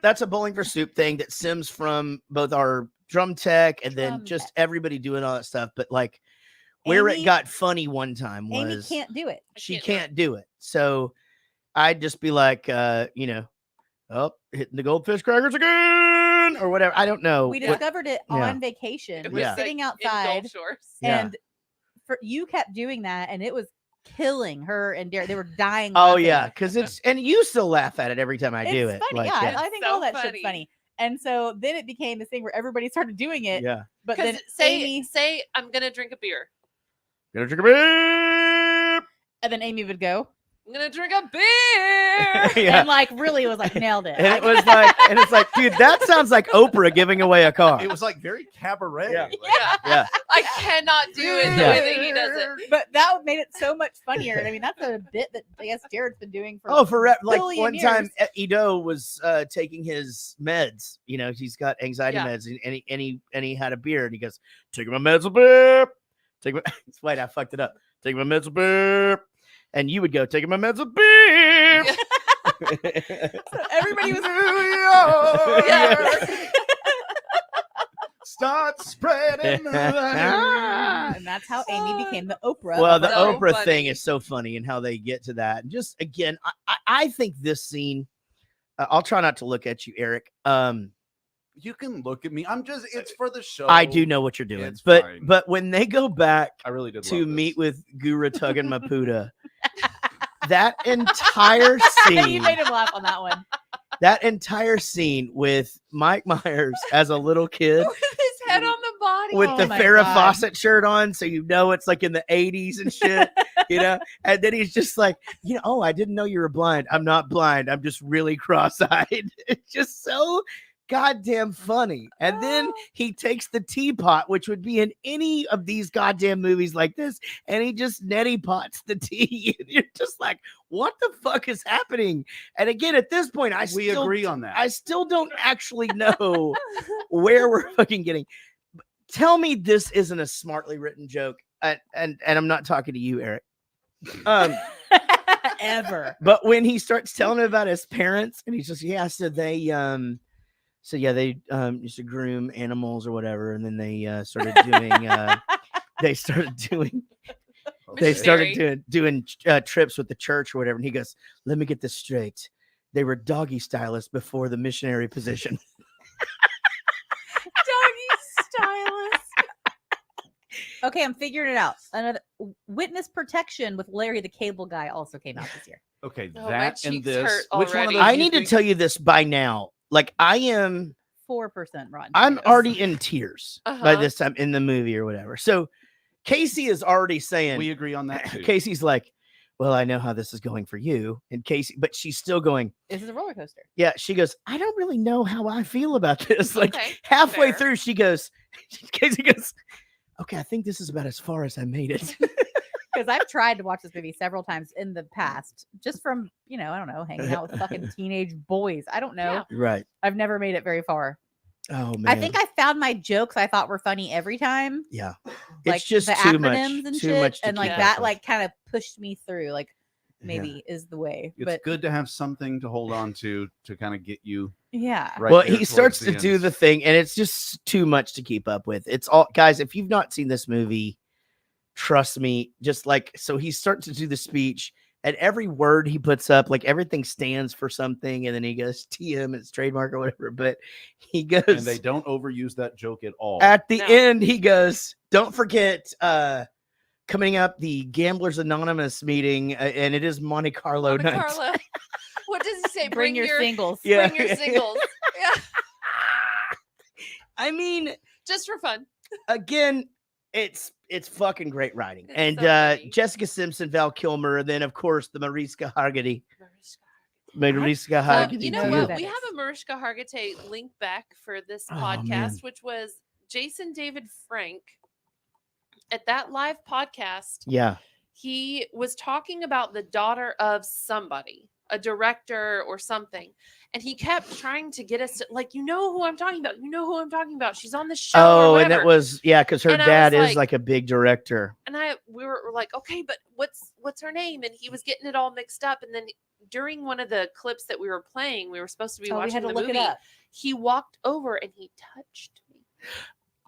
That's a bowling for soup thing that stems from both our drum tech and then just everybody doing all that stuff. But like where it got funny one time was Amy can't do it. She can't do it. So I'd just be like, hitting the goldfish crackers again or whatever. I don't know. We discovered it on vacation. We're sitting outside and you kept doing that and it was killing her and Derek. They were dying. Oh yeah, because and you still laugh at it every time I do it. Funny. Like, I think all that shit's funny. And so then it became this thing where everybody started doing it. Yeah. But then say I'm gonna drink a beer. Gonna drink a beer. And then Amy would go, "I'm gonna drink a beer." Yeah. And like really was like nailed it. And it was like, and it's like, dude, that sounds like Oprah giving away a car. It was like very cabaret. Yeah. Yeah. I cannot do it the way that he does it. But that made it so much funnier. And I mean, that's a bit that I guess Jared's been doing for like billion one years. time Ido was taking his meds. You know, he's got anxiety meds, and he had a beer, and he goes, "Taking my meds a beer. Wait, I fucked it up. Taking my meds a beer." And you would go, "Taking my meds a beer." So everybody was start spreading. And that's how Amy became the Oprah. Well, the Oprah thing is so funny and how they get to that. And just again, I think this scene, I'll try not to look at you, Eric. You can look at me. It's for the show. I do know what you're doing. It's But fine. but when they go back I really did to love meet with Guru Tug and Maputa, that entire scene. You made him laugh on that one. That entire scene with Mike Myers as a little kid With his head on the body. with the Farrah Fawcett shirt on, so you know it's like in the 80s and shit. you know, and then he's just like, you know, oh, I didn't know you were blind. I'm not blind. I'm just really cross-eyed. It's just so goddamn funny. And then he takes the teapot, which would be in any of these goddamn movies like this, and he just neti pots the tea. And you're just like, what the fuck is happening? And again, at this point, we agree on that. I still don't actually know where we're fucking getting. Tell me this isn't a smartly written joke. And I'm not talking to you, Eric. Ever. But when he starts telling him about his parents, and he's just, yeah, so they used to groom animals or whatever, and then they started doing trips with the church or whatever. And he goes, let me get this straight. They were doggy stylists before the missionary position. Doggy stylist. Okay, I'm figuring it out. Another witness protection with Larry the Cable Guy also came out this year. Okay, Oh, my that and cheeks this. hurt Which one of already. those I do you need to think- tell you this by now. Like, I am 4% Rotten I'm Tomatoes. already in tears by Uh-huh. this time in the movie or whatever. So Casey is already saying, We agree on that too. Casey's like, well, I know how this is going for you. And Casey, but she's still going, This is a roller coaster. yeah, she goes, I don't really know how I feel about this. Like Okay, halfway fair. through, she goes, Casey goes, okay, I think this is about as far as I made it. Because I've tried to watch this movie several times in the past, just from, you know, I don't know, hanging out with fucking teenage boys. I don't know. Yeah. Right. I've never made it very far. Oh man. I think I found my jokes I thought were funny every time. yeah. Like It's just the too acronyms much. and Too shit. much to And like keep that up with. like kind of pushed me through. Like maybe is the way. It's But good to have something to hold on to kind of get you yeah. right. Well, there he towards starts the to do end. the thing, and it's just too much to keep up with. It's all, guys, if you've not seen this movie, trust me, just like, so he starts to do the speech, and every word he puts up, like everything stands for something, and then he goes TM, it's trademark or whatever, but he goes, and they don't overuse that joke at all. at the No. end, he goes, don't forget, coming up, the Gamblers Anonymous meeting, and it is Monte Carlo Monte night. Carlo. What does he say? Bring your singles. Yeah. Bring your singles. Yeah, I mean, just for fun. again, it's fucking great writing. It's And so funny. Jessica Simpson, Val Kilmer, and then of course the Mariska Hargitay. Mariska Well, Hargitay. you know too. what? We have a Mariska Hargitay link back for this Oh, podcast, man. which was Jason David Frank. At that live podcast, Yeah. he was talking about the daughter of somebody, a director or something. And he kept trying to get us to, like, you know who I'm talking about. You know who I'm talking about. She's on the show. or Oh, and whatever. it was, yeah, because her And I dad was is like a big director. And we were like, okay, but what's her name? And he was getting it all mixed up. And then during one of the clips that we were playing, we were supposed to be Oh, we watching had to the look it movie. up. He walked over and he touched me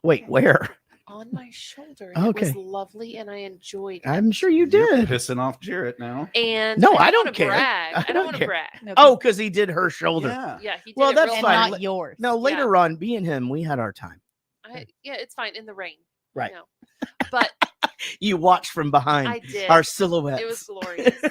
Wait, where? on my shoulder. And It Okay. was lovely, and I enjoyed it. I'm sure you You're did. pissing off Jarrett now. And No, I don't don't care. Brag. I don't want to care. brag. No, Oh, because he did her shoulder. Yeah. Yeah, he did Well, it that's real and fine. well. not yours. No, later on, me and him, we had our time. Yeah, it's fine in the rain. Right. No. But You watched from behind I did. our silhouettes. It was glorious.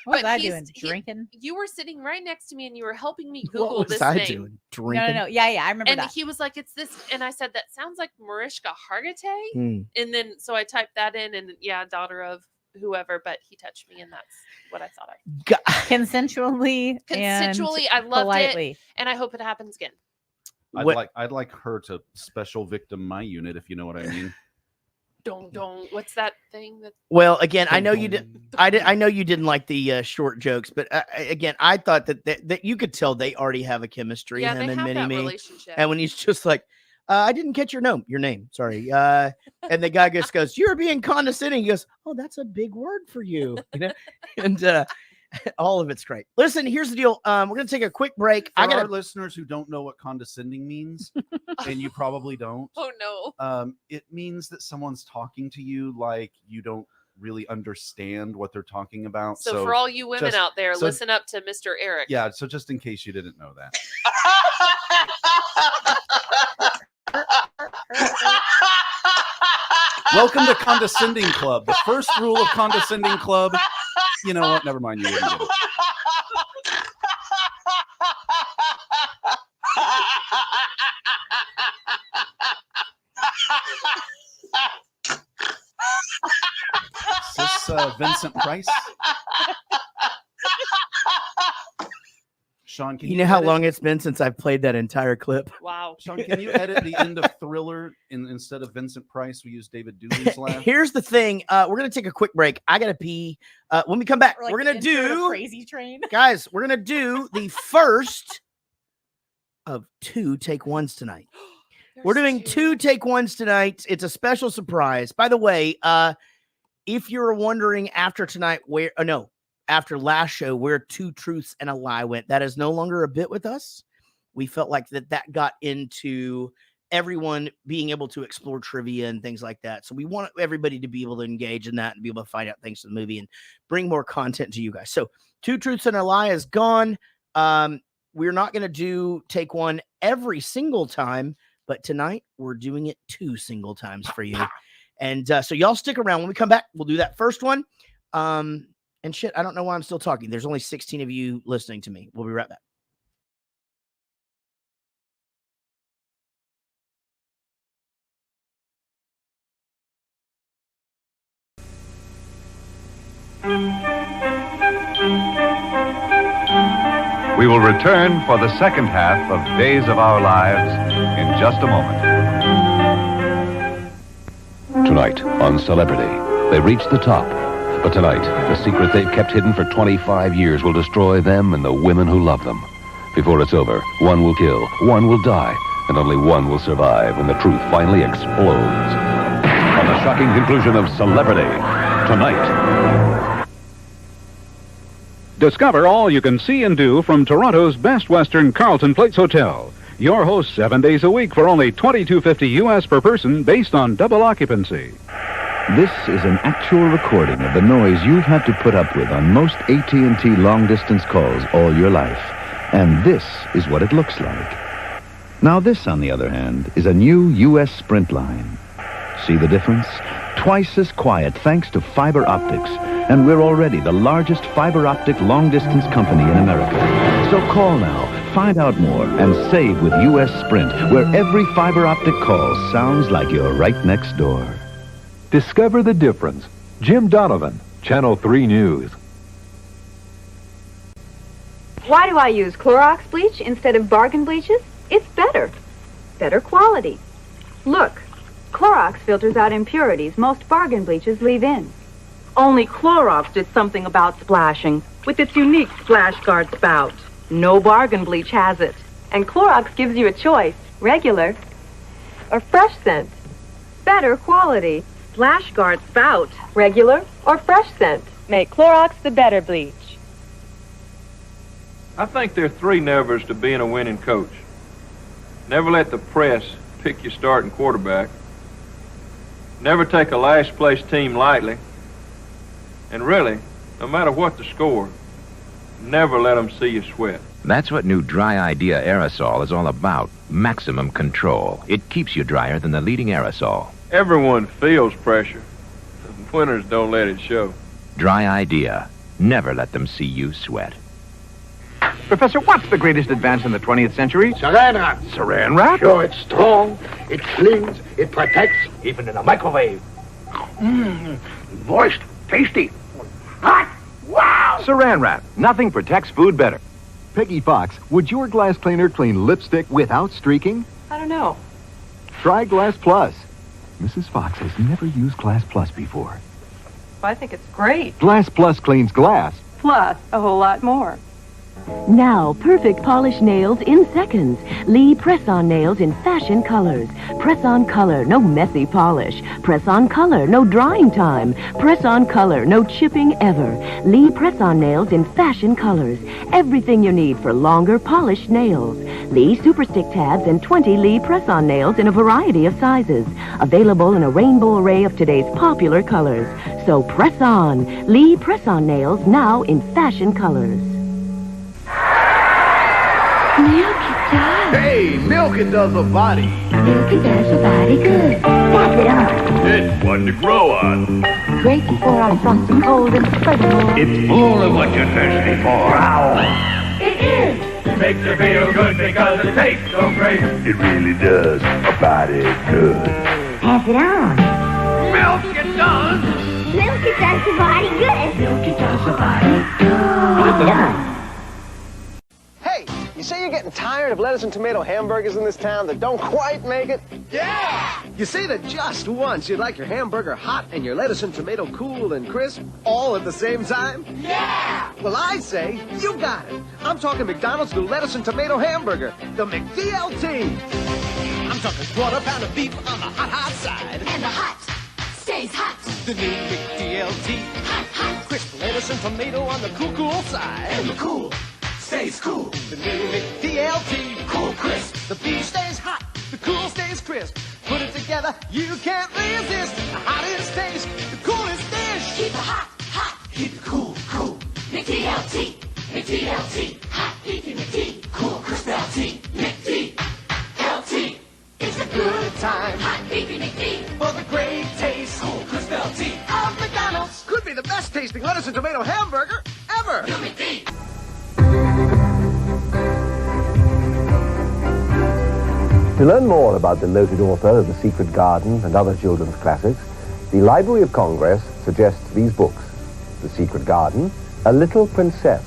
What was But I he's- doing? Drinking? You were sitting right next to me, and you were helping me What Google was this I name. doing? No, Drinking? no. Yeah, I remember And that. he was like, "It's this," and I said, "That sounds like Mariska Hargitay." Hmm. And then so I typed that in, and yeah, daughter of whoever, but he touched me, and that's what I thought I. God. Consensually. Consensually, I and loved politely. it, and I hope it happens again. I'd like her to special victim my unit, if you know what I mean. Don't. What's that thing that? Well, again, I know you did. I know you didn't like the short jokes, but again, I thought that you could tell they already have a chemistry. Yeah, him they and have Mini that Me. relationship. And when he's just like, I didn't catch your name. Sorry. And the guy just goes, "You're being condescending." He goes, "Oh, that's a big word for you." You know? And all of it's great. Listen, here's the deal. We're gonna take a quick break. For I got our listeners who don't know what condescending means, and you probably don't. Oh no. It means that someone's talking to you like you don't really understand what they're talking about. So for all you women just- out there, so- listen up to Mr. Eric. Yeah, so just in case you didn't know that. Welcome to Condescending Club. The first rule of Condescending Club. You know what? Never mind. You wouldn't get it. It's just Vincent Price. Sean, can you know how long it's been since I've played that entire clip? Wow. Sean, can you edit the end of Thriller instead of Vincent Price? We use David Dooley's laugh. Here's the thing. We're going to take a quick break. I got to pee. When we come back, Or like we're going to the intro to do... Crazy Train. Guys, we're going to do the first of 2 take ones tonight. We're doing 2 take ones tonight. It's a special surprise. By the way, if you're wondering after tonight after last show where 2 truths and a lie went, that is no longer a bit with us. We felt like that got into everyone being able to explore trivia and things like that. So we want everybody to be able to engage in that and be able to find out things to the movie and bring more content to you guys. So 2 truths and a lie is gone. We're not going to do take one every single time, but tonight we're doing it 2 single times for you. And so y'all stick around. When we come back, we'll do that first one. And shit, I don't know why I'm still talking. There's only 16 of you listening to me. We'll be right back. We will return for the second half of Days of Our Lives in just a moment. Tonight on Celebrity, they reach the top. But tonight, the secret they've kept hidden for 25 years will destroy them and the women who love them. Before it's over, one will kill, one will die, and only one will survive when the truth finally explodes. On the shocking conclusion of Celebrity, tonight. Discover all you can see and do from Toronto's Best Western Carlton Place Hotel. Your host 7 days a week for only $22.50 US per person based on double occupancy. This is an actual recording of the noise you've had to put up with on most AT&T long-distance calls all your life. And this is what it looks like. Now this, on the other hand, is a new U.S. Sprint line. See the difference? Twice as quiet thanks to fiber optics. And we're already the largest fiber optic long-distance company in America. So call now, find out more, and save with U.S. Sprint, where every fiber optic call sounds like you're right next door. Discover the difference. Jim Donovan, Channel 3 News. Why do I use Clorox bleach instead of bargain bleaches? It's better. Better quality. Look, Clorox filters out impurities most bargain bleaches leave in. Only Clorox did something about splashing with its unique splash guard spout. No bargain bleach has it. And Clorox gives you a choice, regular or fresh scent. Better quality. Splash guard spout. Regular or fresh scent. Make Clorox the better bleach. I think there are 3 nevers to being a winning coach. Never let the press pick your starting quarterback. Never take a last place team lightly. And really, no matter what the score, never let them see you sweat. That's what new Dry Idea aerosol is all about. Maximum control. It keeps you drier than the leading aerosol. Everyone feels pressure. Winners don't let it show. Dry Idea. Never let them see you sweat. Professor, what's the greatest advance in the 20th century? Saran wrap. Saran wrap? Sure, it's strong, it clings, it protects, even in a microwave. Moist, tasty, hot, wow! Saran wrap. Nothing protects food better. Peggy Fox, would your glass cleaner clean lipstick without streaking? I don't know. Try Glass Plus. Mrs. Fox has never used Glass Plus before. I think it's great. Glass Plus cleans glass. Plus, a whole lot more. Now, perfect polished nails in seconds. Lee press-on nails in fashion colors. Press-on color, no messy polish. Press-on color, no drying time. Press-on color, no chipping ever. Lee press-on nails in fashion colors. Everything you need for longer, polished nails. Lee Superstick tabs and 20 Lee press-on nails in a variety of sizes. Available in a rainbow array of today's popular colors. So press on. Lee press-on nails now in fashion colors. Milk it does. Hey, milk it does a body. Milk it does a body good. Pass it on. It's one to grow on. Great before I'm frosty cold and furthermore. It's full of what you're thirsty for. Wow. It is. Makes you feel good because it tastes so great. It really does a body good. Pass it on. Milk it does. Milky does the body good. Milky does the body good. Hey, you say you're getting tired of lettuce and tomato hamburgers in this town that don't quite make it? Yeah! You say that just once you'd like your hamburger hot and your lettuce and tomato cool and crisp all at the same time? Yeah! Well, I say you got it. I'm talking McDonald's new lettuce and tomato hamburger, the McDLT. I'm talking quarter pound of beef on the hot, hot side. And the hot stays hot. The new McDLT. Hot, hot. Crisp lettuce and tomato on the cool, cool side. And the cool stays cool. The new McDLT. Cool crisp. The beef stays hot. The cool stays crisp. Put it together, you can't resist. The hottest taste, the coolest dish. Keep it hot, hot. Keep it cool, cool. McDLT. McDLT. Hot beefy McD. Cool crisp LT. McDLT. It's a good time. Hot beefy McD. For the great taste. Cool crisp LT. Of McDonald's. Could be the best tasting lettuce and tomato hamburger ever. New McD. To learn more about the noted author of The Secret Garden and other children's classics, the Library of Congress suggests these books: The Secret Garden, A Little Princess,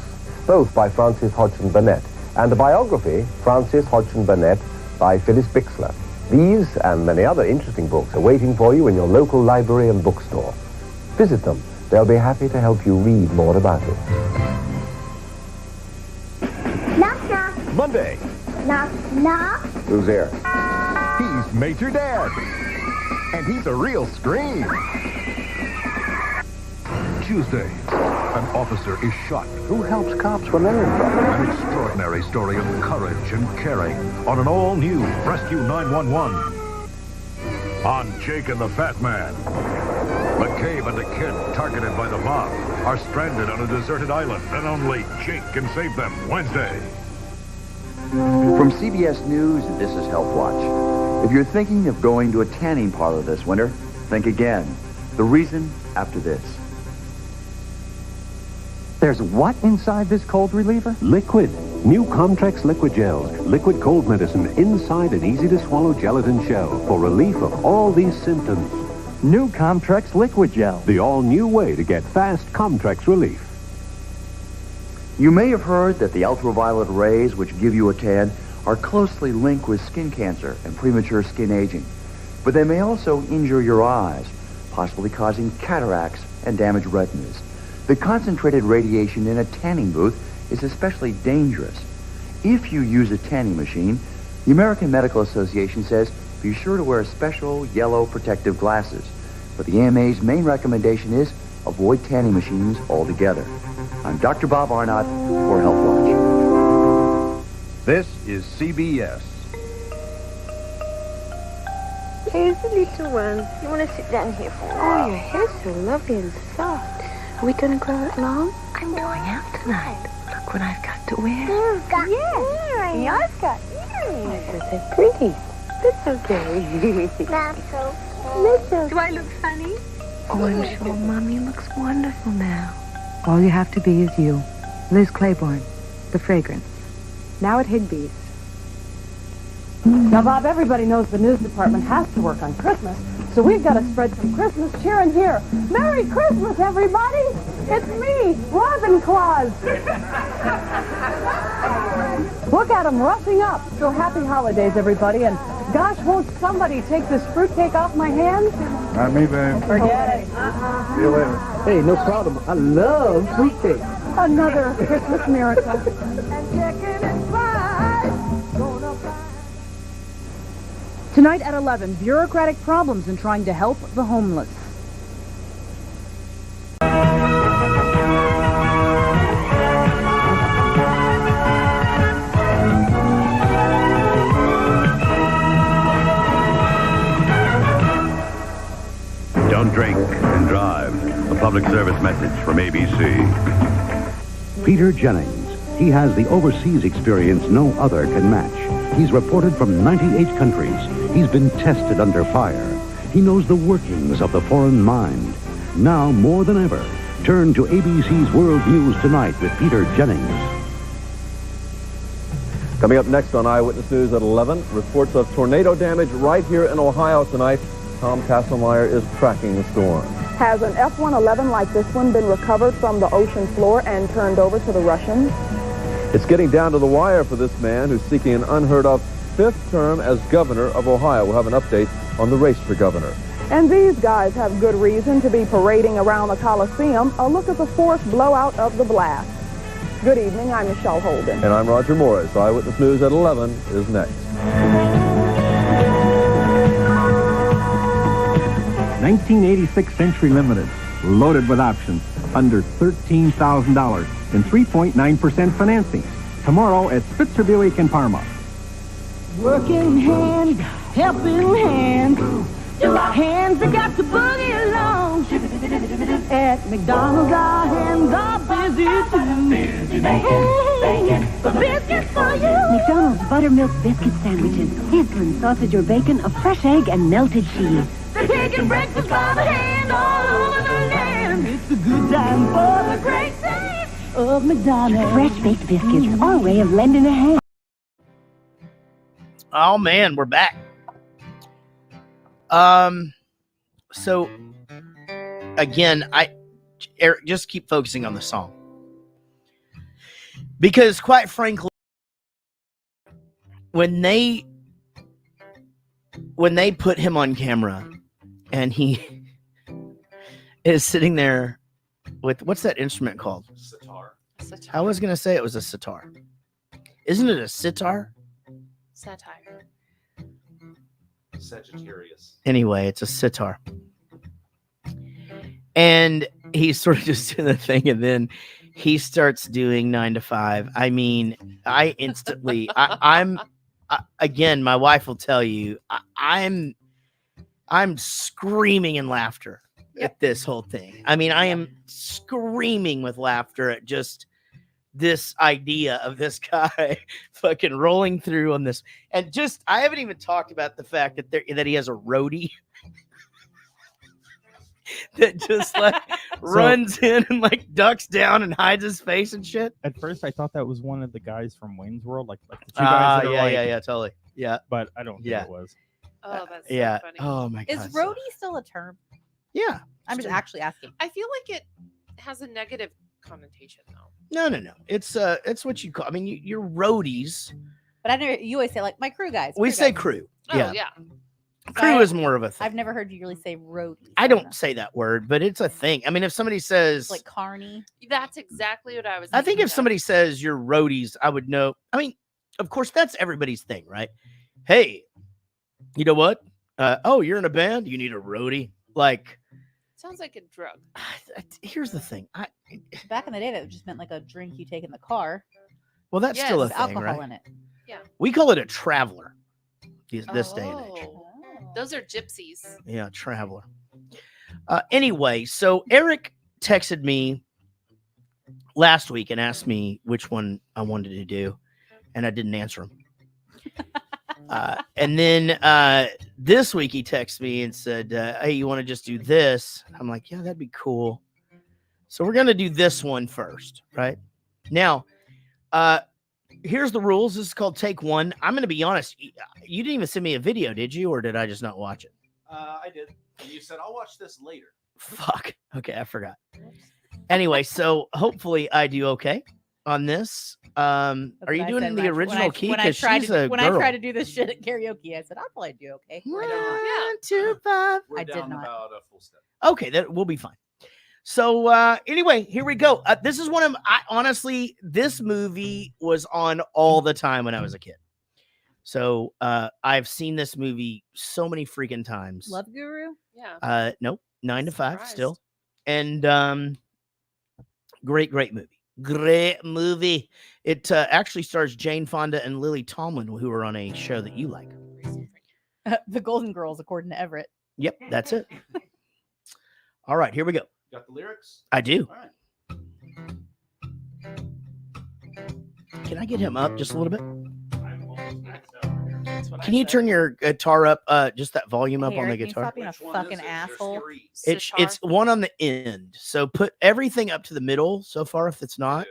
both by Frances Hodgson Burnett, and a biography, Frances Hodgson Burnett, by Phyllis Bixler. These and many other interesting books are waiting for you in your local library and bookstore. Visit them. They'll be happy to help you read more about it. Knock, knock. Monday. Knock, knock. Who's there? He's Major Dad. And he's a real scream. Tuesday, an officer is shot. Who helps cops when they're in trouble? An extraordinary story of courage and caring on an all-new Rescue 911. On Jake and the Fat Man. McCabe and the kid, targeted by the mob, are stranded on a deserted island, and only Jake can save them. Wednesday. From CBS News, this is Health Watch. If you're thinking of going to a tanning parlor this winter, think again. The reason, after this. There's what inside this cold reliever? Liquid. New Comtrex Liquid Gels. Liquid cold medicine inside an easy-to-swallow gelatin shell for relief of all these symptoms. New Comtrex Liquid Gel. The all-new way to get fast Comtrex relief. You may have heard that the ultraviolet rays which give you a tan are closely linked with skin cancer and premature skin aging. But they may also injure your eyes, possibly causing cataracts and damaged retinas. The concentrated radiation in a tanning booth is especially dangerous. If you use a tanning machine, the American Medical Association says be sure to wear special yellow protective glasses. But the AMA's main recommendation is avoid tanning machines altogether. I'm Dr. Bob Arnott for Health Watch. This is CBS. Here's the little one. You want to sit down here for a while? Oh, your hair's so lovely and soft. Are we going to grow it long? I'm going out tonight. Look what I've got to wear. You've got earrings. I've got earrings. They're so pretty. That's okay. Not so pretty. Do I look funny? Oh, I'm sure Mommy looks wonderful now. All you have to be is you. Liz Claiborne, The Fragrance. Now at Higbee's. Now, Bob, everybody knows the news department has to work on Christmas, so we've got to spread some Christmas cheer in here. Merry Christmas, everybody! It's me, Robin Claus. Look at him rushing up. So happy holidays, everybody, and gosh, won't somebody take this fruitcake off my hands? Not me, babe. Forget it. See you later. Hey, no problem. I love fruitcake. Another Christmas miracle. Tonight at 11, bureaucratic problems in trying to help the homeless. Don't drink and drive. A public service message from ABC. Peter Jennings. He has the overseas experience no other can match. He's reported from 98 countries. He's been tested under fire. He knows the workings of the foreign mind. Now, more than ever, turn to ABC's World News Tonight with Peter Jennings. Coming up next on Eyewitness News at 11, reports of tornado damage right here in Ohio tonight. Tom Castlemeyer is tracking the storm. Has an F-111 like this one been recovered from the ocean floor and turned over to the Russians? It's getting down to the wire for this man who's seeking an unheard-of 5th term as governor of Ohio. We'll have an update on the race for governor. And these guys have good reason to be parading around the Coliseum. A look at the forced blowout of the blast. Good evening, I'm Michelle Holden. And I'm Roger Morris. Eyewitness News at 11 is next. 1986 Century Limited, loaded with options, under $13,000 and 3.9% financing. Tomorrow at Spitzer Buick in Parma. Working hand, helping hand. Hands that got to boogie along. At McDonald's, our hands are busy too. Biscuits for you. McDonald's buttermilk biscuit sandwiches, sizzling sausage or bacon, a fresh egg, and melted cheese. They're taking breakfast by the hand all over the land. It's a good time for the great taste of McDonald's. Fresh baked biscuits, our way of lending a hand. Oh man, we're back. So again, Eric, just keep focusing on the song. Because quite frankly, when they put him on camera and he is sitting there with, what's that instrument called? Sitar. I was going to say it was a sitar. Isn't it a sitar? Satire. Sagittarius. Anyway, it's a sitar. And he's sort of just doing the thing, and then he starts doing 9 to 5. I mean, I instantly, again, my wife will tell you, I'm screaming in laughter at this whole thing. I mean, I am screaming with laughter at just this idea of this guy fucking rolling through on this. And just, I haven't even talked about the fact that he has a roadie that just like runs in and like ducks down and hides his face and shit. At first, I thought that was one of the guys from Wayne's World, like the two guys that are yeah, totally. Yeah. But I don't think it was. Oh, that's so funny. Oh my god. Is roadie still a term? Yeah. I'm just actually asking. I feel like it has a negative connotation though. No. It's what you call. I mean, you're roadies. But I never. You always say like my crew guys. We say crew. Oh Yeah. yeah. Crew is more of a thing. I've never heard you really say roadies. I don't say that word, but it's a thing. I mean, if somebody says Like carny. That's exactly what I was. I think thinking if somebody says you're roadies, I would know. I mean, of course, that's everybody's thing, right? Hey, you know what? Oh, you're in a band. You need a roadie. Like, sounds like a drug. Here's the thing. Back in the day, that just meant like a drink you take in the car. Well, that's still a with thing, alcohol right? in it. Yeah. We call it a traveler. This day and age. Those are gypsies. Yeah, traveler. Anyway, so Eric texted me last week and asked me which one I wanted to do, and I didn't answer him. And then this week he texted me and said, hey, you want to just do this? I'm like, yeah, that'd be cool. So we're going to do this one first, right? Now, here's the rules. This is called Take One. I'm going to be honest. You didn't even send me a video, did you? Or did I just not watch it? I did. And you said, I'll watch this later. Fuck. Okay, I forgot. Anyway, so hopefully I do okay on this. Are you doing it in the original key? Because she's a when girl. I tried to do this shit at karaoke, I said I'll probably do okay. 1, 2, 5. We're I did down not. about a full step. Okay, that will be fine. So anyway, here we go. This is one of honestly, this movie was on all the time when I was a kid. So I've seen this movie so many freaking times. Love Guru? Yeah. Nope, 9 to 5 Surprised. still. And great movie. Great movie. It actually stars Jane Fonda and Lily Tomlin, who are on a show that you like. The Golden Girls, according to Everett. Yep, that's it. All right, here we go. Got the lyrics? I do. All right. Can I get him up just a little bit? That's what Can I you said. turn your guitar up, just that volume up Hey, on the Eric, can you guitar? stop being a fucking asshole? It's one on the end. So put everything up to the middle so far. If it's not,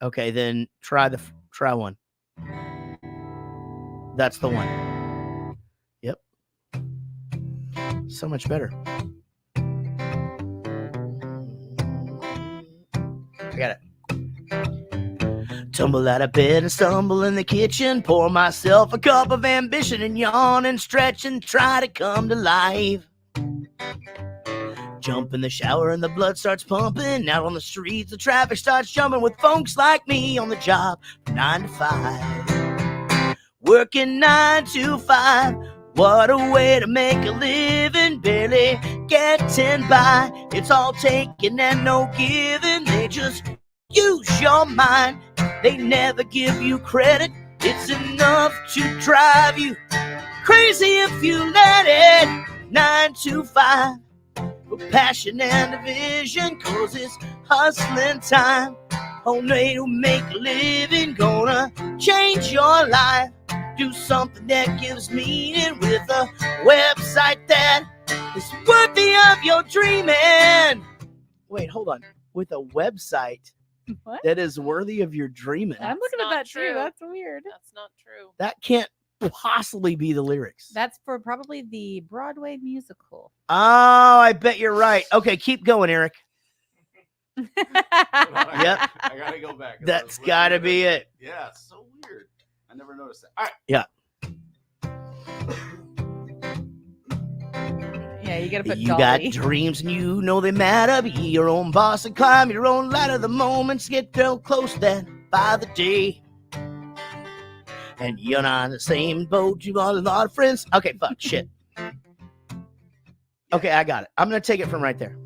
okay, then try one. That's the one. Yep. So much better. got it. Tumble out of bed and stumble in the kitchen. Pour myself a cup of ambition and yawn and stretch and try to come to life. Jump in the shower and the blood starts pumping. Out on the streets, the traffic starts jumping with folks like me on the job from 9 to 5. Working 9 to 5. What a way to make a living. Barely getting by. It's all taking and no giving. They just use your mind. They never give you credit. It's enough to drive you crazy if you let it. 9 to 5. With passion and a vision, cause it's hustling time. Only to make a living, gonna change your life. Do something that gives meaning with a website that is worthy of your dreaming. Wait, hold on. With a website What? that is worthy of your dreaming. I'm looking at that true. too. That's weird. That's not true. That can't possibly be the lyrics. That's for probably the Broadway musical. Oh, I bet you're right. Okay, keep going, Eric. Yep. I gotta go back. That's gotta be it. Yeah, it's so weird. I never noticed that. All right. Yeah. Yeah, you gotta put You Dolly. got dreams and you know they matter. Be your own boss and climb your own ladder. The moments get real close then by the day. And you're not in the same boat. You got a lot of friends. Okay, fuck, shit. Okay, I got it. I'm going to take it from right there.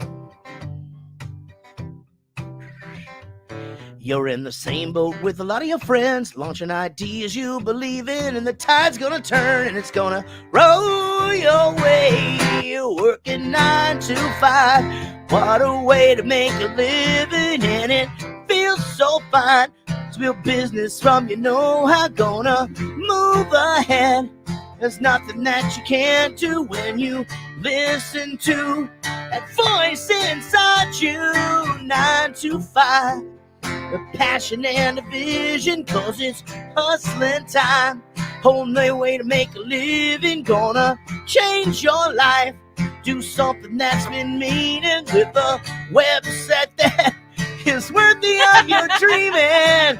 You're in the same boat with a lot of your friends, launching ideas you believe in, and the tide's gonna turn and it's gonna roll your way. You're working 9 to 5. What a way to make a living, and it feels so fine. To build business from you know how, gonna move ahead. There's nothing that you can't do when you listen to that voice inside you. 9 to 5. With passion and a vision, cause it's hustling time. Only way to make a living, gonna change your life. Do something that's been meaning with a website that is worthy of your dreaming.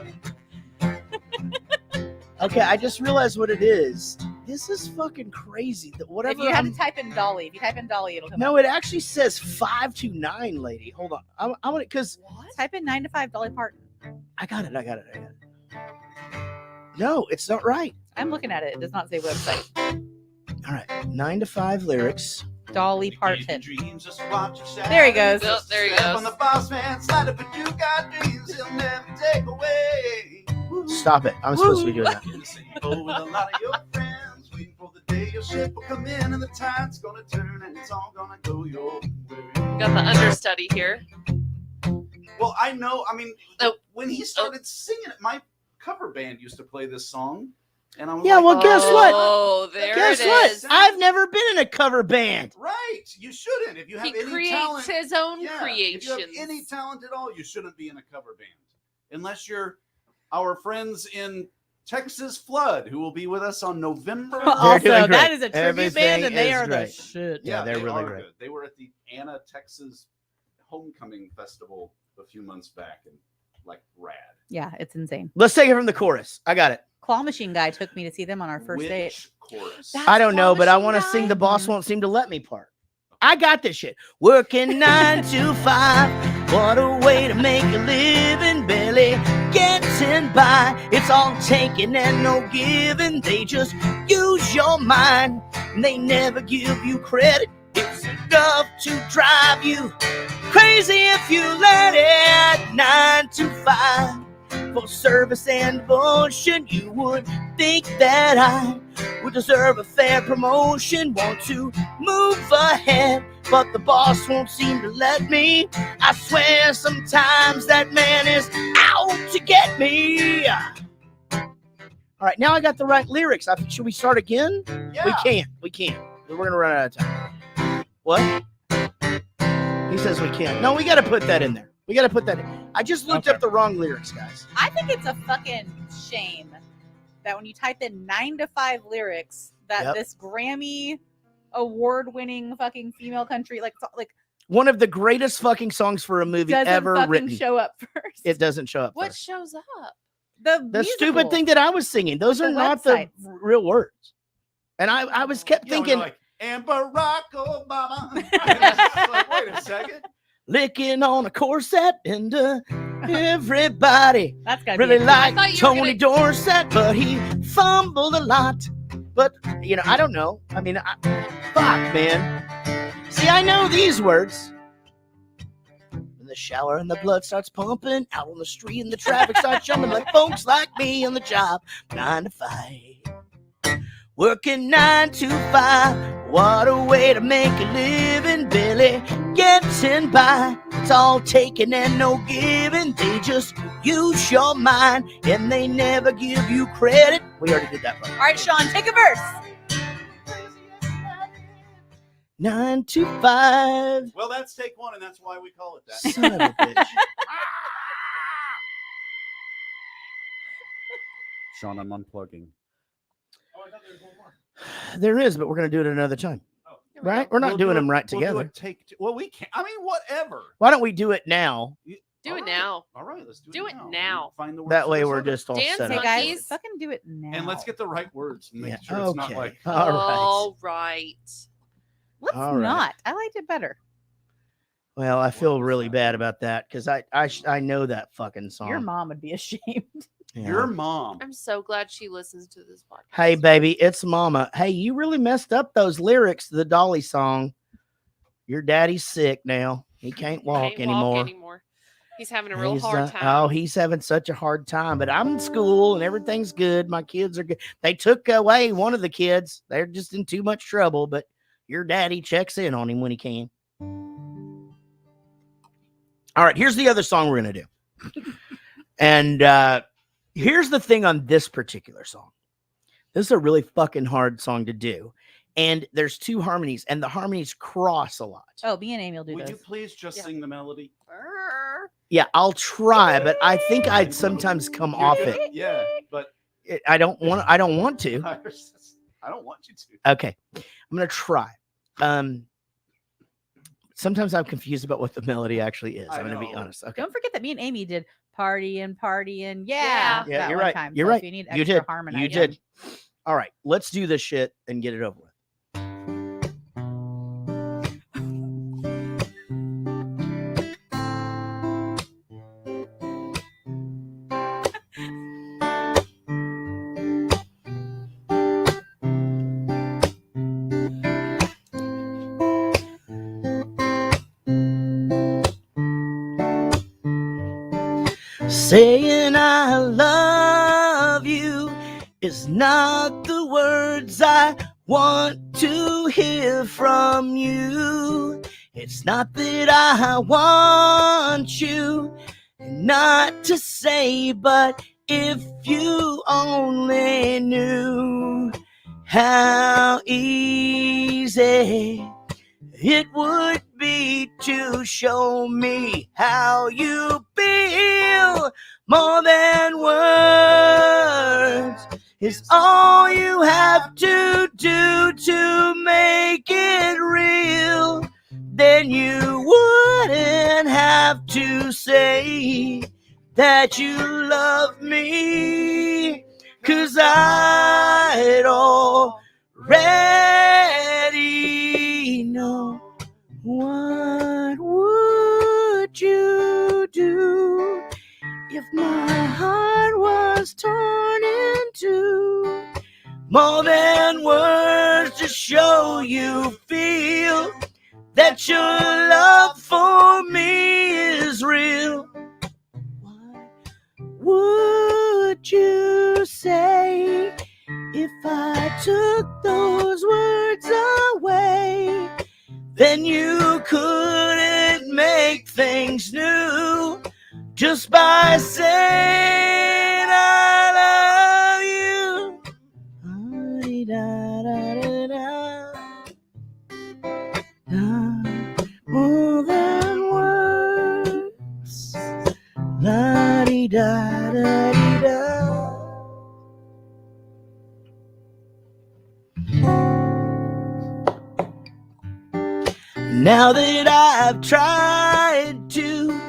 Okay, I just realized what it is. This is fucking crazy. That whatever. If you had to type in Dolly, if you type in Dolly, it'll come No, up. it actually says 5 to 9, lady. Hold on. I'm gonna because Type in 9 to 5 Dolly Parton. I got it. No, it's not right. I'm looking at it. It does not say website. All right, 9 to 5 lyrics. Dolly Parton. Dreams, just watch your shadow. There he goes. Oh, there he Step goes. on the boss man, slide up, but you got dreams he'll never take away. Stop it. I'm supposed to be doing that. In the same boat with a lot of your friends, waiting for the day your ship will come in and the tide's gonna turn and it's all gonna go your way. Got the understudy here. Well, I know. I mean, when he started singing it, my cover band used to play this song, and I was Yeah, like, well, guess what? Oh, there Guess it what? is. I've never been in a cover band. Right, you shouldn't. If you have He any creates talent, his own If you have creations. any talent at all, you shouldn't be in a cover band, unless you're our friends in Texas Flood, who will be with us on November. Also, doing great. that is a tribute Everything band, and they is are the great. shit. Yeah, they're they really are great. good. They were at the Anna, Texas Homecoming Festival a few months back, and like rad. Yeah, it's insane. Let's take it from the chorus. I got it. Claw Machine Guy took me to see them on our first date. Which chorus? I don't know, but I want to sing The Boss Won't Seem to Let Me part. I got this shit. Working 9 to 5. What a way to make a living. Barely getting by. It's all taking and no giving. They just use your mind. They never give you credit. It's enough to drive you crazy if you let it. 9 to 5. For service and devotion, you would think that I would deserve a fair promotion. Want to move ahead, but the boss won't seem to let me. I swear sometimes that man is out to get me. All right, now I got the right lyrics. Should we start again? Yeah. We can't. We're going to run out of time. What? He says we can't. No, we got to put that in there. We got to put that in. I just looked up the wrong lyrics, guys. I think it's a fucking shame that when you type in 9 to 5 lyrics, that Yep. this Grammy award-winning fucking female country, like One of the greatest fucking songs for a movie Doesn't ever fucking written. show up first. It doesn't show up What first. shows up? The stupid thing that I was singing. Those are not the real words. And I was kept thinking, like, and Barack Obama. It's like, wait a second. licking on a corset and everybody really liked Tony Dorsett, but he fumbled a lot. But, you know, I don't know. I mean, fuck, man. See, I know these words. In the shower and the blood starts pumping, out on the street and the traffic starts jumping like folks like me on the job, 9 to 5. Working 9 to 5. What a way to make a living, Billy. Getting by. It's all taking and no giving. They just use your mind and they never give you credit. We already did that one. All right, Sean, take a verse. 9 to 5. Well, that's take one, and that's why we call it that. Son of a bitch. Sean, I'm unplugging. There is, but we're going to do it another time. Right? We're not doing them right We'll do together. it take two. Well, we can't. I mean, whatever. Why don't we do it now? Do it now. All right, let's do Do it it now. now. Find the words That for way this we're other. just all Dance set Hey up. guys, Monkeys. fucking do it now. And let's get the right words. And make Yeah, sure it's not okay. like. All right. All right. Let's All right. not. I liked it better. Well, I feel really bad about that because I know that fucking song. Your mom would be ashamed. Yeah. Your mom. I'm so glad she listens to this podcast. Hey, baby, it's Mama. Hey, you really messed up those lyrics to the Dolly song. Your daddy's sick now. He can't walk anymore. He's having a real He's, hard time. Oh, he's having such a hard time. But I'm in school and everything's good. My kids are good. They took away one of the kids. They're just in too much trouble. But your daddy checks in on him when he can. All right, here's the other song we're going to do. And here's the thing on this particular song. This is a really fucking hard song to do. And there's two harmonies, and the harmonies cross a lot. Oh, me and Amy will do Would this. you please just sing the melody? Yeah, I'll try, but I think I'd sometimes come off it. Yeah, but I don't want to. I don't want you to. Okay, I'm gonna try. Sometimes I'm confused about what the melody actually is. I'm gonna be honest. Okay. Don't forget that me and Amy did partying. Yeah. Yeah, that you're one right. time. You're So right. If you need You extra did. harmony, You did. All right, let's do this shit and get it over with. Saying I love you is not the words I want to hear from you. It's not that I want you not to say, but if you only knew how easy it would be to show me how you feel. More than words is all you have to do to make it real. Then you wouldn't have to say that you love me, 'cause I'd already know. What would you do if my heart was torn in two? More than words to show you feel that your love for me is real. What would you say if I took those words away? Then you couldn't make things new just by saying I love you. More than words. La-di-da-da-di-da. Now that I've tried to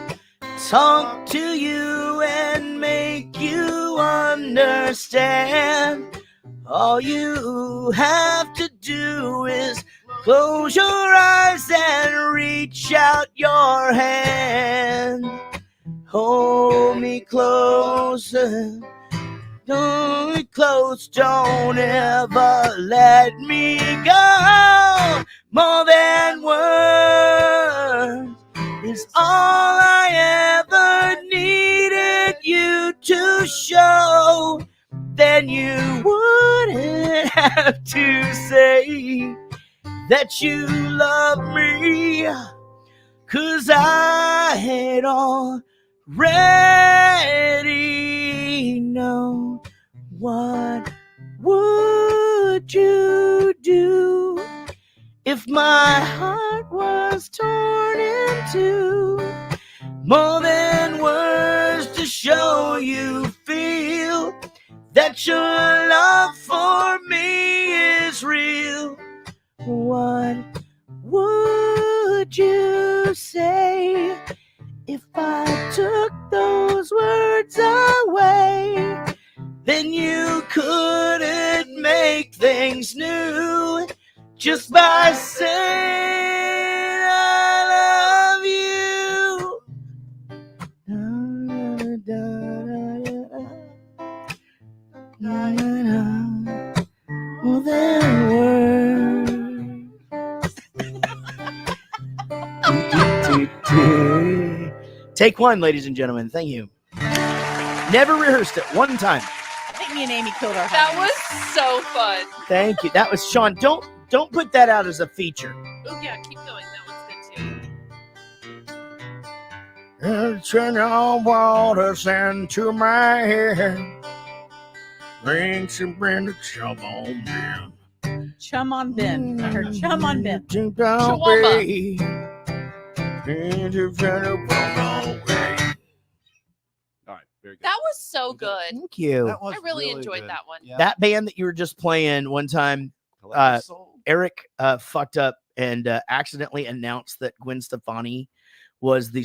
talk to you and make you understand, all you have to do is close your eyes and reach out your hand. Hold me closer, hold me close, don't ever let me go. More than words is all I ever needed you to show. Then you wouldn't have to say that you love me, 'cause I had already known. What would you do if my heart was torn in two? More than words to show you feel that your love for me is real. What would you say if I took those words away? Then you couldn't make things new just by saying I love you. More than words. Take one, ladies and gentlemen. Thank you. Never rehearsed it one time. I think me and Amy killed our That harmonies. was so fun. Thank you. That was Sean. Don't put that out as a feature. Oh yeah, keep going. That one's good too. Turn your waters into my head. Bring some brand of chum on Ben. Chum on Ben. I heard chum on Ben. All right, very good. That was so good. Thank you. That was I really really enjoyed good. that one. Yeah. That band that you were just playing one time, Collective Soul. Eric fucked up and accidentally announced that Gwen Stefani was the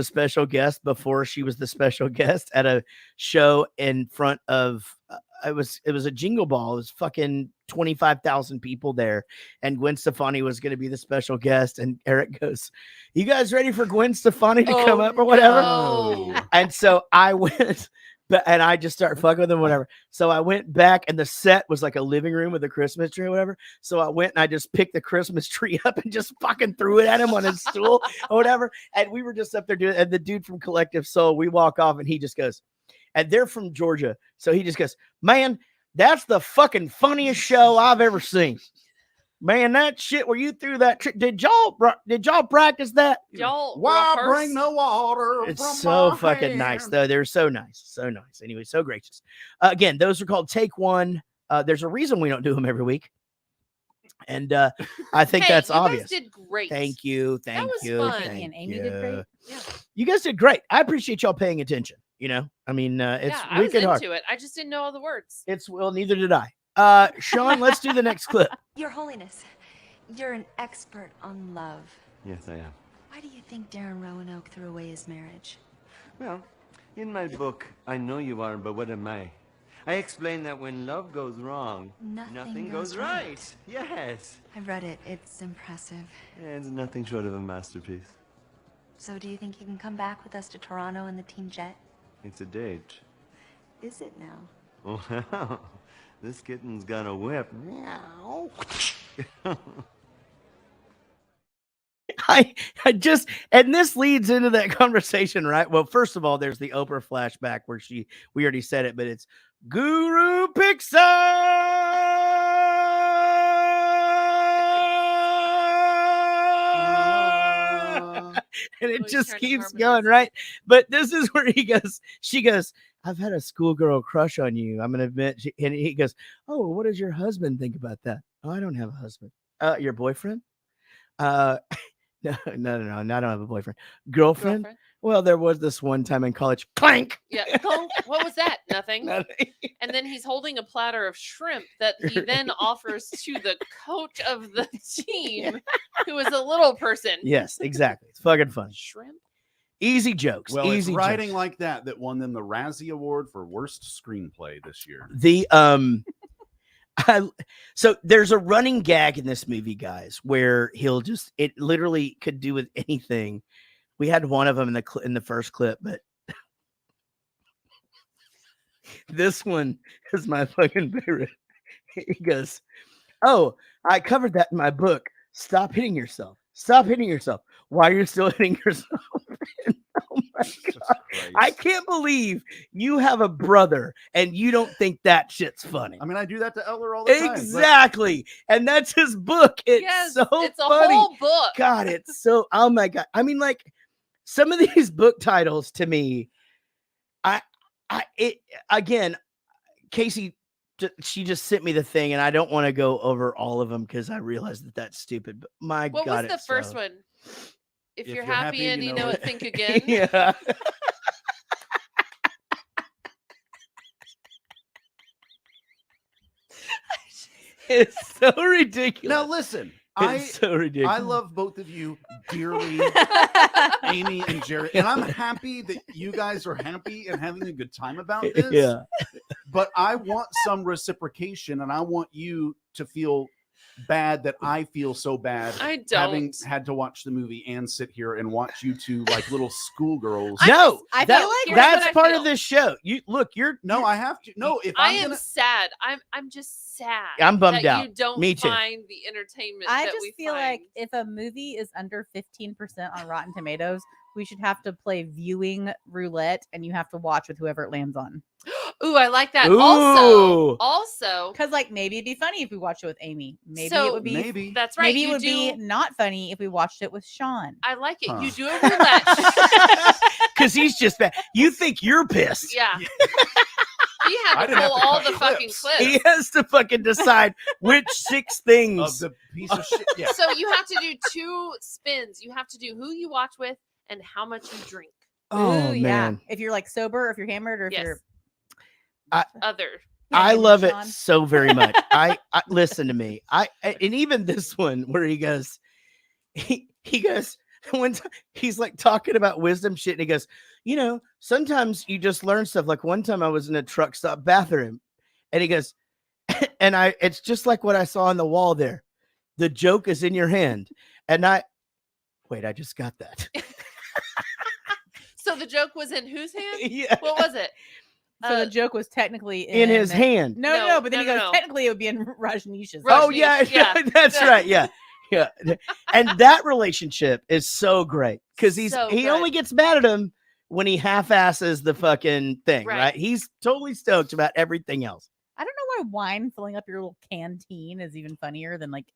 special guest before she was the special guest at a show in front of it was a jingle ball. It was fucking 25,000 people there, and Gwen Stefani was going to be the special guest. And Eric goes, "You guys ready for Gwen Stefani to come up or whatever?" No. And so I went, and I just started fucking with them, whatever. So I went back, and the set was like a living room with a Christmas tree or whatever. So I went and I just picked the Christmas tree up and just fucking threw it at him on his stool or whatever. And we were just up there doing it. And the dude from Collective Soul, we walk off, and he just goes, and they're from Georgia. So he just goes, "Man, that's the fucking funniest show I've ever seen. Man, that shit where you threw that trick. Did y'all practice that? Y'all Why rehearse? bring the water? It's from so my fucking hand? nice, though. They're so nice. So nice. Anyway, so gracious. Again, those are called Take One. There's a reason we don't do them every week. And I think Hey, that's you obvious. guys did great. Thank you. Thank was you. fun. Thank And Amy you. did great. Yeah. You guys did great. I appreciate y'all paying attention. You know, I mean, it's Yeah, I was wicked hard. into it. I just didn't know all the words. Well, neither did I. Sean, let's do the next clip. Your Holiness, you're an expert on love. Yes, I am. Why do you think Darren Roanoke threw away his marriage? Well, in my book, I Know You Are, But What Am I? I explain that when love goes wrong, Nothing goes goes right. right. Yes. I've read it. It's impressive. It's nothing short of a masterpiece. So do you think you can come back with us to Toronto in the team jet? It's a date. Is it now? Oh, wow. This kitten's got a whip. Meow. I just, and this leads into that conversation, right? Well, first of all, there's the Oprah flashback where we already said it, but it's Guru Pixar. And it just keeps going, right? But this is where she goes, "I've had a schoolgirl crush on you. I'm going to admit." And he goes, "Oh, what does your husband think about that?" "Oh, I don't have a husband." Your boyfriend? No, I don't have a boyfriend. Girlfriend? Well, there was this one time in college. Clank. Yeah. What was that? Nothing. Nothing. And then he's holding a platter of shrimp that he then offers to the coach of the team, who is a little person. Yes, exactly. It's fucking fun. Shrimp. Easy jokes. Well, easy it's writing jokes. like that won them the Razzie Award for Worst Screenplay this year. So there's a running gag in this movie, guys, where it literally could do with anything. We had one of them in the first clip, but this one is my fucking favorite. He goes, "Oh, I covered that in my book. Stop hitting yourself. Stop hitting yourself. Why you're still hitting yourself?" Oh my God. I can't believe you have a brother and you don't think that shit's funny. I mean, I do that to Eller all the time. Exactly. And that's his book. It's It's a funny. Whole book. God, it's so, oh my God. I mean, like some of these book titles to me, again, Casey, she just sent me the thing and I don't want to go over all of them because I realize that that's stupid, but my What God. was the first one? If you're happy and you know it, think again. Yeah. It's so ridiculous. Now listen, It's so ridiculous. I love both of you dearly, Amy and Jared, and I'm happy that you guys are happy and having a good time about this. Yeah. But I want some reciprocation, and I want you to feel bad that I feel so bad I having don't. had to watch the movie and sit here and watch you two like little schoolgirls. No, I feel like here's that's what I part feel. of this show. I have to. No, if I I'm am gonna, sad. I'm just sad. I'm bummed that out. You don't Me too. find the entertainment. I that just we feel find. like if a movie is under 15% on Rotten Tomatoes, we should have to play viewing roulette and you have to watch with whoever it lands on. Ooh, I like that. Ooh. Also, because like maybe it'd be funny if we watched it with Amy. Maybe So- it would be. Maybe. that's right. Maybe you it would do, be not funny if we watched it with Sean. I like it. Huh. You do a roulette. Because he's just bad. You think you're pissed. Yeah. He had I to didn't have pull to all cut the fucking clips. clips. He has to fucking decide which 6 things. of the piece of shit. Yeah. So you have to do 2 spins. You have to do who you watch with and how much you drink. Oh, Ooh, man. If you're like sober, or if you're hammered, or if Yes. you're Other. I Maybe love it Sean. so very much. I listen to me. And even this one where he goes, he goes one time, he's like talking about wisdom shit, and he goes, sometimes you just learn stuff. Like one time I was in a truck stop bathroom, and he goes, and it's just like what I saw on the wall there. The joke is in your hand, and I just got that. So the joke was in whose hand? Yeah. What was it? So the joke was technically In his hand. No, but then he goes, no. technically it would be in Rajneesh's. Oh yeah, yeah. that's right. Yeah. And that relationship is so great because he So good. only gets mad at him when he half-asses the fucking thing, Right. right? He's totally stoked about everything else. I don't know why wine filling up your little canteen is even funnier than like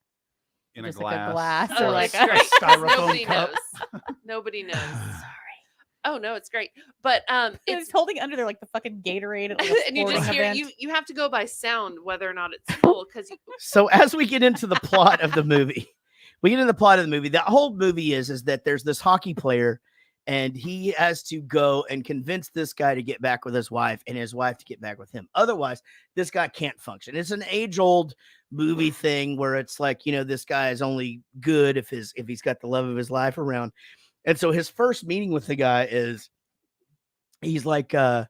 In just a like a glass. glass Oh, or like it's great. styrofoam Nobody cup. knows. Nobody knows. Sorry. Oh no, it's great. But it's it's holding under there like the fucking Gatorade at like a and you just sporting hear event. you have to go by sound whether or not it's full because So as we get into the plot of the movie, the whole movie is that there's this hockey player and he has to go and convince this guy to get back with his wife and his wife to get back with him. Otherwise, this guy can't function. It's an age-old movie thing where it's like, this guy is only good if he's got the love of his life around. And so his first meeting with the guy is he's like, okay,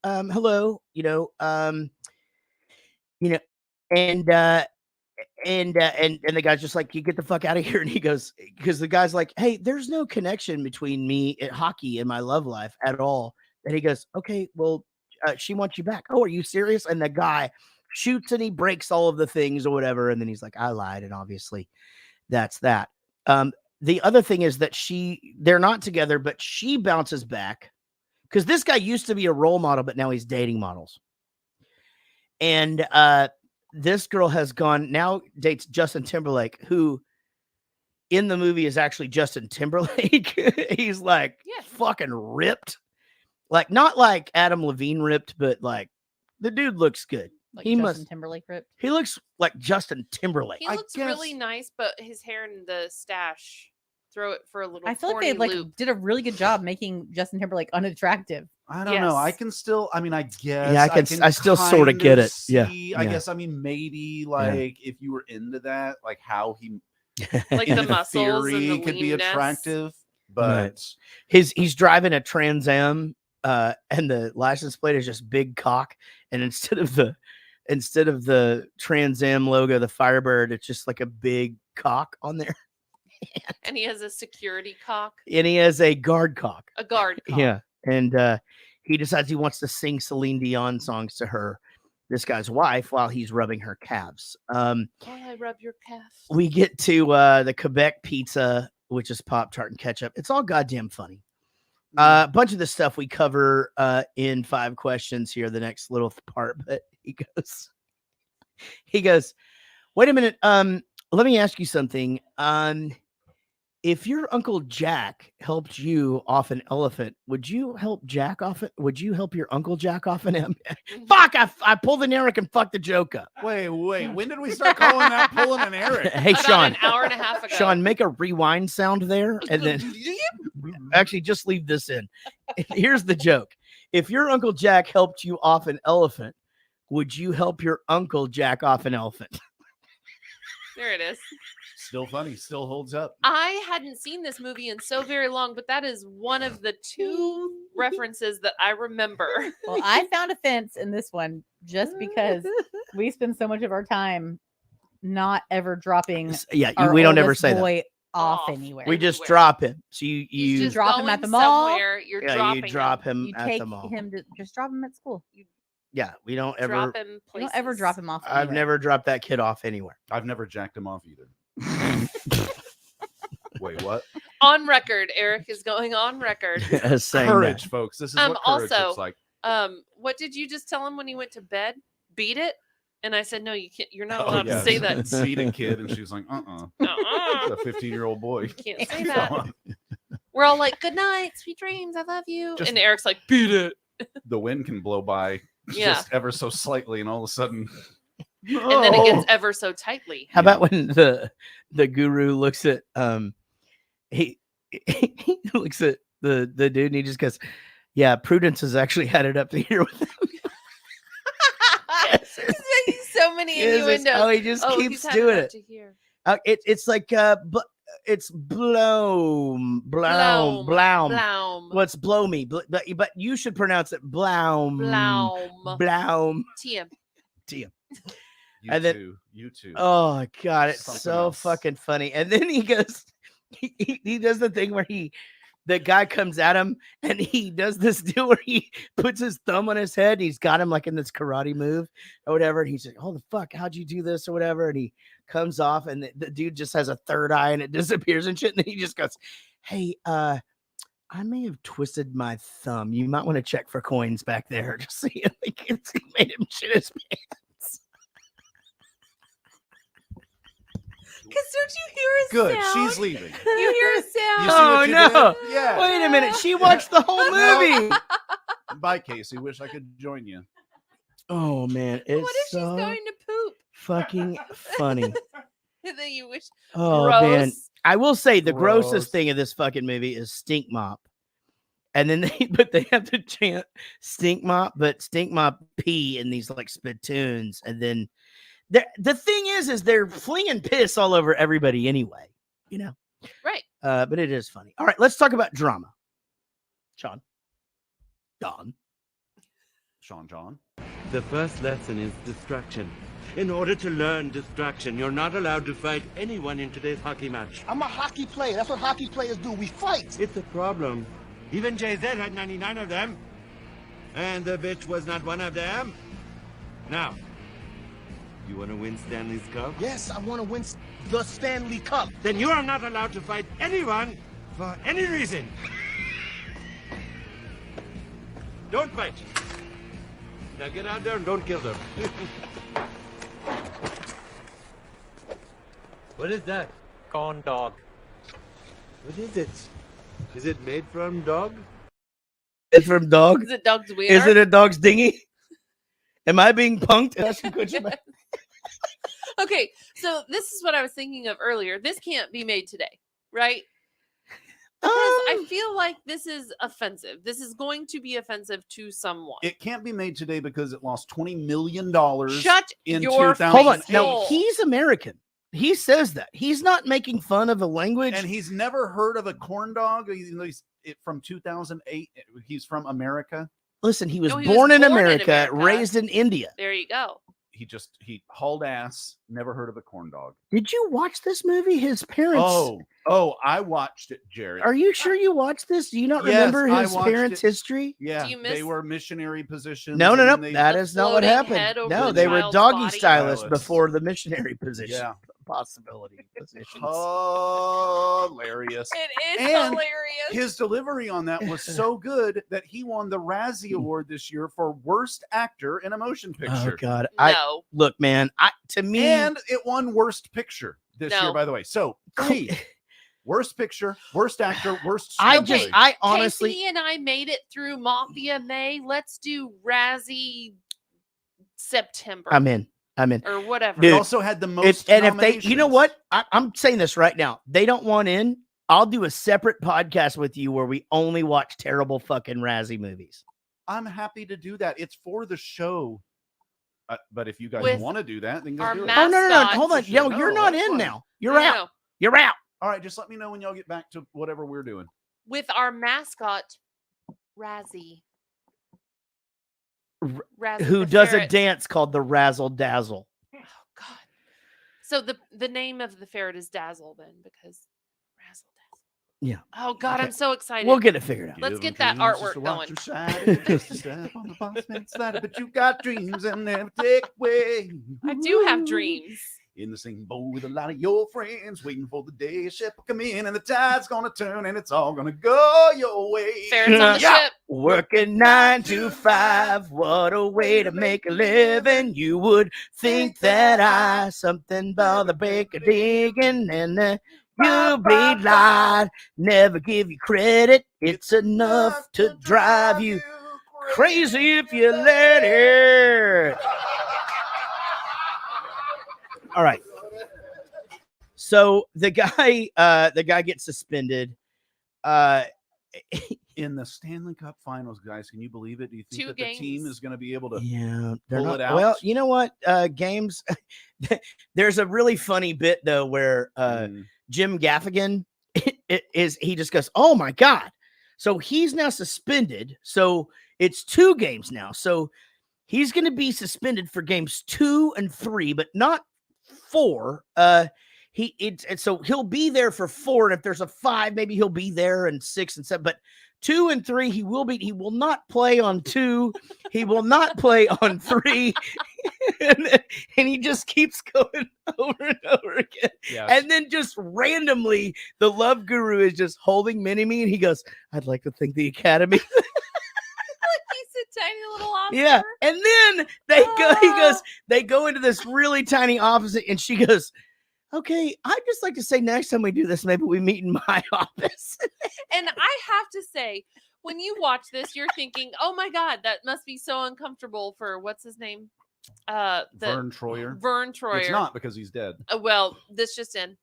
hello, and the guy's just like, you get the fuck out of here. And he goes, because the guy's like, hey, there's no connection between me at hockey and my love life at all. And he goes, okay, well, she wants you back. Oh, are you serious? And the guy shoots and he breaks all of the things or whatever. And then he's like, I lied. And obviously that's that. The other thing is that they're not together, but she bounces back because this guy used to be a role model, but now he's dating models. And this girl dates Justin Timberlake, who in the movie is actually Justin Timberlake. He's like fucking ripped. Like not like Adam Levine ripped, but like the dude looks good. Like Justin Timberlake ripped. He looks like Justin Timberlake. he looks really nice, but his hair and the stash throw it for a little. I feel like they loop. did a really good job making Justin Timberlake unattractive. I don't know. I can still. I mean, I guess. Yeah, I still sort of get it. Yeah, I guess. I mean, maybe like if you were into that, like how he, like in the muscles theory, and the could be leanness. attractive, but he's driving a Trans Am, and the license plate is just big cock, and instead of the Trans Am logo, the Firebird, it's just like a big cock on there. And he has a security cock. And he has a guard cock. A guard cock. Yeah. And he decides he wants to sing Celine Dion songs to her, this guy's wife, while he's rubbing her calves. While I rub your calf. We get to the Quebec pizza, which is Pop-Tart and ketchup. It's all goddamn funny. A bunch of the stuff we cover in 5 questions here, the next little part. But he goes, wait a minute. Let me ask you something. If your Uncle Jack helped you off an elephant, would you help Jack off it? Would you help your Uncle Jack off an elephant? Fuck! I pulled an Eric and fucked the joke up. Wait. When did we start calling that pulling an Eric? Hey, About Sean. an hour and a half ago. Sean, make a rewind sound there, and then actually just leave this in. Here's the joke: if your Uncle Jack helped you off an elephant, would you help your Uncle Jack off an elephant? There it is. Still funny. Still holds up. I hadn't seen this movie in so very long, but that is one of the 2 references that I remember. Well, I found offense in this one just because we spend so much of our time not ever dropping. Yeah, our we don't ever oldest say boy that. off anywhere. We just drop him. So you just drop him at the mall. Somewhere, you're dropping you drop him You at take the mall. him to just drop him at school. Yeah, we don't ever. Drop him You don't ever drop him off. I've anywhere. never dropped that kid off anywhere. I've never jacked him off either. Wait, what? On record, Eric is going on record. Saying Courage, that. folks. This is what courage Also, looks like. What did you just tell him when he went to bed? Beat it. And I said, no, you can't. You're not Oh, allowed yeah. to say that. Beat a kid, and she was like, It's a 15-year-old boy. You can't say that. We're all like, good night, sweet dreams, I love you. Just and Eric's like, beat it. The wind can blow by Yeah. just ever so slightly, and all of a sudden, And then it gets ever so tightly. How about when the guru looks at he looks at the dude and he just goes, yeah, Prudence has actually had it up to here with him. So many innuendos. Oh, he just keeps he's had doing up it. to here. It's like it's bloom. Well, it's blow me, but you should pronounce it bloom. Bloom. TM. You too. Oh God, it's Something so else. fucking funny. And then he goes, he does the thing where the guy comes at him and he does this deal where he puts his thumb on his head. He's got him like in this karate move or whatever. And he's like, oh, the fuck, how'd you do this or whatever? And he comes off and the dude just has a third eye and it disappears and shit. And then he just goes, hey, I may have twisted my thumb. You might want to check for coins back there. Just see it. Like he made him shit his pants. Because don't you hear a Good. sound? She's leaving. You hear a sound. You see Oh what you no! did? Yeah. Wait a minute. She watched the whole movie. Bye, Casey. Wish I could join you. Oh man, it's What if she's so going to poop? fucking funny. And then you wish. Oh Gross. man, I will say the Gross. grossest thing of this fucking movie is Stink Mop, and then they have to chant Stink Mop, but Stink Mop pee in these like spittoons, and then the thing is they're flinging piss all over everybody anyway, you know. Right. But it is funny. All right, let's talk about drama. Sean. Don. John. The first lesson is distraction. In order to learn distraction, you're not allowed to fight anyone in today's hockey match. I'm a hockey player. That's what hockey players do. We fight. It's a problem. Even JZ had 99 of them. And the bitch was not one of them. Now, you want to win Stanley's Cup? Yes, I want to win the Stanley Cup. Then you are not allowed to fight anyone for any reason. Don't fight. Now get out there and don't kill them. What is that? Corn dog. What is it? Is it made from dog? It's from dog. Is it dog's wiener? Is it a dog's dinghy? Am I being punked? That's a question. Okay, so this is what I was thinking of earlier. This can't be made today, right? Because I feel like this is offensive. This is going to be offensive to someone. It can't be made today because it lost $20 million Shut in your 2000. Hold on. No, he's American. He says that. He's not making fun of a language. And he's never heard of a corn dog. He's from 2008. He's from America. Listen, he was No, he born was in born in America, America. raised in India. There you go. He hauled ass, never heard of a corn dog. Did you watch this movie? His parents. Oh, I watched it, Jared. Are you sure you watched this? Do you not Yes, remember I his watched parents' it. history? Yeah, Do you miss- they were missionary positions. No. and they- That is not what floating head happened. over No, the they were child's doggy body? stylists Stylists. before the missionary position. Yeah. Possibility positions. Hilarious. It is And hilarious. His delivery on that was so good that he won the Razzie Award this year for Worst Actor in a Motion Picture. Oh God! No. Look, man. To me, And it won Worst Picture this No. year, by the way. So, Worst Picture, Worst Actor, Worst I Screenplay. honestly, Casey and I made it through Mafia May. Let's do Razzie September. I'm in. Or whatever. They Dude, also had the most and if they, you know nominations. what? I'm saying this right now. They don't want in. I'll do a separate podcast with you where we only watch terrible fucking Razzie movies. I'm happy to do that. It's for the show. But if you guys With want to do that, then go our do it. Oh no! Mascot. Hold on. Sure. No, you're No, not that's in fine. now. You're No, out. no. You're out. All right, just let me know when y'all get back to whatever we're doing. With our mascot, Razzie. Razzie Who the does a ferret. dance called the Razzle Dazzle? God. So the name of the ferret is Dazzle then, because Razzle Dazzle. Yeah. Oh God, Okay. I'm so excited. We'll get it figured out. Let's Give get that 'em dreams just artwork to watch going. 'em shine, just a step on the boss man's ladder, but you got dreams and never take away. I do have dreams. In the same boat with a lot of your friends, waiting for the day a ship will come in and the tide's gonna turn and it's all gonna go your way. Ferrets on the ship. Working 9 to 5, what a way to make a living. You would think that I something about the baker digging and you be lied. Never give you credit. It's enough to drive you crazy if you let it. All right. So the guy gets suspended. In the Stanley Cup Finals, guys, can you believe it? Do you think 2 that the team games. is going to be able to Yeah, they're pull not. it out? Well, you know what? Games. There's a really funny bit though where Jim Gaffigan he just goes, "Oh my God!" So he's now suspended. So it's 2 games now. So he's going to be suspended for games 2 and 3, but not 4. So he'll be there for 4, and if there's a 5, maybe he'll be there, and 6 and 7. But 2 and 3, he will not play on 2. He will not play on 3. and he just keeps going over and over again. Yes. And then just randomly, the love guru is just holding Mini-Me, and he goes, "I'd like to thank the Academy." He's a tiny little officer. Yeah. And then they go into this really tiny office, and she goes, "Okay, I'd just like to say next time we do this, maybe we meet in my office." And I have to say, when you watch this, you're thinking, "Oh my God, that must be so uncomfortable for what's his name, Vern Troyer. Vern Troyer." It's not because he's dead. Well, this just in.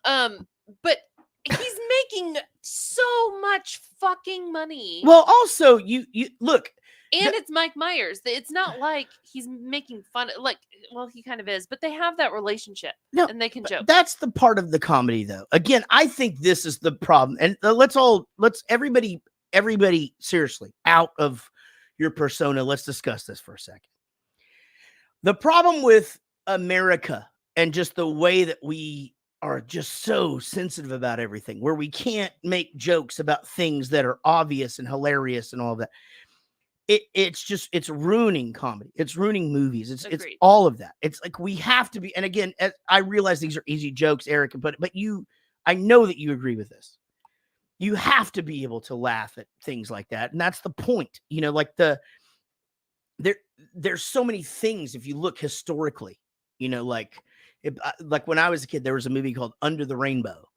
But he's making so much fucking money. Well, also, you look. And it's Mike Myers. It's not like he's making fun of, well, he kind of is, but they have that relationship and they can joke. That's the part of the comedy, though. Again, I think this is the problem. And let's everybody seriously, out of your persona, let's discuss this for a second. The problem with America and just the way that we are just so sensitive about everything, where we can't make jokes about things that are obvious and hilarious and all of that. It's ruining comedy. It's ruining movies. It's all of that. It's like we have to be. And again, I realize these are easy jokes, Eric, but I know that you agree with this. You have to be able to laugh at things like that, and that's the point. You know, like there's so many things if you look historically. You know, like when I was a kid, there was a movie called Under the Rainbow,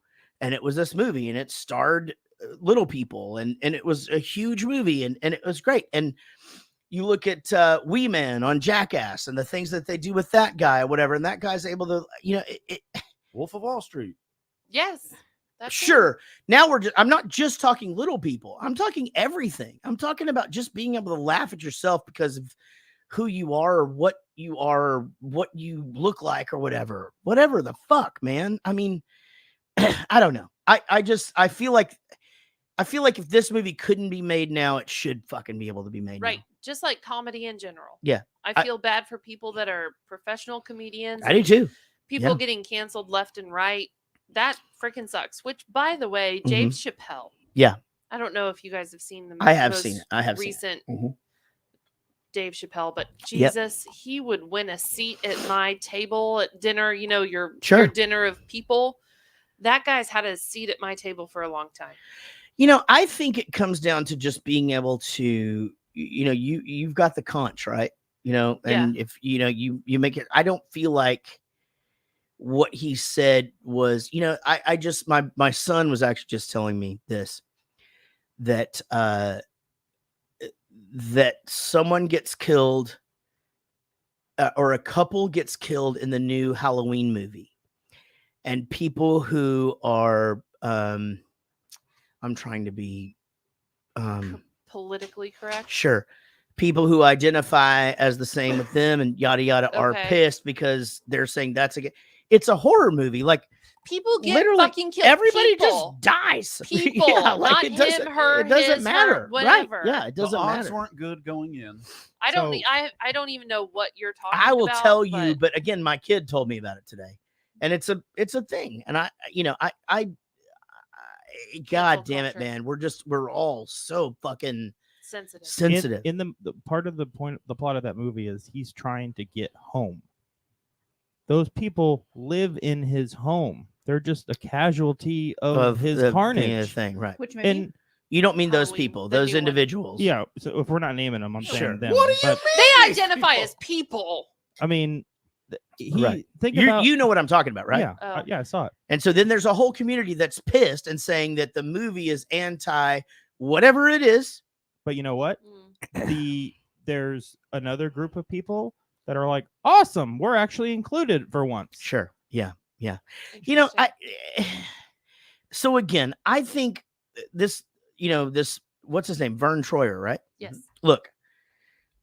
and it was this movie, and it starred little people, and it was a huge movie, and it was great. And you look at Wee Man on Jackass and the things that they do with that guy or whatever, and that guy's able to, Wolf of Wall Street. Yes, Sure. Now I'm not just talking little people. I'm talking everything. I'm talking about just being able to laugh at yourself because of who you are or what you are, or what you look like or whatever the fuck, man. I mean, I don't know. I feel like if this movie couldn't be made now, it should fucking be able to be made Right. now. Just like comedy in general. Yeah. I feel bad for people that are professional comedians. I do too. People Yeah. getting canceled left and right. That freaking sucks. Which, by the way, Mhm. Dave Chappelle. Yeah. I don't know if you guys have seen the I have most seen it. I have recent seen it. Mhm. Dave Chappelle, but Yep. Jesus, he would win a seat at my table at dinner. You know, your Sure. dinner of people. That guy's had a seat at my table for a long time. You know, I think it comes down to just being able to, you've got the conch, right? And if you make it, I don't feel like what he said was, I just my son was actually just telling me this, that that someone gets killed, or a couple gets killed in the new Halloween movie, and people who are I'm trying to be Politically correct. sure, people who identify as the same with them and yada yada are Okay. pissed because they're saying it's a horror movie. Like, People get literally fucking killed. everybody People. just dies. People, Yeah, like, not it doesn't- him, her, it doesn't his, matter. her, whatever. Right. Yeah, it doesn't the odds matter. weren't good going in. I don't even know what you're talking about. I will tell you, but again, my kid told me about it today, and it's a thing. And I God damn it, man, we're all so fucking sensitive. In the part of the plot of that movie is he's trying to get home. Those people live in his home. They're just a casualty of his the carnage. thing, right? Which movie? And you don't mean those people, those individuals. yeah. So if we're not naming them, I'm Sure. saying them. What do you but, They identify as people. I mean, Right. think You- about you know what I'm talking about, right? Yeah, Oh. yeah, I saw it. And so then there's a whole community that's pissed and saying that the movie is anti whatever it is. But you know what? Mm. There's another group of people that are like, awesome, we're actually included for once. Sure. Yeah. Yeah. So again, I think this, what's his name? Vern Troyer, right? Yes. Look,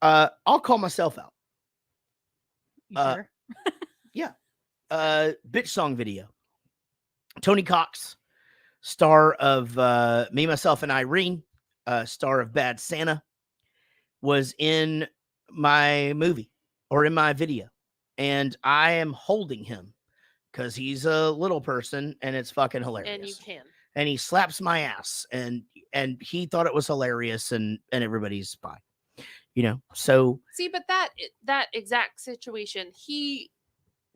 I'll call myself out. Sure. Yeah. Bitch song video. Tony Cox, star of Me, Myself, and Irene, star of Bad Santa, was in my movie or in my video. And I am holding him because he's a little person and it's fucking hilarious. And you can. And he slaps my ass and he thought it was hilarious and everybody's fine. So See, but that exact situation, he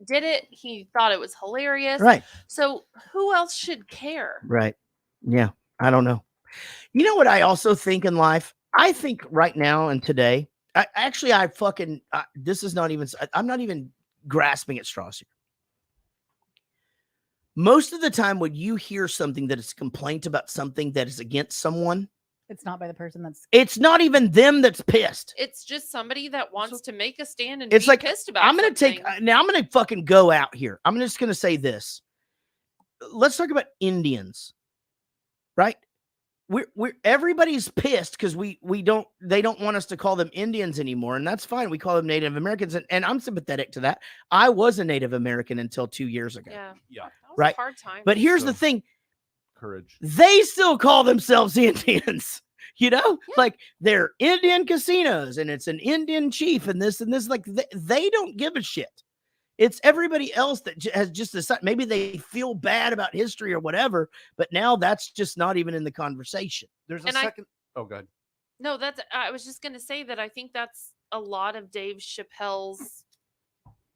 did it. He thought it was hilarious. Right. So who else should care? right. Yeah. I don't know. You know what I also think in life? I think right now and today, this is not even, I'm not even grasping at straws here. Most of the time when you hear something that is a complaint about something that is against someone, It's not by the person that's. it's not even them that's pissed. It's just somebody that wants to make a stand and It's be like, pissed about I'm going to something. now I'm going to fucking go out here. I'm just going to say this. Let's talk about Indians, right? We're everybody's pissed because they don't want us to call them Indians anymore. And that's fine. We call them Native Americans. And I'm sympathetic to that. I was a Native American until 2 years ago. Yeah. Yeah. That was Right. a hard time. But here's the thing. Courage. They still call themselves Indians, like they're Indian casinos and it's an Indian chief and this, like they don't give a shit. It's everybody else that has just decided, maybe they feel bad about history or whatever, but now that's just not even in the conversation. There's a And second. Oh, good. No, I was just going to say that I think that's a lot of Dave Chappelle's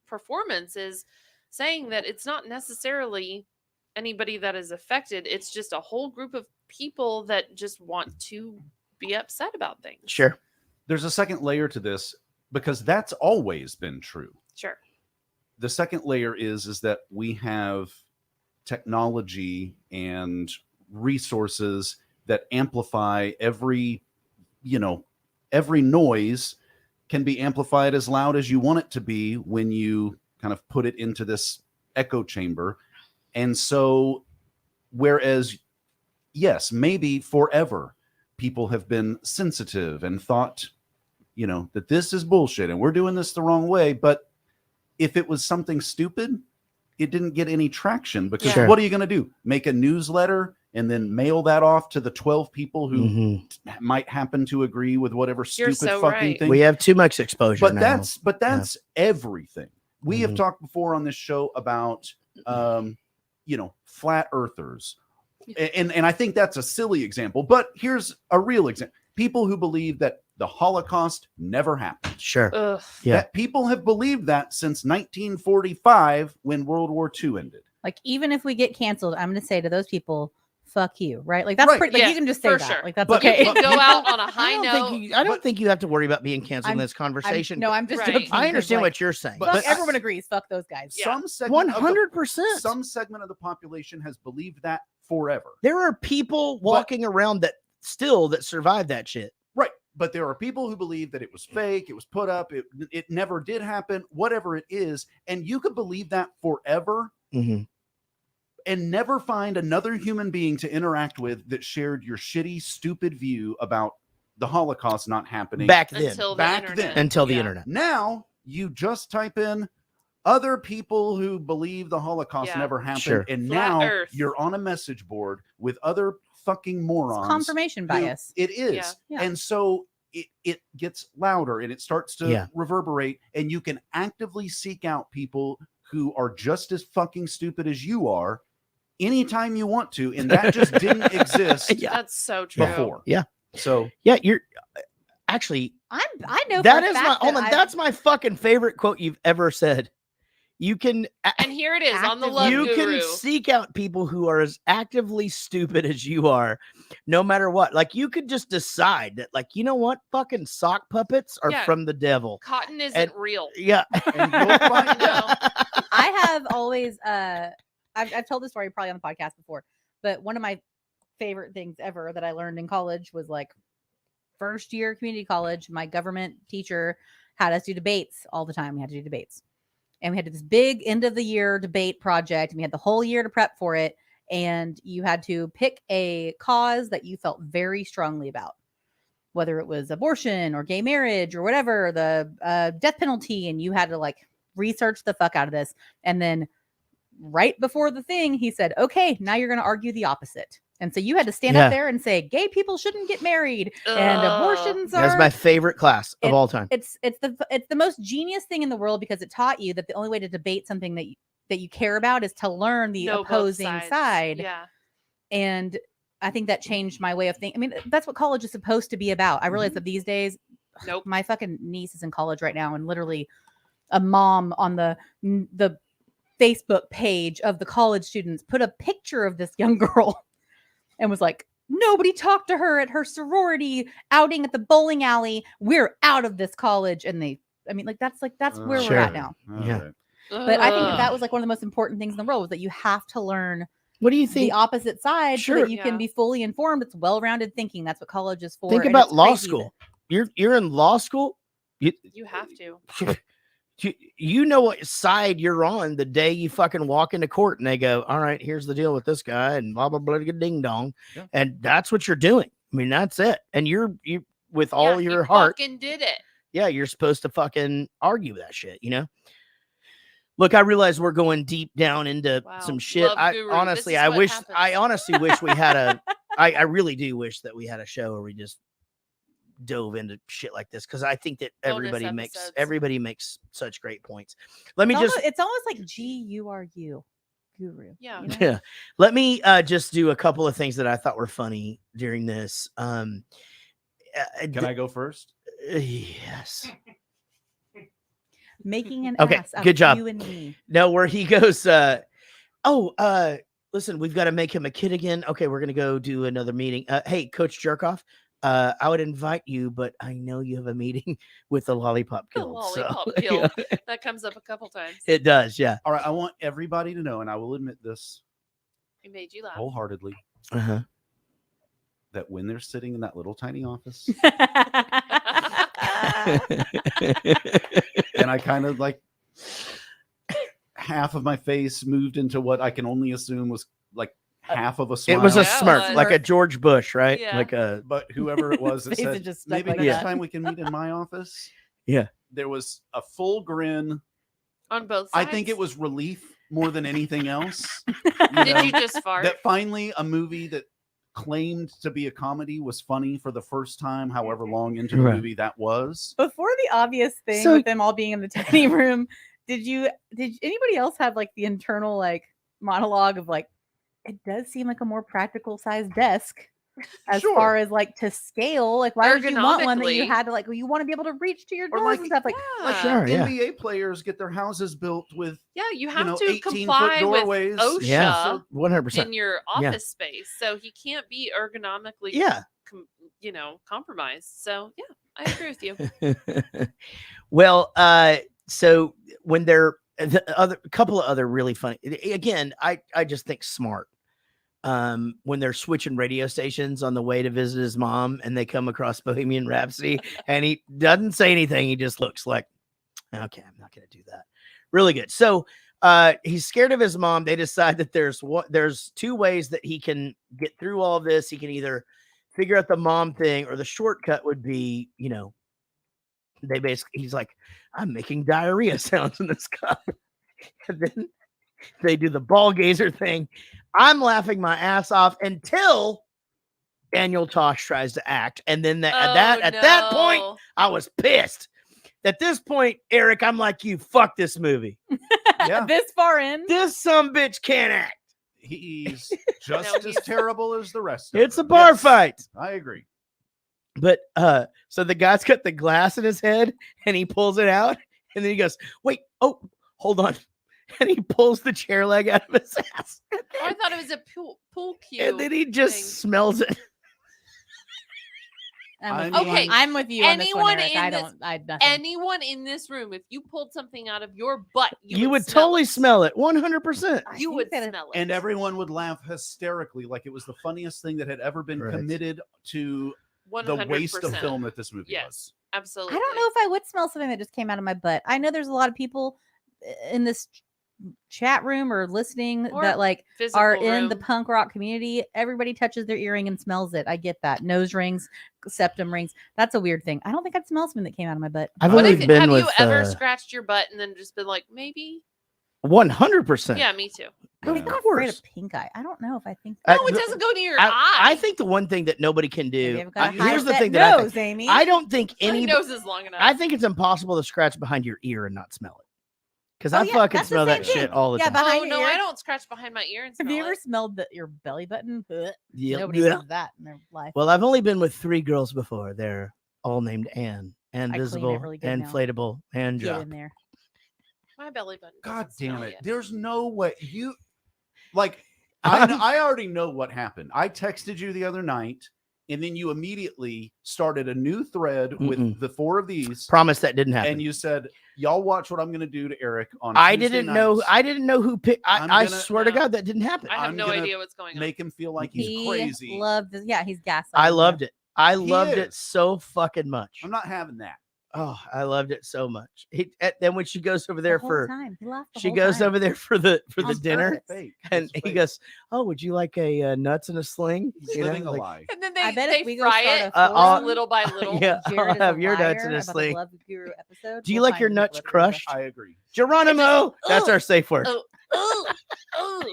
performance is saying that it's not necessarily anybody that is affected. It's just a whole group of people that just want to be upset about things. Sure. There's a second layer to this because that's always been true. Sure. The second layer is that we have technology and resources that amplify every noise can be amplified as loud as you want it to be when you kind of put it into this echo chamber. And so Whereas, yes, maybe forever people have been sensitive and thought, you know, that this is bullshit and we're doing this the wrong way. But if it was something stupid, it didn't get any traction because Sure. what are you going to do? Make a newsletter and then mail that off to the 12 people who might happen to agree with whatever You're stupid so fucking right. thing. We have too much exposure But now. that's everything. We have Mhm. talked before on this show about you know, flat earthers. And I think that's a silly example, but here's a real example. People who believe that the Holocaust never happened. Sure. Ugh. Yeah. That people have believed that since 1945 when World War II ended. Like, even if we get canceled, I'm going to say to those people, fuck you, right? Like, that's Right. pretty, like, Yeah, you can just say for that. sure. Like, that's But- okay. You can go out on a high I note. don't think you have to worry about being canceled in I'm- this conversation. I'm just Right. joking. I 'cause, understand like, what you're saying. Fuck, But everyone agrees. Fuck those guys. Yeah. Some segment of the- 100%. some segment of the population has believed that forever. There are people walking around that survive that shit. Right. But there are people who believe that it was fake, it was put up, it never did happen, whatever it is. And you could believe that forever Mm-hmm. and never find another human being to interact with that shared your shitty, stupid view about the Holocaust not happening Back then. Until the back internet. then. Until the Yeah. internet. Now you just type in other people who believe the Holocaust Yeah. never happened, Sure. and Flat now Earth. you're on a message board with other fucking morons. confirmation who- bias. It is. Yeah. Yeah. And so it gets louder and it starts to Yeah. reverberate, and you can actively seek out people who are just as fucking stupid as you are anytime you want to, and that just didn't exist Yeah. That's so true. before. Yeah. So Yeah, you're actually I know that for a is my fact hold that on, I've- that's my fucking favorite quote you've ever said. You can And here it is on the Love you Guru. can seek out people who are as actively stupid as you are, no matter what. Like, you could just decide that, like, you know what, fucking sock puppets are Yeah. from the devil. Cotton isn't And- real. Yeah. and you'll find You know? I have always I've told this story probably on the podcast before, but one of my favorite things ever that I learned in college was like first year community college. My government teacher had us do debates all the time. We had to do debates. And we had this big end of the year debate project, and we had the whole year to prep for it. And you had to pick a cause that you felt very strongly about, whether it was abortion or gay marriage or whatever, the death penalty. And you had to like research the fuck out of this. And then right before the thing, he said, okay, now you're going to argue the opposite. And so you had to stand Yeah. up there and say, gay people shouldn't get married and abortions That's are my favorite class of all time. it's the most genius thing in the world, because it taught you that the only way to debate something that you care about is to learn the Know both opposing sides. side. Yeah. And I think that changed my way of thinking. I mean, that's what college is supposed to be about. I realize that these days, Nope. my fucking niece is in college right now, and literally a mom on the Facebook page of the college students put a picture of this young girl and was like, nobody talked to her at her sorority outing at the bowling alley. We're out of this college. And that's where Sure. we're at now. Yeah. But I think that was like one of the most important things in the world, was that you have to learn What do you think? the opposite side so Sure. that you can be fully informed. It's well-rounded thinking. That's what college is for. Think and about it's law crazy school. You're in law school. You have to. You know what side you're on the day you fucking walk into court and they go, all right, here's the deal with this guy and blah, blah, blah, ding dong. Yeah. And that's what you're doing. I mean, that's it. And you with all Yeah, your he heart. fucking did it. Yeah, you're supposed to fucking argue that shit, you know? Look, I realize we're going deep down into Wow. some shit. Love I Guru, honestly, this is what happens. I honestly wish we had a, I really do wish that we had a show where we just dove into shit like this, because I think that Bonus everybody makes such great points. Let me it's almost like GURU. Guru. Yeah. you know? yeah. Let me just do a couple of things that I thought were funny during this. Can I go first? Yes. Making an Okay, ass out good of job. you and me. No, where he goes, listen, we've got to make him a kid again. Okay, we're gonna go do another meeting. Hey, Coach Jerkoff, I would invite you, but I know you have a meeting with the Lollipop The Guild. Lollipop so, Guild. yeah. That comes up a couple times. It does, yeah. All right, I want everybody to know, and I will admit this It made you laugh. wholeheartedly, Uh-huh. that when they're sitting in that little tiny office, and I kind of like half of my face moved into what I can only assume was like half of a smile. It was a Yeah, it smirk, was. like a George Bush, right? Yeah. Like a But whoever it was that His face said, is just stuck maybe like next that. time we can meet in my office. yeah. There was a full grin. On both I sides. think it was relief more than anything else. Did you just fart? That finally a movie that claimed to be a comedy was funny for the first time, however long into the Right. movie that was. Before the obvious thing So- with them all being in the tiny room, did anybody else have like the internal like monologue of like, it does seem like a more practical sized desk as Sure. far as like to scale? Like, why would you want one that you Ergonomically. had to like, well, you want to be able to reach to your Or doors like- and stuff like, Like Sure, yeah. NBA players get their houses built with Yeah, you have know, to 18-foot comply with doorways. OSHA Yeah. 100%. in your Yeah. office space, so he can't be ergonomically, Yeah. compromised. So yeah, I agree with you. Well, so when they're the other couple of other really funny again, I just think smart. When they're switching radio stations on the way to visit his mom and they come across Bohemian Rhapsody and he doesn't say anything, he just looks like, okay, I'm not gonna do that. Really good. So he's scared of his mom. They decide that there's two ways that he can get through all of this. He can either figure out the mom thing, or the shortcut would be, he's like, I'm making diarrhea sounds in this cup. And then they do the ball gazer thing. I'm laughing my ass off until Daniel Tosh tries to act. And then at that point, I was pissed. At this point, Eric, I'm like, you fuck this movie. Yeah. this far in. This some bitch can't act. He's just as terrible as the rest of It's a them. bar Yes, fight. I agree. But so the guy's got the glass in his head and he pulls it out and then he goes, wait, oh, hold on. And he pulls the chair leg out of his ass. Oh, I thought it was a pool cue. And then he just thing. smells it. I'm with you. On this one, Eric. I had nothing. Anyone in this room, if you pulled something out of your butt, You would totally smell it. 100%. You would smell it. And everyone would laugh hysterically like it was the funniest thing that had ever been Correct. committed to the waste of 100%. film that this movie Yes, was. absolutely. I don't know if I would smell something that just came out of my butt. I know there's a lot of people in this chat room or listening Or that like physical are in the room. punk rock community. Everybody touches their earring and smells it. I get that. Nose rings, septum rings. That's a weird thing. I don't think I'd smell something that came out of my butt. I've What only if, been have with you ever scratched your butt and then just been like, maybe? 100%. Yeah, me too. I'm not afraid of pink eye. I don't know if I think No, it doesn't go near your eye. I think the one thing that nobody can do. haven't got a Here's the high thing set that I nose, think. Amy. I don't think My any. nose is long enough. I think it's impossible to scratch behind your ear and not smell it. Because Oh, I yeah, fucking that's the smell same that thing. shit all the Yeah, time. behind Oh your no, ear. I don't scratch behind my ear and smell Have you ever it. smelled your belly button? Ugh. Yep. Nobody Yeah. does that in their life. Well, I've only been with 3 girls before. They're all named Anne, and I clean it Visible, really good and now. Inflatable, and Get Drop. in there. My belly button. God doesn't smell damn it. yet. There's no way you like I already know what happened. I texted you the other night, and then you immediately started a new thread with the 4 of these. Promise that didn't happen. And you said, y'all watch what I'm going to do to Eric on I Tuesday didn't know. nights. I didn't know who picked. I'm I gonna- swear to God, that didn't happen. I have I'm no gonna idea what's going on. Make him feel like he's He crazy. loved this. Yeah, he's gaslighting. I you. loved it. I He loved it is. so fucking much. I'm not having that. Oh, I loved it so much. Then when she goes over The there whole for, time. He laughed the she whole goes time. over there for the On dinner, purpose. and he goes, "Oh, would you like a nuts in a sling?" He's You know, living a like, lie. And then I they, bet they if we go fry start it a forum, little by little. Yeah, Jared I'll is a have your nuts in liar a about the sling. Love Guru episode. Do you We'll like your find nuts people crushed? I agree. Geronimo, that's Ugh, our safe word. ugh.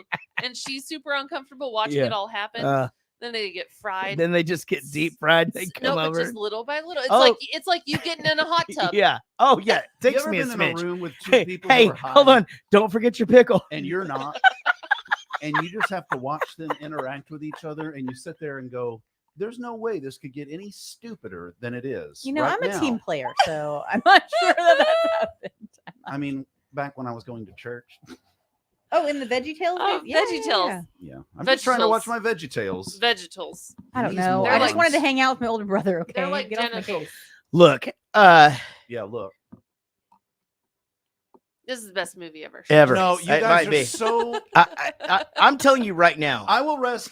And she's super uncomfortable watching Yeah. it all happen. Uh, Then they get fried. Then they just get deep fried. They No, come but over. just little by little. Oh. It's like you getting in a hot tub. Yeah. Oh yeah. It You takes ever me a been in a smidge. room with 2 Hey, people who hey, are high hold on. Don't forget your pickle. and you're not, and you just have to watch them interact with each other, and you sit there and go, "There's no way this could get any stupider than it is." You know, right I'm a now." team player, so I'm not sure that happened. I mean, back when I was going to church. Oh, in the Veggie Tales? Oh, Yeah, Veggie yeah, Tales. yeah. Yeah, I'm just trying to Vegetables. watch my Veggie Tales. Vegetals. I don't He's know. They're I just like- wanted to hang out with my older brother. Okay, They're like get off my genitals. case. Look, Yeah, look. This is the best movie ever. ever. No, you It guys might are be. so. I'm telling you right now. I will rest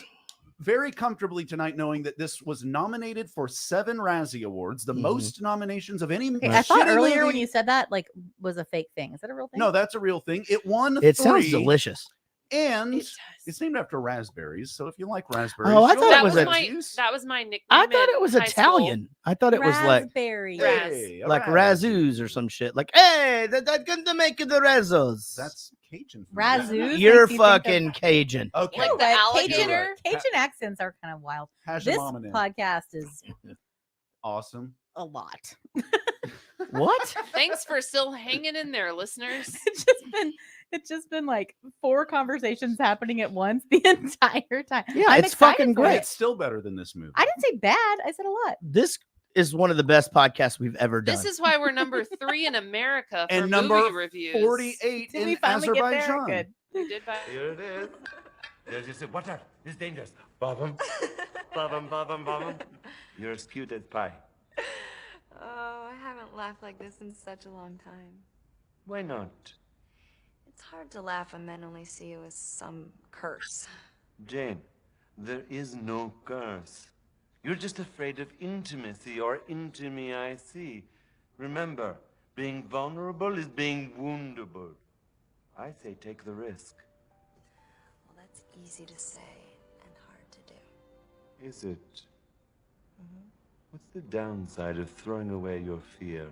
very comfortably tonight knowing that this was nominated for 7 Razzie Awards, the Mhm. most nominations of any. Okay, I thought shitty earlier when movie. you said that like was a fake thing. Is that a real thing? No, that's a real thing. It won. It 3, sounds delicious. And It's named after raspberries. So if you like raspberries, Oh, I you'll thought like it was that was my nickname. I thought it was in high school. Italian. I thought it was like Raspberry. like razzoos or some shit. Like, hey, that's going to make the razzos. That's Cajun food. Razzoos. You're makes you think of- fucking Cajun. Okay. Like the But alligator. Cajun accents are kind of wild. This Hajimamanin. podcast is Awesome. a lot. What? Thanks for still hanging in there, listeners. It's just been like 4 conversations happening at once the entire time. Yeah, I'm it's excited fucking for great. it. It's still better than this movie. I didn't say bad. I said a lot. This is one of the best podcasts we've ever done. This is why we're number 3 in America for And number movie reviews. 48 Did in we finally get there? Azerbaijan. Good. We did by Here it is. There's just watch out. It's dangerous. Bobbum. Bobbum, bobbum, bobbum. You're as cute as pie. Oh, I haven't laughed like this in such a long time. Why not? It's hard to laugh when men only see you as some curse. Jane, there is no curse. You're just afraid of intimacy or intimacy. Remember, being vulnerable is being woundable. I say take the risk. Well, that's easy to say and hard to do. Is it? What's the downside of throwing away your fear?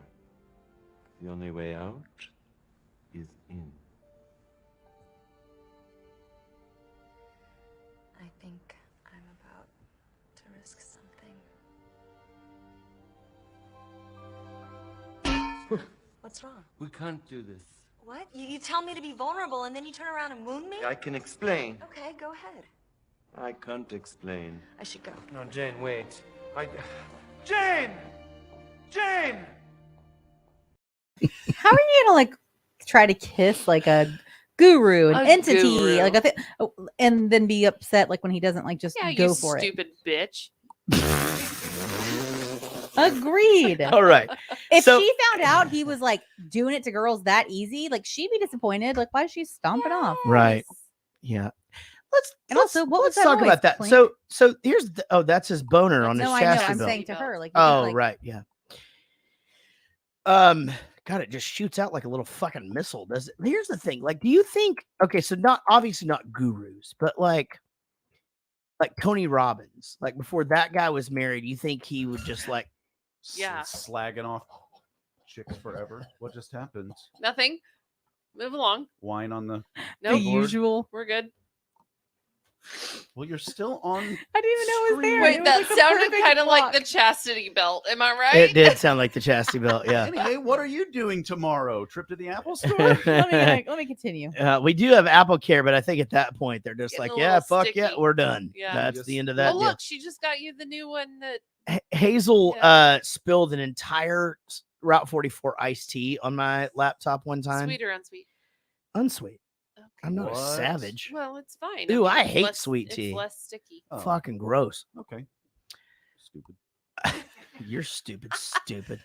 The only way out is in. I think I'm about to risk something. What's wrong? We can't do this. What? You tell me to be vulnerable and then you turn around and wound me? I can explain. Okay, go ahead. I can't explain. I should go. No, Jane, wait. Jane! Jane! How are you gonna like try to kiss like a guru, an A entity, guru. like a thing, and then be upset like when he doesn't like just Yeah, go you for stupid bitch. it? Agreed. All right. If So- she found out he was like doing it to girls that easy, like she'd be disappointed. Like, why is she stomping off? Right. Yeah. And also, what was Let's that talk noise? about that. Clink? So here's that's his boner on his No, I know. chastity I'm belt. saying to her, like, you Oh, can, like, right, yeah. God, it just shoots out like a little fucking missile. Does it? Here's the thing. Like, do you think? Okay, so not obviously not gurus, but like Tony Robbins. Like before that guy was married, you think he would just like, Yeah. Slagging off chicks forever. What just happened? Nothing. Move along. Wine on the Nope. usual. We're good. Well, you're still on. I didn't even know it was there. Wait, It was that like a sounded perfect kind of like block. the chastity belt. Am I right? it did sound like the chastity belt. Yeah. Anyway, what are you doing tomorrow? Trip to the Apple Store? Let me continue. We do have Apple Care, but I think at that point they're just Getting like, a yeah, little fuck yeah, sticky. we're done. Yeah. That's the end of that. Oh, deal. look, she just got you the new one that. Hazel spilled an entire Route 44 iced tea on my laptop one time. Sweet or unsweet? Unsweet. I'm not a What? savage. Well, it's fine. Ooh, I it's hate less- sweet tea. It's less sticky. Oh. Fucking gross. Okay. Stupid. You're stupid, stupid.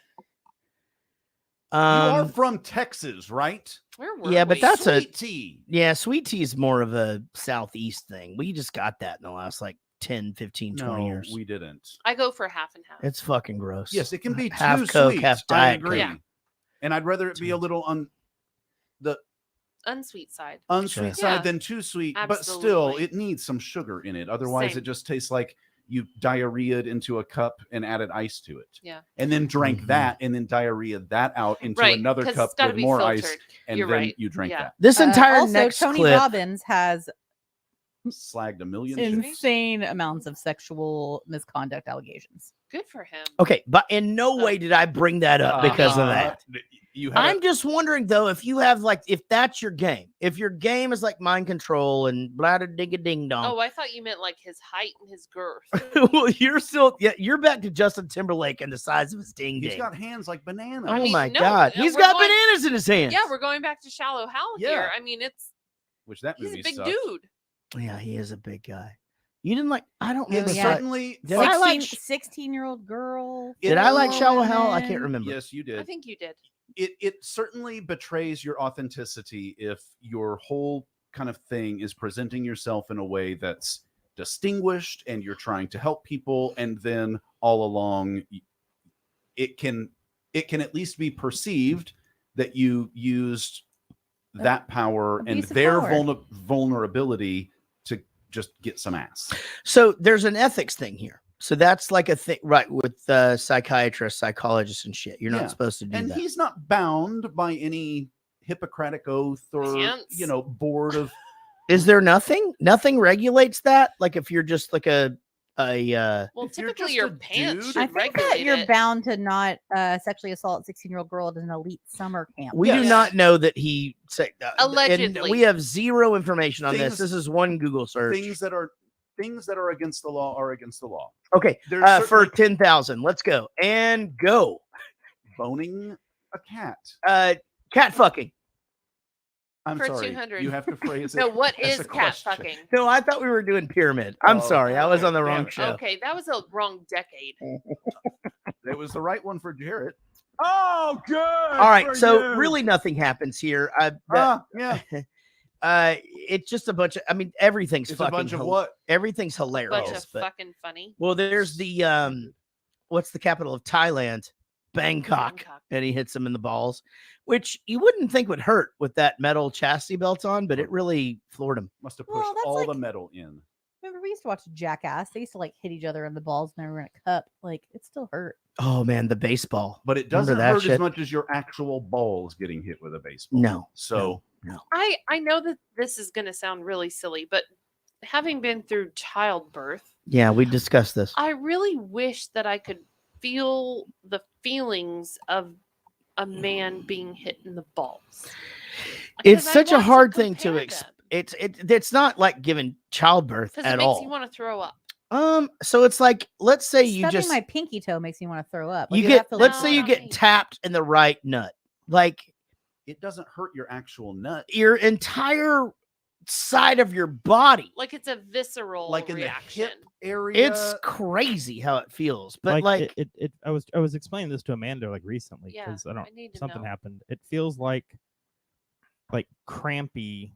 You are Um, from Texas, right? Where were yeah, but we? that's Sweet tea. yeah, sweet tea is more of a southeast thing. We just got that in the last like 10, 15, 20 No, years. we didn't. I go for half and half. It's fucking gross. Yes, it can be half too Coke, sweet. half I Diet agree. Coke. Yeah. And I'd rather it be a little on the Unsweet side. unsweet Sure. Yeah. side than too sweet, but still, Absolutely. it needs some sugar in it. Otherwise, Same. it just tastes like you diarrheaed into a cup and added ice to it. Yeah. And then drank Mhm. that and then diarrhea that out into Right, another 'cause cup it's gotta with be more ice. filtered. And You're then right. you drank Yeah. that. This entire also, next Tony clip. Robbins has Slagged a million chicks. insane amounts of sexual misconduct allegations. Good for him. Okay, but in no way did I bring that up because of that. You had I'm just wondering though, if you have like, if that's your game, if your game is like mind control and blah ding a ding dong. Oh, I thought you meant like his height and his girth. Well, you're still, yeah, you're back to Justin Timberlake and the size of his ding He's ding. got hands like bananas. Oh I mean, my no, God, no, he's we're got going- bananas in his hands. Yeah, we're going back to Shallow Hal Yeah. here. I mean, Which that he's movie a big sucked. dude. Yeah, he is a big guy. You didn't like? I don't And remember. if I- certainly, did I like? 16-year-old girl. Did I like Shallow woman. Hal? I can't remember. Yes, you did. I think you did. It certainly betrays your authenticity if your whole kind of thing is presenting yourself in a way that's distinguished and you're trying to help people, and then all along it can at least be perceived that you used that power and Abuse of their power. vulnerability to just get some ass. So there's an ethics thing here. So that's like a thing, right? With psychiatrists, psychologists, and shit. You're Yeah. not supposed to do And that. he's not bound by any Hippocratic oath or board of. Is there nothing? Nothing regulates that. Like if you're just like a Well, typically your pants should I think regulate that you're it. bound to not sexually assault a 16-year-old girl at an elite summer camp. we do not know that he said Allegedly. And we have zero information on Things- this. This is one Google search. Things that are against the law are against the law. Okay, There's for certainly 10,000, let's go and go. boning a cat. Cat fucking. I'm For sorry. 200. You have to phrase it. No, what as is a cat question. fucking? No, I thought we were doing pyramid. I'm Oh, sorry, I was on the damn wrong it. show. Okay, that was a wrong decade. It was the right one for Jarrett. Oh, good. All right, for so you. really nothing happens here. Yeah. It's just a bunch of. I mean, everything's It's a fucking. bunch of what? Everything's hilarious. Bunch of but- fucking funny. well, there's the what's the capital of Thailand? Bangkok, and he hits him in the balls, which you wouldn't think would hurt with that metal chastity belt on, but it really floored him. Must have Well, pushed that's all like- the metal in. Remember, we used to watch Jackass. They used to like hit each other in the balls when they were in a cup. Like it still hurt. Oh man, the baseball. But it Remember doesn't that hurt shit? as much as your actual balls getting hit with a baseball. No. So no. I know that this is going to sound really silly, but having been through childbirth, Yeah, we discussed this. I really wish that I could feel the feelings of a man being hit in the balls. It's Because I such a want to hard thing to compare it's not like giving childbirth because it at makes all. you want to throw up. So it's like, let's say you Stubbing just my pinky toe makes me want to throw up. Like, you it'd get have to let's look say you good. get tapped in the right nut, like it doesn't hurt your actual nut. your entire side of your body. Like it's a visceral Like in the reaction. hip area. It's crazy how it feels, but like I was explaining this to Amanda like recently Yeah, because I need to something know. happened. It feels like crampy,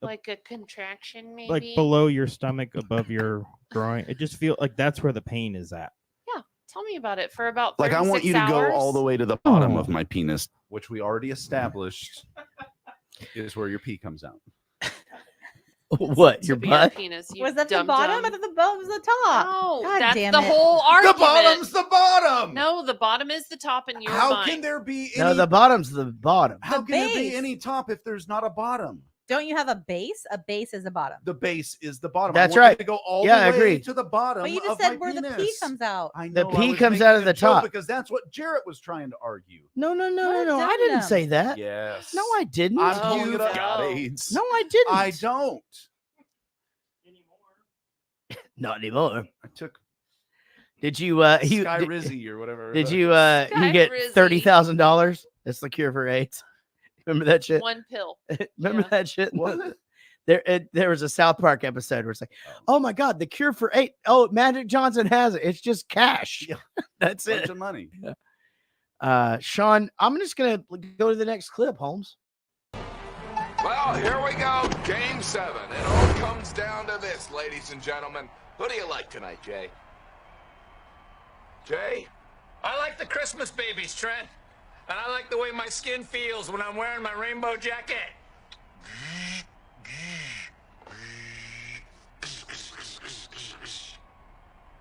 Like a contraction, maybe. like below your stomach, above your groin. It just feels like that's where the pain is at. Yeah, tell me about it for about Like I want 36 you to go hours. all the way to the bottom of my penis, which we already established is where your pee comes out. what To your be a butt? penis, you Was that the dumb bottom? dumb. I thought the bottom was the top. No, God that's damn the it. whole argument. The bottom's the bottom. No, the bottom is the top in your How mind. can there be any? No, the bottom's the bottom. How The can there be base. any top if there's not a bottom? Don't you have a base? A base is a bottom. The base is the bottom. That's I want you right. To go all Yeah, I the way agree. to the bottom. But you just of said my where the pee penis. comes out. I The know, pee I was comes making out of a the joke top. because that's what Jarrett was trying to argue. No, What a I didn't dum-dum. say that. Yes. No, I didn't. I'm Oh, pulling it up. God. AIDS. No, I didn't. I don't. Not anymore. I took Did you Sky did, Rizzy or whatever. did the- you Sky get Rizzy. $30,000? That's the cure for AIDS. Remember that shit? One pill. Remember Yeah. that shit? What? There was a South Park episode where it's like, oh my god, the cure for AIDS. Oh, Magic Johnson has it. It's just cash. Yeah. That's bunch it. of money. Sean, I'm just gonna go to the next clip, Holmes. Well, here we go. Game 7. It all comes down to this, ladies and gentlemen. Who do you like tonight, Jay? Jay? I like the Christmas babies, Trent. And I like the way my skin feels when I'm wearing my rainbow jacket.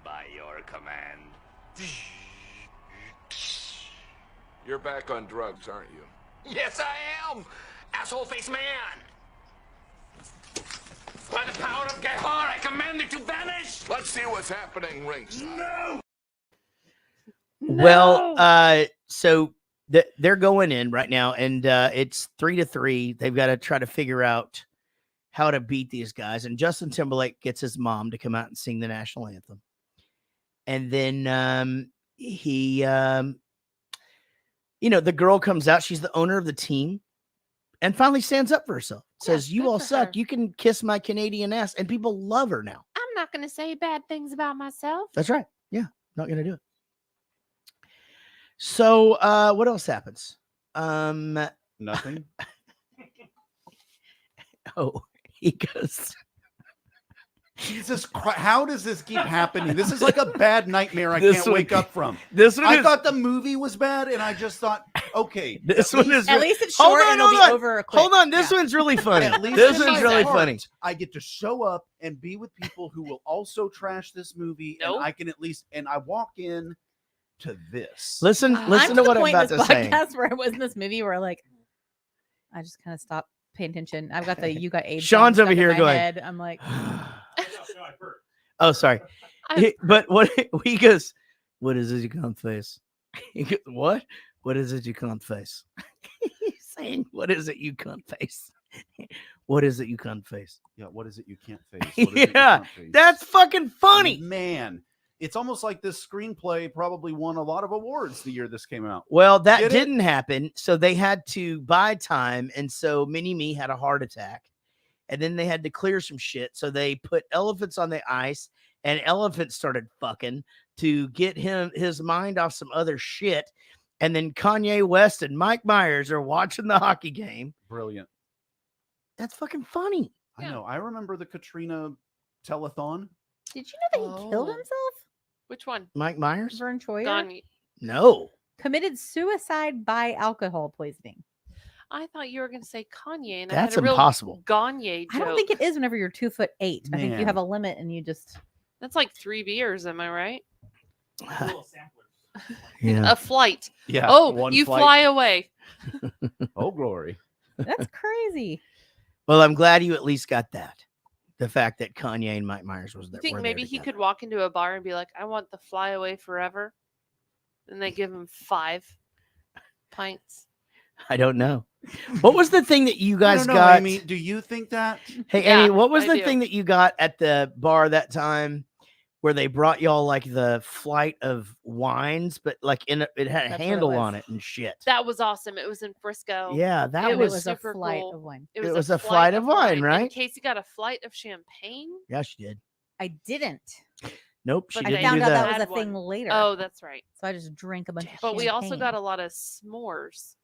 By your command. You're back on drugs, aren't you? Yes, I am! Asshole face man! By the power of Gehar, I command it to vanish! Let's see what's happening ringside. No! Well, so they're going in right now, and it's 3-3. They've got to try to figure out how to beat these guys. And Justin Timberlake gets his mom to come out and sing the national anthem. And then he, the girl comes out. She's the owner of the team, and finally stands up for herself. Says, "You good all for suck. her. You can kiss my Canadian ass," and people love her now. I'm not going to say bad things about myself. That's right. Yeah, not gonna do it. So, what else happens? Nothing. Oh, he goes. Jesus Christ! How does this keep happening? This is like a bad nightmare I This can't one- wake up from. This one I is- thought the movie was bad, and I just thought, Okay, This one is At least it's short and it'll be over quick. Hold on, this one's really funny. At least This in one's my really heart, funny. I get to show up and be with people who will also trash this movie, and I can at least I walk in to this. Listen I'm to the what I'm point in about this to say. podcast where I was in this movie where like I just kind of stopped paying attention. I've got the "You Got AIDS" Sean's song over stuck in here my going, head. I'm like, Oh, sorry. But what he goes, what is it you can't face? He goes, what? What is it you can't face? He's saying, what is it you can't face? What is it you can't face? Yeah, what is it you can't face? What is it you Yeah, can't face? that's fucking funny. Man, it's almost like this screenplay probably won a lot of awards the year this came out. Well, that Get it? didn't happen. So they had to buy time. And so Mini-Me had a heart attack. And then they had to clear some shit. So they put elephants on the ice, and elephants started fucking to get his mind off some other shit. And then Kanye West and Mike Myers are watching the hockey game. Brilliant. That's fucking funny. I know. I remember the Katrina telethon. did you know that he killed himself? Which one? Mike Myers? Vern Troyer Gagne. No. committed suicide by alcohol poisoning. I thought you were going to say Kanye, and That's I had a impossible. real Gagne joke. I don't think it is whenever you're 2'8". I think you Man. have a limit and you just That's like 3 beers. Am I right? Yeah. A flight. Yeah. Oh, one you flight. fly away. Oh, glory. that's crazy. Well, I'm glad you at least got that. The fact that Kanye and Mike Myers was there. You think were maybe there he together. could walk into a bar and be like, I want the fly away forever? And they give him 5 pints. I don't know. What was the thing that you I guys don't know, got? Amy. Do you think that? Hey, Yeah, Amy, what was I the do. thing that you got at the bar that time where they brought y'all like the flight of wines, but like it had a That's what it handle was. on it and shit? That was awesome. It was in Frisco. Yeah, that And was, it was a super flight cool. of wine. It It was, was a a flight of wine, And right? Casey got a flight of champagne. Yeah, she did. I didn't. Nope, she But I didn't found do out that. that was Had a thing one. later. Oh, that's right. So I just drank a bunch of But we also champagne. got a lot of s'mores.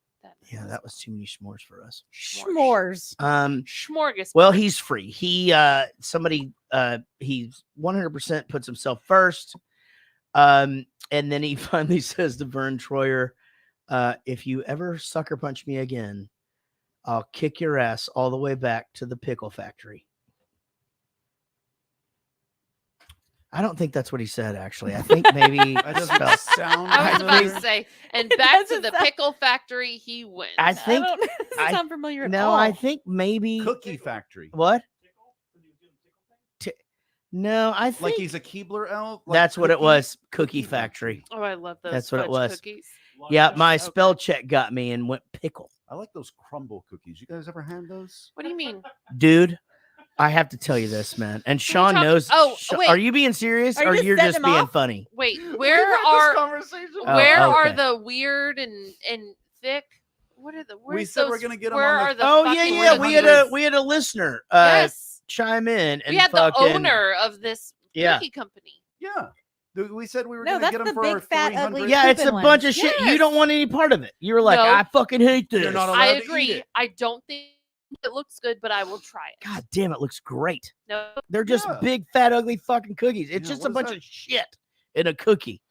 Yeah, that was too many s'mores for us. s'mores. Smorgasbord. Well, he's free. He somebody he's 100% puts himself first. And then he finally says to Vern Troyer, if you ever sucker punch me again, I'll kick your ass all the way back to the pickle factory. I don't think that's what he said, actually. I think maybe That doesn't sound I was about familiar. to say, and back to the pickle factory he went. I think I don't it doesn't I- sound familiar at no, all. I think maybe Cookie Factory. what? No, I think Like he's a Keebler elf. Like that's what it cookie- was. Cookie Factory. Oh, I love those. That's what it fudge was. Cookies. Yeah, my Okay. spell check got me and went pickle. I like those crumble cookies. You guys ever had those? What do you mean? Dude, I have to tell you this, man. And Sean talk- knows. Oh, Sha- wait. Are you being serious Are you or just you're setting just him being off? funny? Wait, We've where had this are conversation. Oh, where are okay. the weird and thick? What are the? We Where's said we're those- gonna get 'em Where on the- are the? Oh yeah, fucking yeah. cookies? We had a listener Yes, chime in and we had fucking, the owner of this Yeah. cookie company. Yeah. We said we were No, going to that's get them the for big, our fat, 300. ugly- Yeah, it's a stupid bunch ones. of shit. You Yes. don't want any part of it. You were like, No. I fucking hate this. You're not allowed I to eat agree. it. I don't think it looks good, but I will try it. God damn, it looks great. No, They're just Yeah. big, fat, ugly fucking cookies. It's Yeah, just what a is bunch that? of shit in a cookie.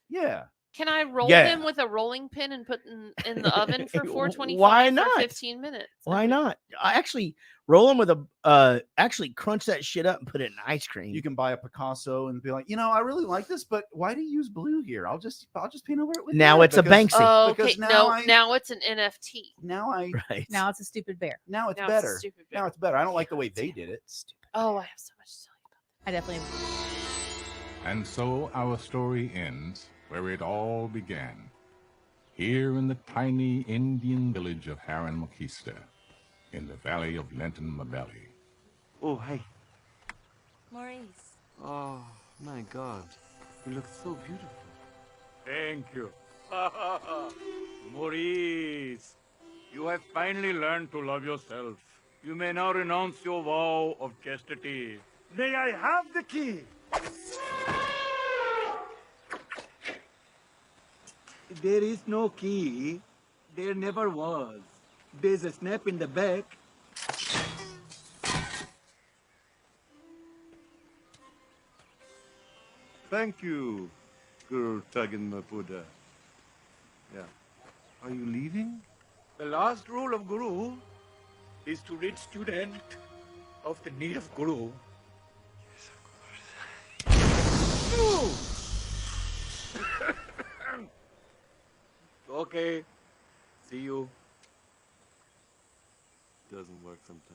Yeah. can I roll Yeah. them with a rolling pin and put in the oven for 425 Why for not? 15 minutes? Why not? I actually roll them with a actually crunch that shit up and put it in ice cream. You can buy a Picasso and be like, I really like this, but why do you use blue here? I'll just paint over it with Now red it's a because- Banksy. Oh, okay. because Now it's an NFT. now I Right. Now it's a stupid bear. now it's Now better. It's a stupid bit. Now it's better. I don't like the way they did it. Oh, I have so much to tell you about. I definitely. And so our story ends where it all began, here in the tiny Indian village of Haran Makista, in the valley of Lenton Mabelli. Oh, hey. Maurice. Oh, my God. You look so beautiful. Thank you. Maurice, you have finally learned to love yourself. You may now renounce your vow of chastity. May I have the key? There is no key. There never was. There's a snap in the back. Thank you, Guru Tugin Mapuda. Yeah. Are you leaving? The last rule of Guru is to rid student of the need of Guru. Okay. See you. Doesn't work sometimes.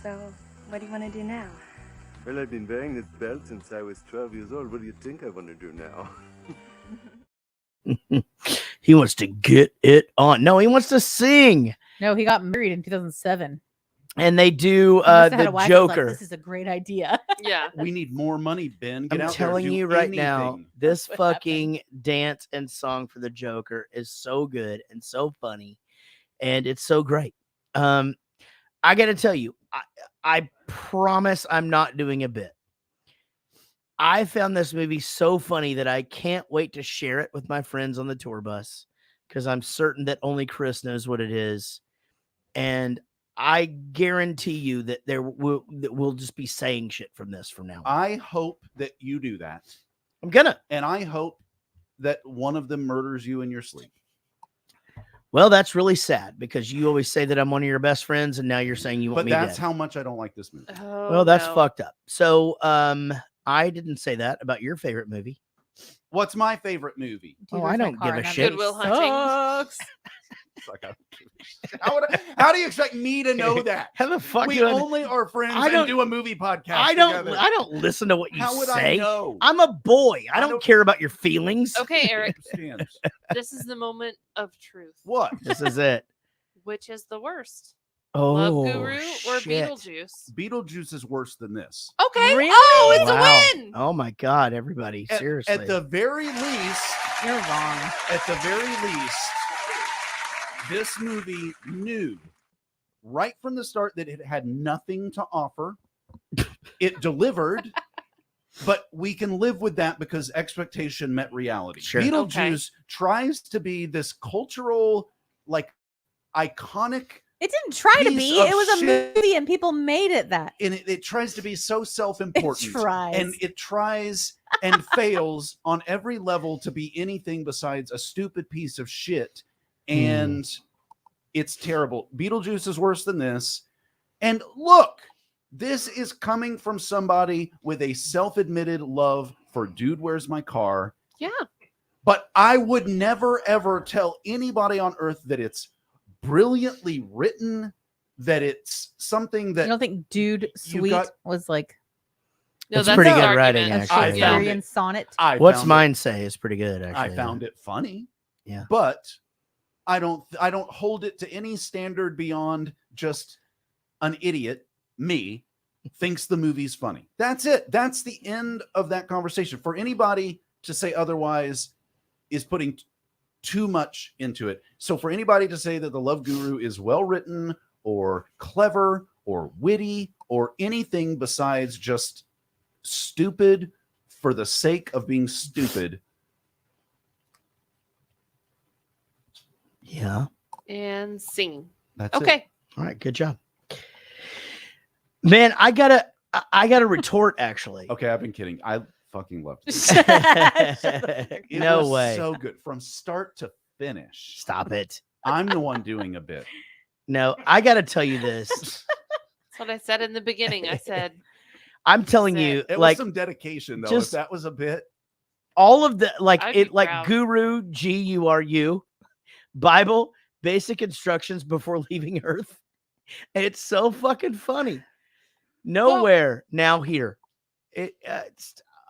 So, what do you want to do now? Well, I've been wearing this belt since I was 12 years old. What do you think I want to do now? He wants to get it on. No, he wants to sing. No, he got married in 2007. And they do He must have had the a wife who was like, Joker. this is a great idea. Yeah. We need more money, Ben. Get I'm out there, telling do you right now, anything. this That's what fucking dance and song for the Joker is so good and so funny, and it's so great. I got to tell you, I promise I'm not doing a bit. I found this movie so funny that I can't wait to share it with my friends on the tour bus because I'm certain that only Chris knows what it is, and I guarantee you that we'll just be saying shit from this from now on. I hope that you do that. I'm gonna. And I hope that one of them murders you in your sleep. Well, that's really sad because you always say that I'm one of your best friends, and now you're saying you want But me that's dead. how much I don't like this movie. Oh, Well, that's no. fucked up. So, I didn't say that about your favorite movie. What's my favorite movie? Dude, Oh, I where's my don't car? give a And that shit. movie Goodwill Hunting. sucks. It's like, I don't give a shit. How do you expect me to know that? How the fuck We do I- only are friends I and don't- do a movie podcast I don't together. listen to what you How would say. I know? I'm a boy. I don't care about your feelings. Okay, Eric. Understands. This is the moment of truth. What? This is it. Which is the worst? Oh, Love Guru or shit. Beetlejuice? Beetlejuice is worse than this. Okay. Really? Oh, it's Wow. a win. Oh my God, everybody. Seriously. At the very least, You're wrong. at the very least, this movie knew right from the start that it had nothing to offer. It delivered, but we can live with that because expectation met reality. Sure. Beetlejuice tries to be this cultural, like, iconic, It didn't try to piece be. of It was a shit. movie and people made it that. and it tries to be so self-important. tries. And it tries and fails on every level to be anything besides a stupid piece of shit. And it's terrible. Beetlejuice is worse than this. And look, this is coming from somebody with a self-admitted love for Dude, Where's My Car? Yeah. But I would never, ever tell anybody on earth that it's brilliantly written, that it's something that You don't think Dude you Sweet got- was like No, It's that's pretty his good argument. writing, a actually. I found Shakespearean it. sonnet? What's found mine say is pretty good, actually. I found it funny. Yeah. But I don't hold it to any standard beyond just an idiot, me, thinks the movie's funny. That's it. That's the end of that conversation. For anybody to say otherwise is putting too much into it. So for anybody to say that The Love Guru is well written or clever or witty or anything besides just stupid for the sake of being stupid. Yeah. And scene. That's it. Okay. All right. Good job. Man, I gotta retort actually. Okay, I've been kidding. I fucking loved it. It No was way. so good from start to finish. Stop it. I'm the one doing a bit. No, I gotta tell you this. That's what I said in the beginning. I said, I'm telling you, It like was some dedication though. just- If that was a bit. all of the like I'd it be like proud. Guru, Guru, Bible, basic instructions before leaving Earth. It's so fucking funny. Nowhere now here.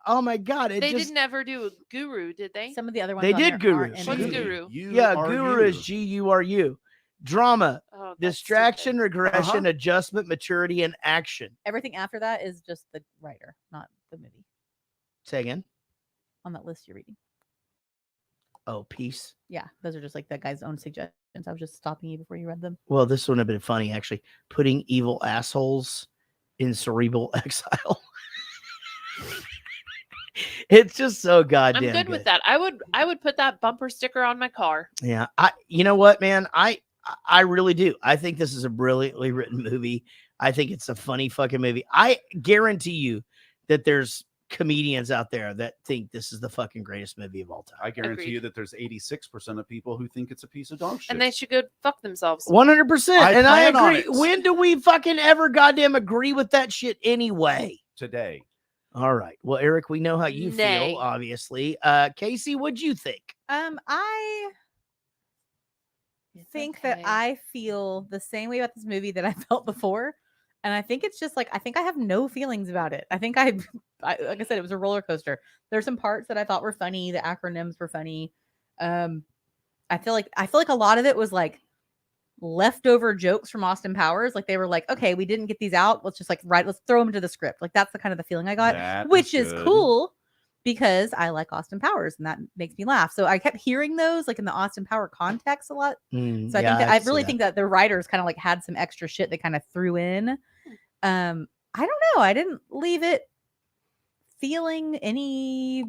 Oh my God! It they just, didn't ever do a Guru, did they? Some of the other ones They on did there Guru. aren't in What's the movie. Guru? yeah, Guru is Guru. Drama, Oh, that's distraction, stupid. regression, adjustment, maturity, and action. Everything after that is just the writer, not the movie. Say again. On that list you're reading. Oh, peace. Yeah, those are just like that guy's own suggestions. I was just stopping you before you read them. Well, this one would have been funny actually. Putting evil assholes in cerebral exile. It's just so I'm goddamn good with that. I would put that bumper sticker on my car. Yeah, you know what, man? I really do. I think this is a brilliantly written movie. I think it's a funny fucking movie. I guarantee you that there's comedians out there that think this is the fucking greatest movie of all time. I guarantee Agreed. you that there's 86% of people who think it's a piece of dog shit. And they should go fuck themselves. 100%. And I plan on agree. it. When do we fucking ever goddamn agree with that shit anyway? Today. All right. Well, Eric, we know how you Nay. feel, obviously. Casey, what'd you think? I think that I feel the same way about this movie that I felt before. And I think it's just like, I think I have no feelings about it. I think I like I said, it was a roller coaster. There's some parts that I thought were funny. The acronyms were funny. I feel like a lot of it was like leftover jokes from Austin Powers. Like they were like, okay, we didn't get these out. Let's just let's throw them into the script. Like that's the kind of the feeling I got, That which is is good. cool because I like Austin Powers and that makes me laugh. So I kept hearing those like in the Austin Power context a lot. So I think that I really think that the writers kind of like had some extra shit they kind of threw in. I don't know. I didn't leave it feeling any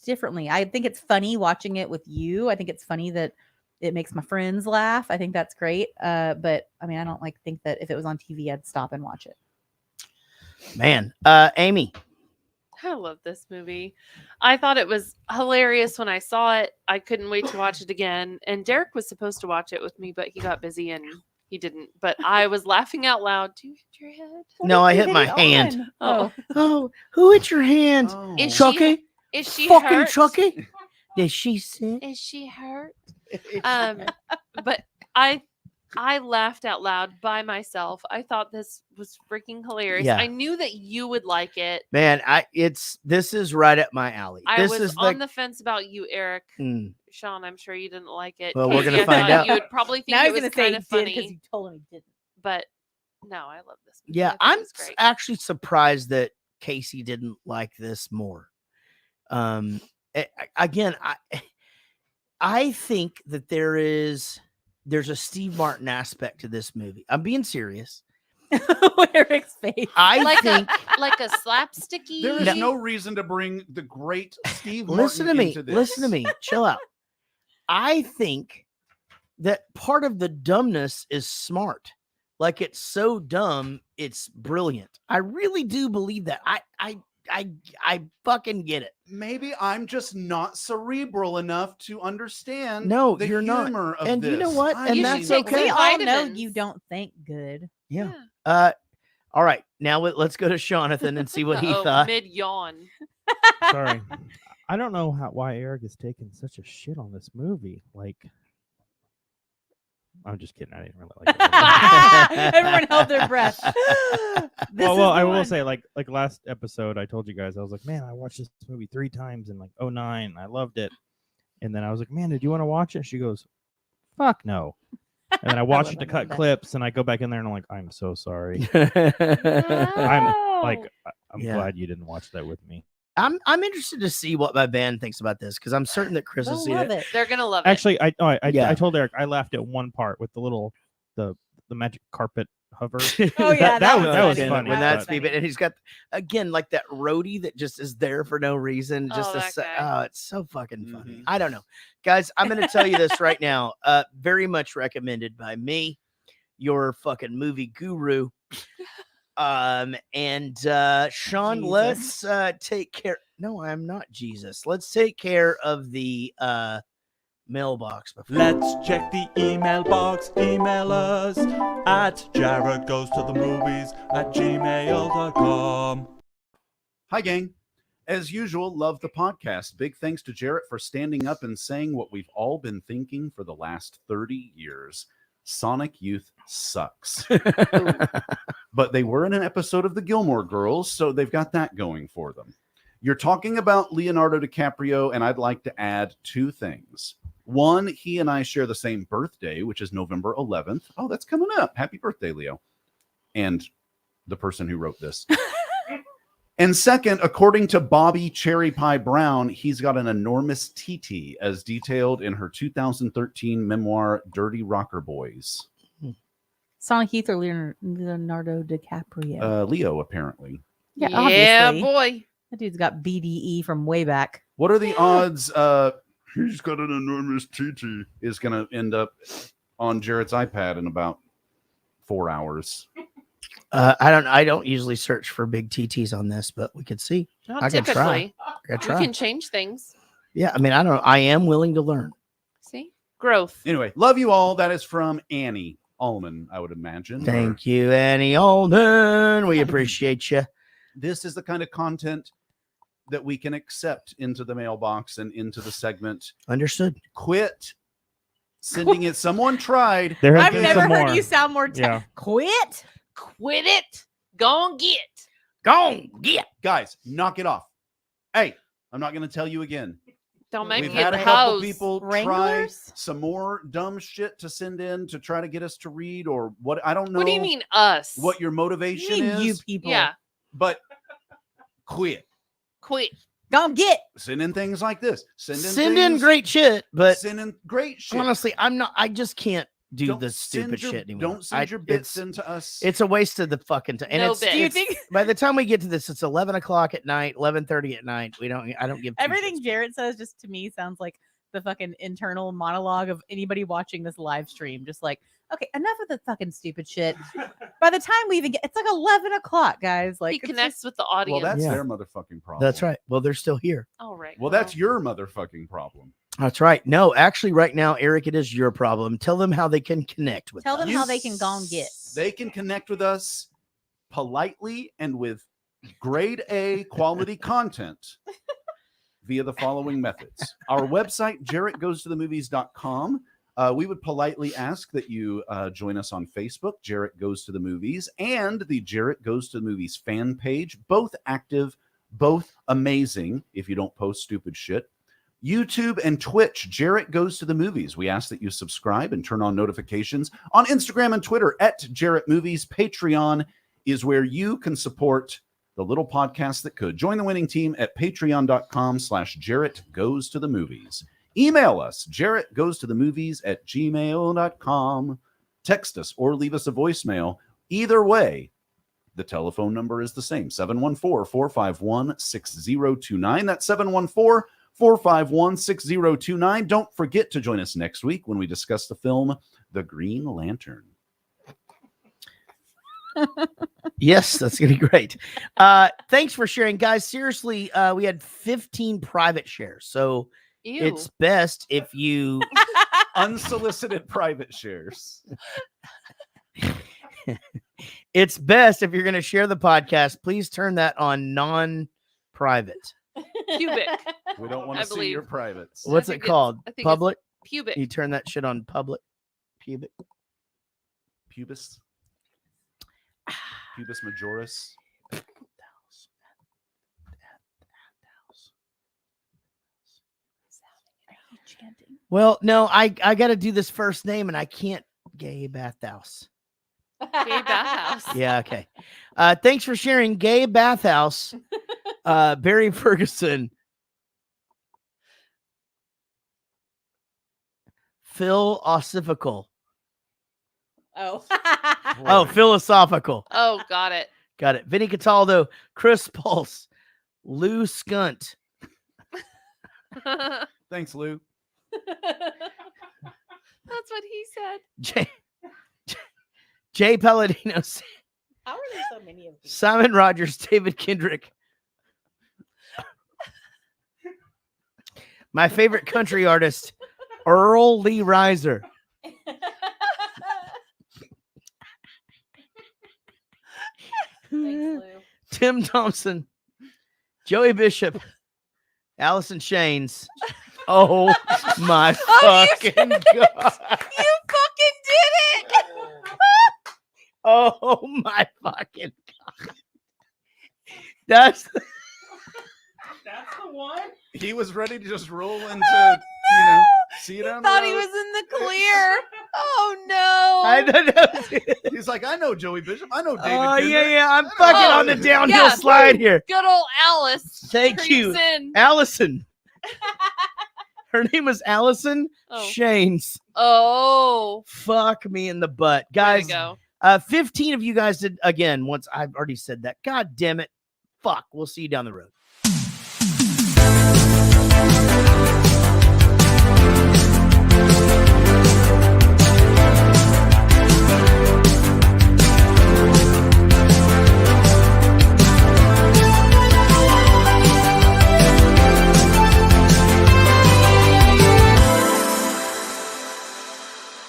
differently. I think it's funny watching it with you. I think it's funny that it makes my friends laugh. I think that's great. But I mean, I don't think that if it was on TV, I'd stop and watch it. Man, Amy. I love this movie. I thought it was hilarious when I saw it. I couldn't wait to watch it again. And Derek was supposed to watch it with me, but he got busy and he didn't. But I was laughing out loud. Do you hit your head? No, I hit my hand. Oh. Who hit your hand? Is Chucky? Is she Fucking hurt? Chucky? Is she sick? Is she hurt? But I laughed out loud by myself. I thought this was freaking hilarious. Yeah. I knew that you would like it. Man, this is right up my alley. I This was is on the fence about you, Eric. Mm. Sean, I'm sure you didn't like it. Well, we're Casey, gonna I find thought out. You would probably think Now it he's was gonna say kind he of did funny. because he told him he didn't. But no, I love this movie. Yeah, I think I'm it's great. actually surprised that Casey didn't like this more. Again, I think that there's a Steve Martin aspect to this movie. I'm being serious. Eric's face. I think like a slapsticky. There is no reason to bring the great Steve listen Martin to me. into this. Listen to me. Chill out. I think that part of the dumbness is smart. Like it's so dumb, it's brilliant. I really do believe that. I fucking get it. Maybe I'm just not cerebral enough to understand. No, the you're not. humor of And this. you know what? I And mean, that's okay. We all know you don't think good. Yeah. All right. Now let's go to Jonathan and see what he thought. Mid yawn. Sorry. I don't know why Eric is taking such a shit on this movie. Like, I'm just kidding. I didn't really like it. Everyone held their breath. Well, I will say, like last episode, I told you guys, I was like, man, I watched this movie 3 times in like 2009. I loved it. And then I was like, man, did you want to watch it? She goes, fuck no. And then I watched it to cut clips, and I go back in there and I'm like, I'm so sorry. I'm glad you didn't watch that with me. I'm interested to see what my band thinks about this because I'm certain that Chris has seen it. They're gonna love it. Actually, I Yeah. told Eric I laughed at one part with the magic carpet hover. Oh yeah, that was funny. When that's but- and he's got again like that roadie that just is there for no reason. Just it's so fucking funny. I don't know, guys. I'm gonna tell you this right now. Very much recommended by me, your fucking movie guru. And Sean, let's take care. No, I'm not Jesus. Let's take care of the mailbox before. Let's check the email box. Email us at jaredgoestothemovies@gmail.com. Hi, gang. As usual, love the podcast. Big thanks to Jarrett for standing up and saying what we've all been thinking for the last 30 years. Sonic Youth sucks. But they were in an episode of the Gilmore Girls, so they've got that going for them. You're talking about Leonardo DiCaprio, and I'd like to add 2 things. One, he and I share the same birthday, which is November 11th. Oh, that's coming up. Happy birthday, Leo. And the person who wrote this. And second, according to Bobby Cherry Pie Brown, he's got an enormous TT, as detailed in her 2013 memoir, Dirty Rocker Boys. Sonic Youth or Leonardo DiCaprio? Leo, apparently. Yeah, Yeah, obviously. boy. That dude's got BDE from way back. What are the odds he's got an enormous TT is going to end up on Jarrett's iPad in about 4 hours? I don't usually search for big TTs on this, but we could see. Not I can try. typically. I can You try. can change things. Yeah, I mean, I am willing to learn. See? Growth. Anyway, love you all. That is from Annie Allman, I would imagine. Thank you, Annie Alden. We appreciate you. This is the kind of content that we can accept into the mailbox and into the segment. Understood. Quit sending it. Someone tried. I've never heard you sound more. Quit. Quit it. Go and get. Go get. Guys, knock it off. Hey, I'm not going to tell you again. Don't make We've me get had the a couple hose. people try Wranglers? some more dumb shit to send in to try to get us to read or what. I don't know. What do you mean us? What your motivation You mean is? you people. Yeah. But quit. Quit. Go and get. Send in things like this. Send in great shit, but send in great shit. honestly, I just can't do Don't the send stupid your- shit anymore. don't send your bits into us. It's a waste of the fucking time. And No it's, bits. Do you think- by the time we get to this, it's 11 o'clock at night, 11:30 at night. I don't give two Everything Jarrett says just to me sounds like the fucking internal monologue of anybody watching this live stream. Just like, okay, enough of the fucking stupid shit. By the time we even get, it's like 11 o'clock, guys. Like, He it's connects just- with the Well, audience. that's Yeah. their motherfucking problem. That's right. Well, they're still here. All right. Well, that's your motherfucking problem. That's right. No, actually, right now, Eric, it is your problem. Tell them how they can connect with Tell us. them how they can go and get. They can connect with us politely and with grade A quality content via the following methods. Our website, jarrettgoestothemovies.com. We would politely ask that you join us on Facebook, Jarrett Goes to the Movies, and the Jarrett Goes to the Movies fan page. Both active, both amazing if you don't post stupid shit. YouTube and Twitch, Jarrett Goes to the Movies. We ask that you subscribe and turn on notifications. On Instagram and Twitter, at Jarrett Movies. Patreon is where you can support the little podcast that could. Join the winning team at patreon.com/Jarrett Goes to the Movies. Email us, jarrettgoestothemovies@gmail.com. Text us or leave us a voicemail. Either way, the telephone number is the same, 714-451-6029. That's 714-451-6029. Don't forget to join us next week when we discuss the film The Green Lantern. Yes, that's gonna be great. Thanks for sharing, guys. Seriously, we had 15 private shares, so Ew. it's best if you Unsolicited private shares. it's best if you're gonna share the podcast. Please turn that on non-private. Pubic. We don't want I to see believe. your privates. What's I it think it's- called? I think it's Public. Pubic. You turn that shit on public. Pubic. Pubis? Pubis majoris? Well, no, I got to do this first name, and I can't. Gay Bathhouse. Gay bathhouse. Yeah, okay. Thanks for sharing, Gay Bathhouse. Barry Ferguson. Phil Ossifical. Oh. Oh, philosophical. Oh, got it. Got it. Vinny Cataldo, Chris Pulse, Lou Skunt. Thanks, Lou. That's what he said. Jay Palladino, How are there so many of these? Simon Rogers, David Kendrick. My favorite country artist, Earl Lee Reiser. Thanks, Lou. Tim Thompson, Joey Bishop, Allison Shanes. Oh my Oh, fucking god! You fucking did it. Oh my fucking god! That's the one. He was ready to just roll into, see it on the Thought he road. was in the clear. Oh no. I don't know. He's like, I know Joey Bishop. I know David. Oh Kendrick. yeah, I'm fucking on the downhill yeah. slide here. Good old Alice. Thank you, creeps in. Allison. Her name was Allison Oh. Shanes. Oh. Fuck me in the butt, Way guys. to go. 15 of you guys did again. Once I've already said that. God damn it. Fuck. We'll see you down the road.